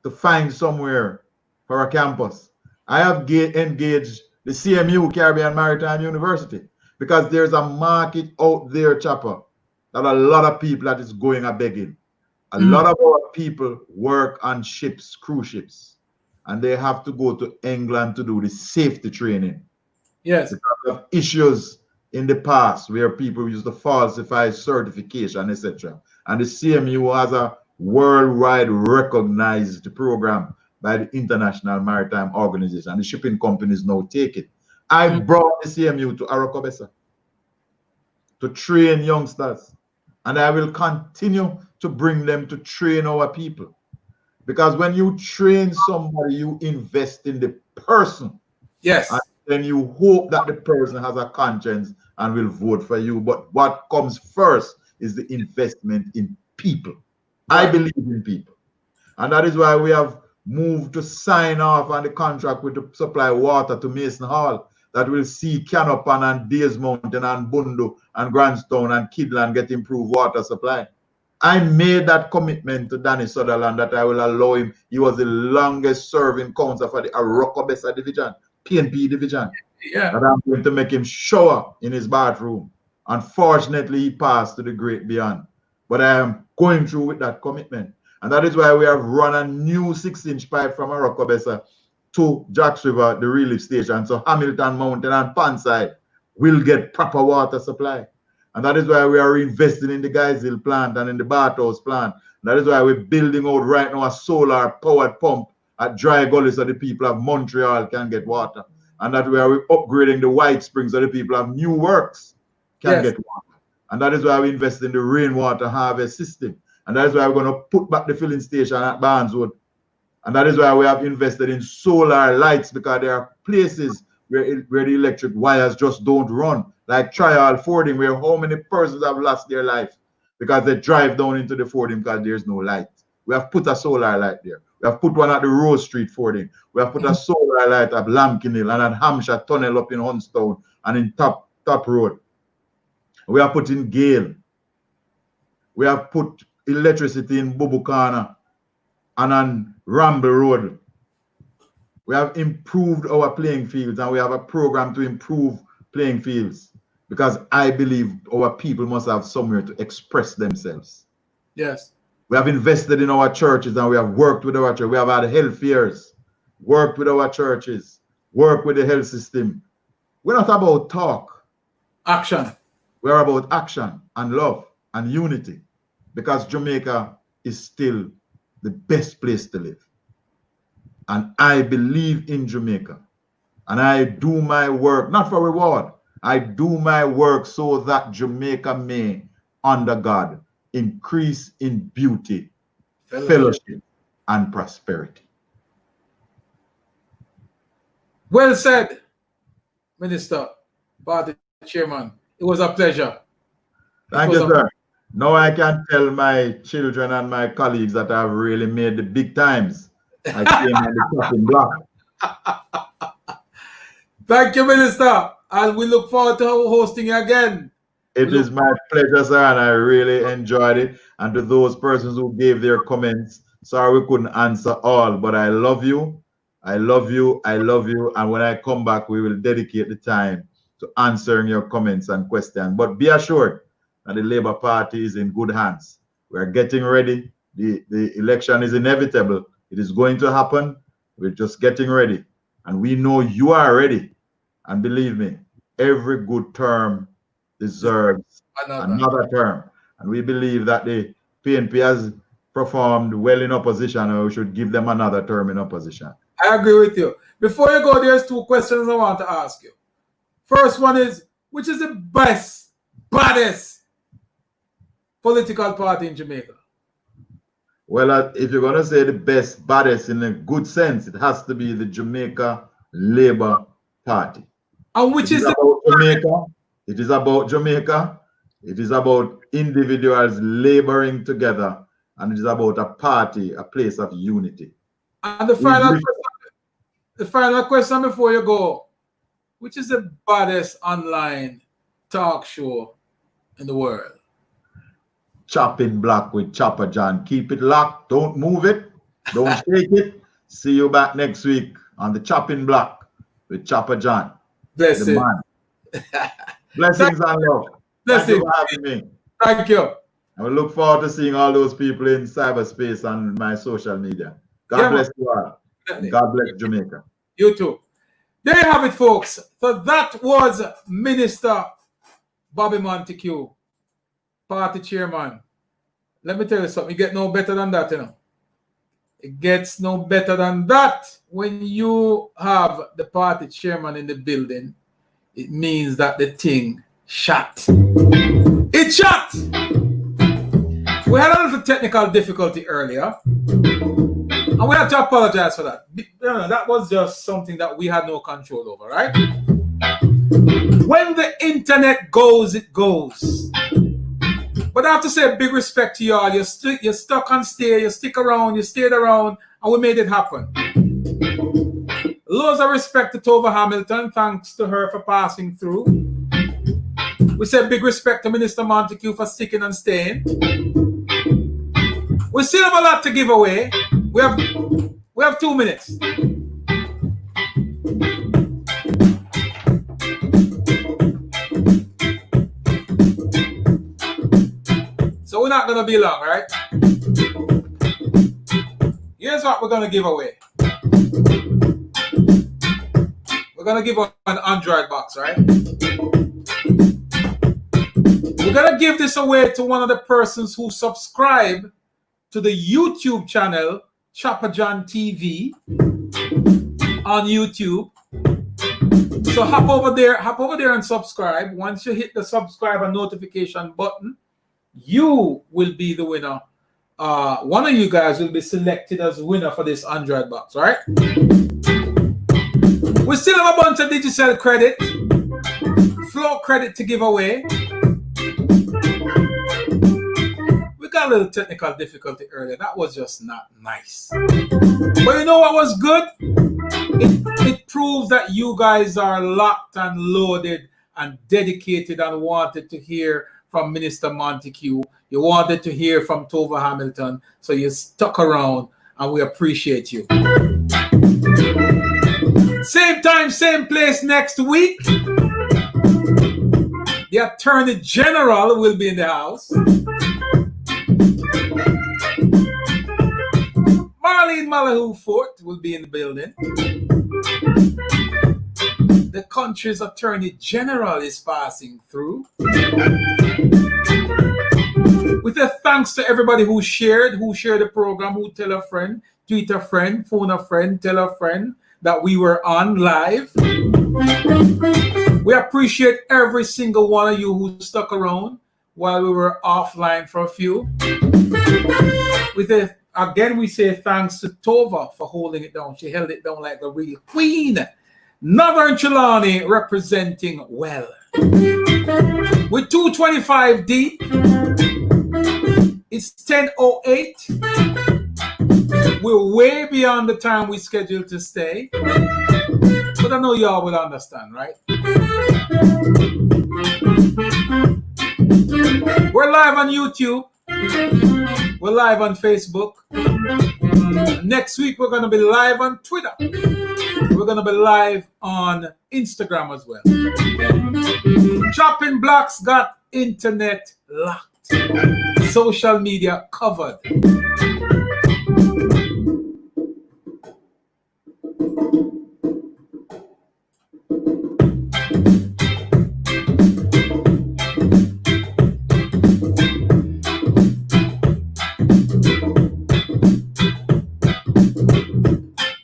to find somewhere for a campus. I have engaged the CMU, Caribbean Maritime University, because there's a market out there, Chopper, that a lot of people that is going a begging. A lot of our people work on ships, cruise ships, and they have to go to England to do the safety training. Yes. Because of issues in the past where people used to falsify certification, etc. And the CMU has a worldwide recognized program by the International Maritime Organization. The shipping companies now take it. I brought the CMU to Arokobesa to train youngsters. And I will continue to bring them to train our people. Because when you train somebody, you invest in the person. Yes. And then you hope that the person has a conscience and will vote for you. But what comes first is the investment in people. Right. I believe in people. And that is why we have moved to sign off on the contract with to supply water to Mason Hall, that will see Canopan and Days Mountain and Bundu and Grandstone and Kidland get improved water supply. I made that commitment to Danny Sutherland that I will allow him. He was the longest serving councillor for the Arokobesa division, PNP division. Yeah. That I'm going to make him shower in his bathroom. Unfortunately, he passed to the great beyond. But I am going through with that commitment. And that is why we have run a new 6-inch pipe from Arokobesa to Jacks River, the relief station. So Hamilton Mountain and Panside will get proper water supply. And that is why we are investing in the Guys-Hill plant and in the Bathhouse plant. That is why we're building out right now a solar powered pump at Dry Gully so the people of Montreal can get water. And that way we're upgrading the White Springs so the people have new works. can get water. And that is why we invest in the rainwater harvest system. And that is why we're going to put back the filling station at Barneswood. And that is why we have invested in solar lights, because there are places where the electric wires just don't run. Like trial fording, where how many persons have lost their life because they drive down into the fording because there's no light. We have put a solar light there. We have put one at the Rose Street fording. We have put a solar light at Lamkin Hill and at Hampshire Tunnel up in Hunstown and in Top Road. We have put in Gale. We have put electricity in Bubukana and on Ramble Road. We have improved our playing fields, and we have a program to improve playing fields, because I believe our people must have somewhere to express themselves. Yes. We have invested in our churches, and we have worked with our church. We have had health fairs, worked with our churches, worked with the health system. We're not about talk. Action. We're about action and love and unity, because Jamaica is still the best place to live. And I believe in Jamaica. And I do my work, not for reward. I do my work so that Jamaica may, under God, increase in beauty, fellowship, and prosperity. Well said, Minister, Party Chairman. It was a pleasure. Thank you, sir. Now I can tell my children and my colleagues that I've really made the big times. I came on the chopping block. Thank you, Minister. And we look forward to hosting you again. It is my pleasure, sir, and I really enjoyed it. And to those persons who gave their comments, sorry we couldn't answer all, but I love you. I love you. I love you. And when I come back, we will dedicate the time to answering your comments and questions. But be assured that the Labour Party is in good hands. We are getting ready. The election is inevitable. It is going to happen. We're just getting ready. And we know you are ready. And believe me, every good term deserves another term. And we believe that the PNP has performed well in opposition, and we should give them another term in opposition. I agree with you. Before you go, there's two questions I want to ask you. First one is, which is the baddest political party in Jamaica? Well, if you're going to say the best, baddest in a good sense, it has to be the Jamaica Labour Party. And which is about Jamaica. It is about Jamaica. It is about individuals laboring together, and it is about a party, a place of unity. And the final question before you go, which is the baddest online talk show in the world? Chopping Block with Chopper John. Keep it locked. Don't move it. Don't shake it. See you back next week on the Chopping Block with Chopper John. Blessings. The man. Blessings and love. Thank you for having me. Thank you. I will look forward to seeing all those people in cyberspace and my social media. God bless you all. God bless Jamaica. You too. There you have it, folks. So that was Minister Bobby Monteque, party chairman. Let me tell you something. It gets no better than that, you know. It gets no better than that. When you have the party chairman in the building, it means that the thing shot. It shot! We had a little technical difficulty earlier, and we have to apologize for that. You know, that was just something that we had no control over, right? When the internet goes, it goes. But I have to say big respect to y'all. You're stuck on stay, you stick around, you stayed around, and we made it happen. Loads of respect to Tova Hamilton. Thanks to her for passing through. We say big respect to Minister Monteque for sticking and staying. We still have a lot to give away. We have 2 minutes. So we're not going to be long, right? Here's what we're going to give away. We're going to give away an Android box, right? We're going to give this away to one of the persons who subscribe to the YouTube channel, Chopper John TV, on YouTube. So hop over there and subscribe. Once you hit the subscribe and notification button, you will be the winner. One of you guys will be selected as winner for this Android box, right? We still have a bunch of digital credit, flow credit to give away. We got a little technical difficulty earlier. That was just not nice. But you know what was good? It proves that you guys are locked and loaded and dedicated and wanted to hear from Minister Monteque. You wanted to hear from Tova Hamilton, so you stuck around, and we appreciate you. Same time, same place next week. The Attorney General will be in the house. Marlene Malahoo Fort will be in the building. The country's Attorney General is passing through. With a thanks to everybody who shared the program, who tell a friend, tweet a friend, phone a friend, tell a friend that we were on live. We appreciate every single one of you who stuck around while we were offline for a few. Again, we say thanks to Tova for holding it down. She held it down like a real queen. Northern Trelawney representing well. With 225 deep, it's 10:08. We're way beyond the time we scheduled to stay. But I know y'all will understand, right? We're live on YouTube. We're live on Facebook. Next week, we're going to be live on Twitter. We're going to be live on Instagram as well. Chopping Blocks got internet locked. Social media covered.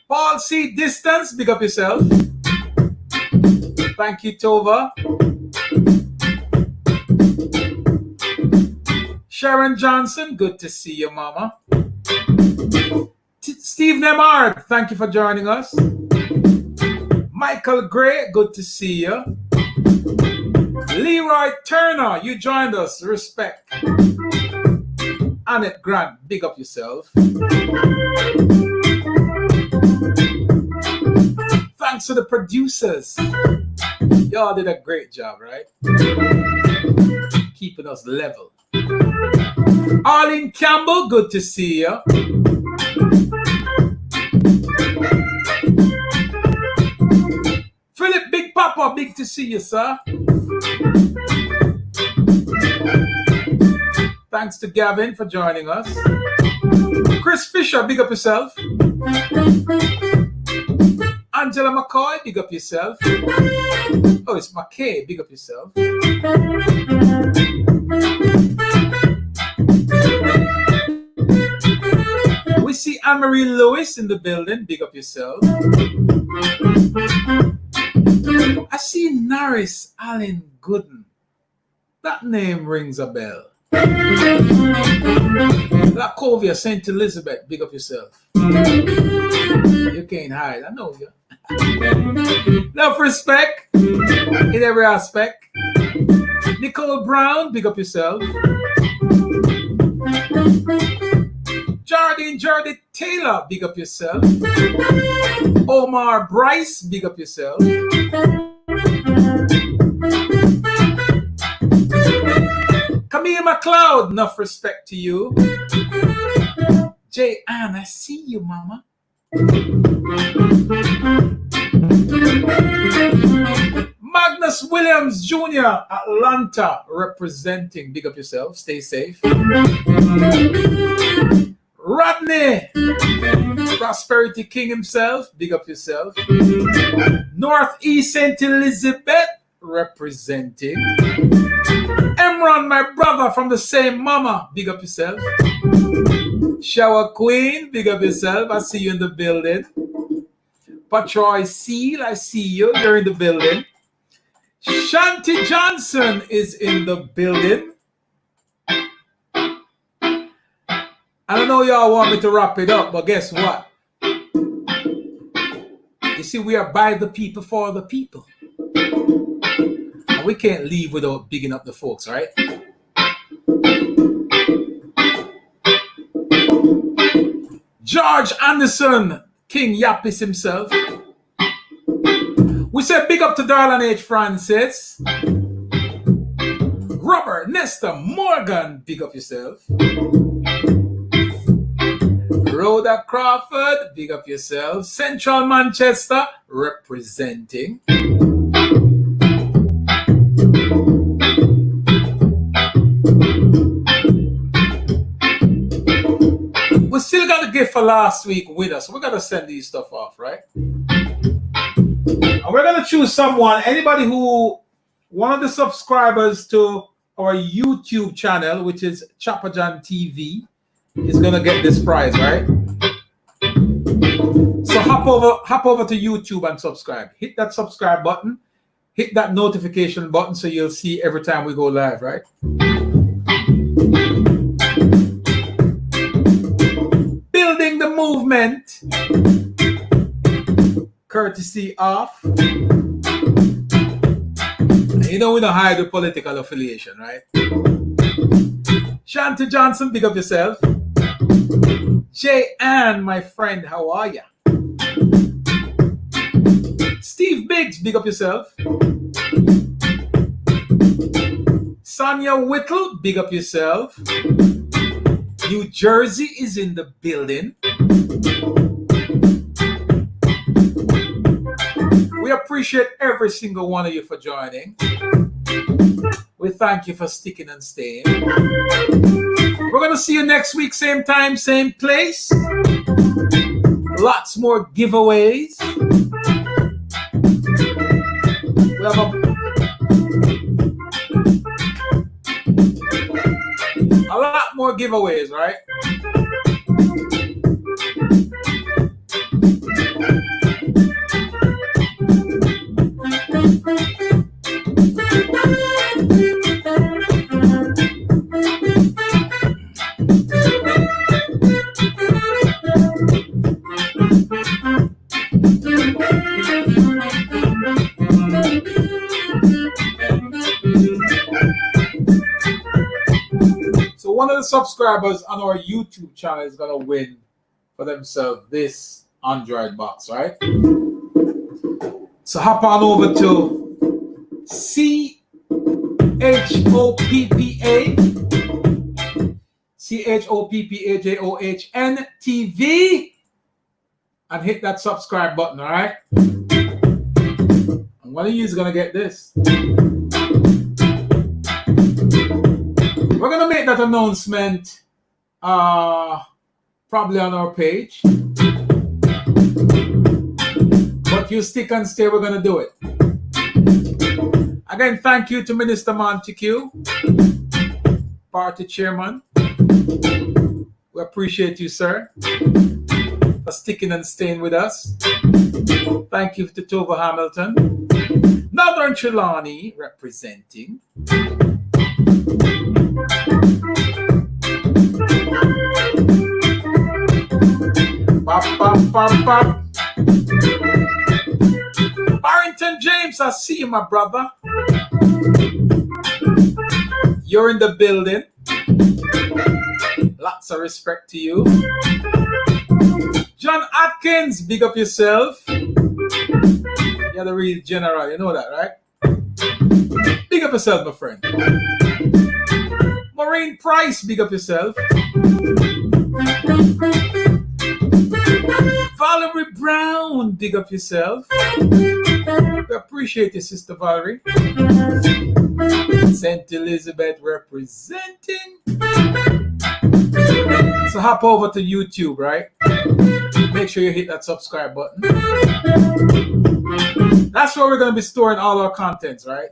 Paul C. Distance, big up yourself. Thank you, Tova. Sharon Johnson, good to see you, Mama. Steve Nemard, thank you for joining us. Michael Gray, good to see you. Leroy Turner, you joined us, respect. Annette Grant, big up yourself. Thanks to the producers. Y'all did a great job, right? Keeping us level. Arlene Campbell, good to see you. Philip Big Papa, big to see you, sir. Thanks to Gavin for joining us. Chris Fisher, big up yourself. Angela McCoy, big up yourself. Oh, it's McKay, big up yourself. We see Anne-Marie Lewis in the building, big up yourself. I see Norris Allen Gooden. That name rings a bell. Lacovia St. Elizabeth, big up yourself. You can't hide, I know you. Love, respect in every aspect. Nicole Brown, big up yourself. Jordan Taylor, big up yourself. Omar Bryce, big up yourself. Camille McLeod, enough respect to you. Jay Ann, I see you, Mama. Magnus Williams Jr., Atlanta, representing. Big up yourself. Stay safe. Rodney, Prosperity King himself. Big up yourself. Northeast St. Elizabeth, representing. Emron, my brother from the same mama. Big up yourself. Shower Queen, big up yourself. I see you in the building. Patroy Seal, I see you. You're in the building. Shanti Johnson is in the building. I don't know y'all want me to wrap it up, but guess what? You see, we are by the people for the people. And we can't leave without bigging up the folks, right? George Anderson, King Yapis himself. We say big up to Darlan H. Francis. Robert Nestor Morgan, big up yourself. Rhoda Crawford, big up yourself. Central Manchester, representing. We still got the gift for last week with us. We're going to send these stuff off, right? And we're going to choose someone, anybody who, one of the subscribers to our YouTube channel, which is Chapajan TV, is going to get this prize, right? So hop over to YouTube and subscribe. Hit that subscribe button. Hit that notification button so you'll see every time we go live, right? Building the movement. Courtesy of. You know we don't hide the political affiliation, right? Shanti Johnson, big up yourself. Jay Ann, my friend, how are ya? Steve Biggs, big up yourself. Sonia Whittle, big up yourself. New Jersey is in the building. We appreciate every single one of you for joining. We thank you for sticking and staying. We're going to see you next week, same time, same place. Lots more giveaways. We have a lot more giveaways, right? So one of the subscribers on our YouTube channel is going to win for themselves this Android box, right? So hop on over to CHOPPAJOHN TV and hit that subscribe button, all right? And one of you is going to get this. We're going to make that announcement probably on our page. But you stick and stay, we're going to do it. Again, thank you to Minister Monteque, party chairman. We appreciate you, sir, for sticking and staying with us. Thank you to Tova Hamilton. Northern Trelawney representing. Pop, pop, pop, pop. Barrington James, I see you, my brother. You're in the building. Lots of respect to you. John Atkins, big up yourself. You're the real general, you know that, right? Big up yourself, my friend. Maureen Price, big up yourself. Valerie Brown, big up yourself. We appreciate you, Sister Valerie. St. Elizabeth representing. So hop over to YouTube, right? Make sure you hit that subscribe button. That's where we're going to be storing all our contents, right?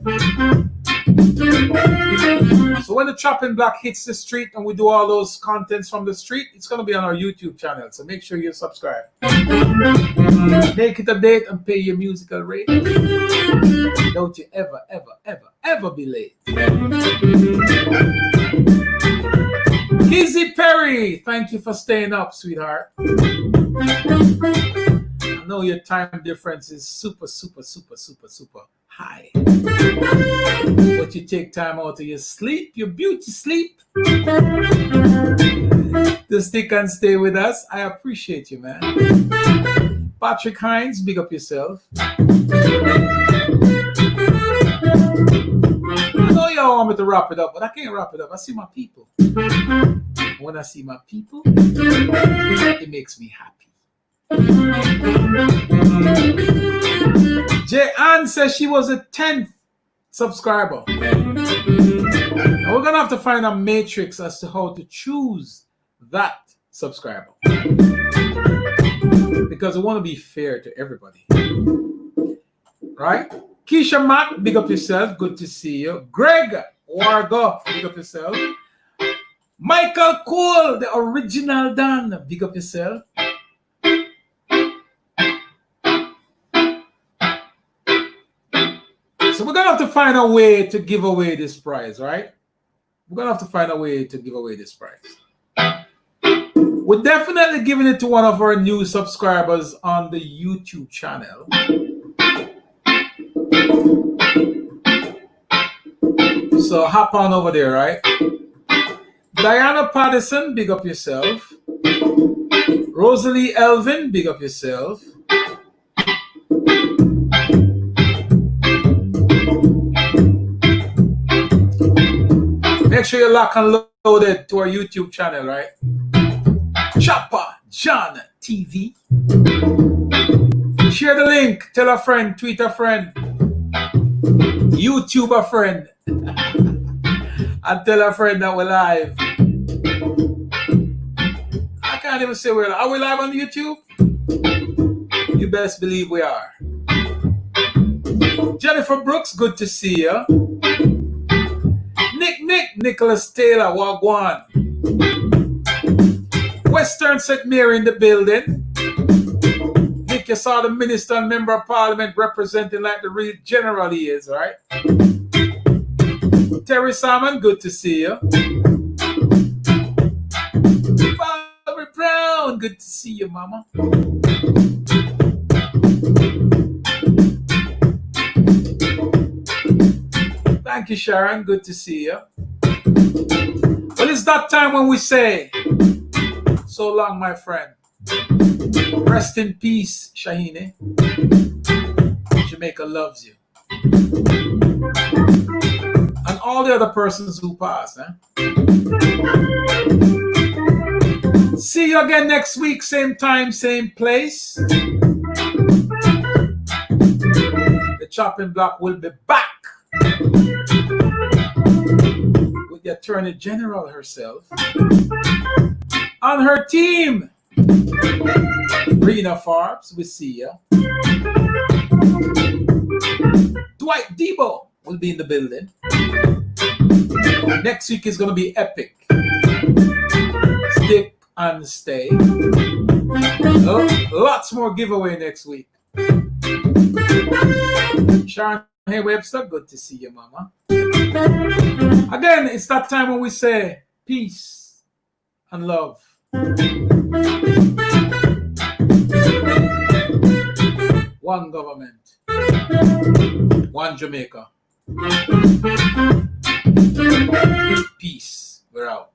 So when the Chopping Block hits the street and we do all those contents from the street, it's going to be on our YouTube channel. So make sure you subscribe. Make it a date and pay your musical rate. Don't you ever, ever, ever, ever be late. Kizzy Perry, thank you for staying up, sweetheart. I know your time difference is super high. But you take time out of your sleep, your beauty sleep, to stick and stay with us. I appreciate you, man. Patrick Hines, big up yourself. I know y'all want me to wrap it up, but I can't wrap it up. I see my people. When I see my people, it makes me happy. Jay Ann says she was a 10th subscriber. Now we're gonna have to find a matrix as to how to choose that subscriber, because we want to be fair to everybody, right? Keisha Mack, big up yourself. Good to see you. Greg Wargo, big up yourself. Michael Cole, the original Dan, big up yourself. So we're gonna have to find a way to give away this prize, right? We're gonna have to find a way to give away this prize. We're definitely giving it to one of our new subscribers on the YouTube channel. So hop on over there, right? Diana Patterson, big up yourself. Rosalie Elvin, big up yourself. Make sure you're locked and loaded to our YouTube channel, right? Chopper John TV. Share the link, tell a friend, tweet a friend, YouTube a friend, and tell a friend that we're live. I can't even say we're live. Are we live on YouTube? You best believe we are. Jennifer Brooks, good to see you. Nicholas Taylor, Wagwan. Western St. Mary in the building. Nick, you saw the minister and member of parliament representing like the real general he is, right? Terry Salmon, good to see you. Barbara Brown, good to see you, mama. Thank you, Sharon, good to see you. Well, it's that time when we say, so long, my friend. Rest in peace, Shahine. Jamaica loves you. And all the other persons who pass. See you again next week, same time, same place. The chopping block will be back with the Attorney General herself on her team. Rena Forbes, we see ya. Dwight Debo will be in the building. Next week is going to be epic. Stick and stay. Lots more giveaway next week. Sharon Hey Webster, good to see you, mama. Again, it's that time when we say peace and love. One government, one Jamaica. Peace. We're out.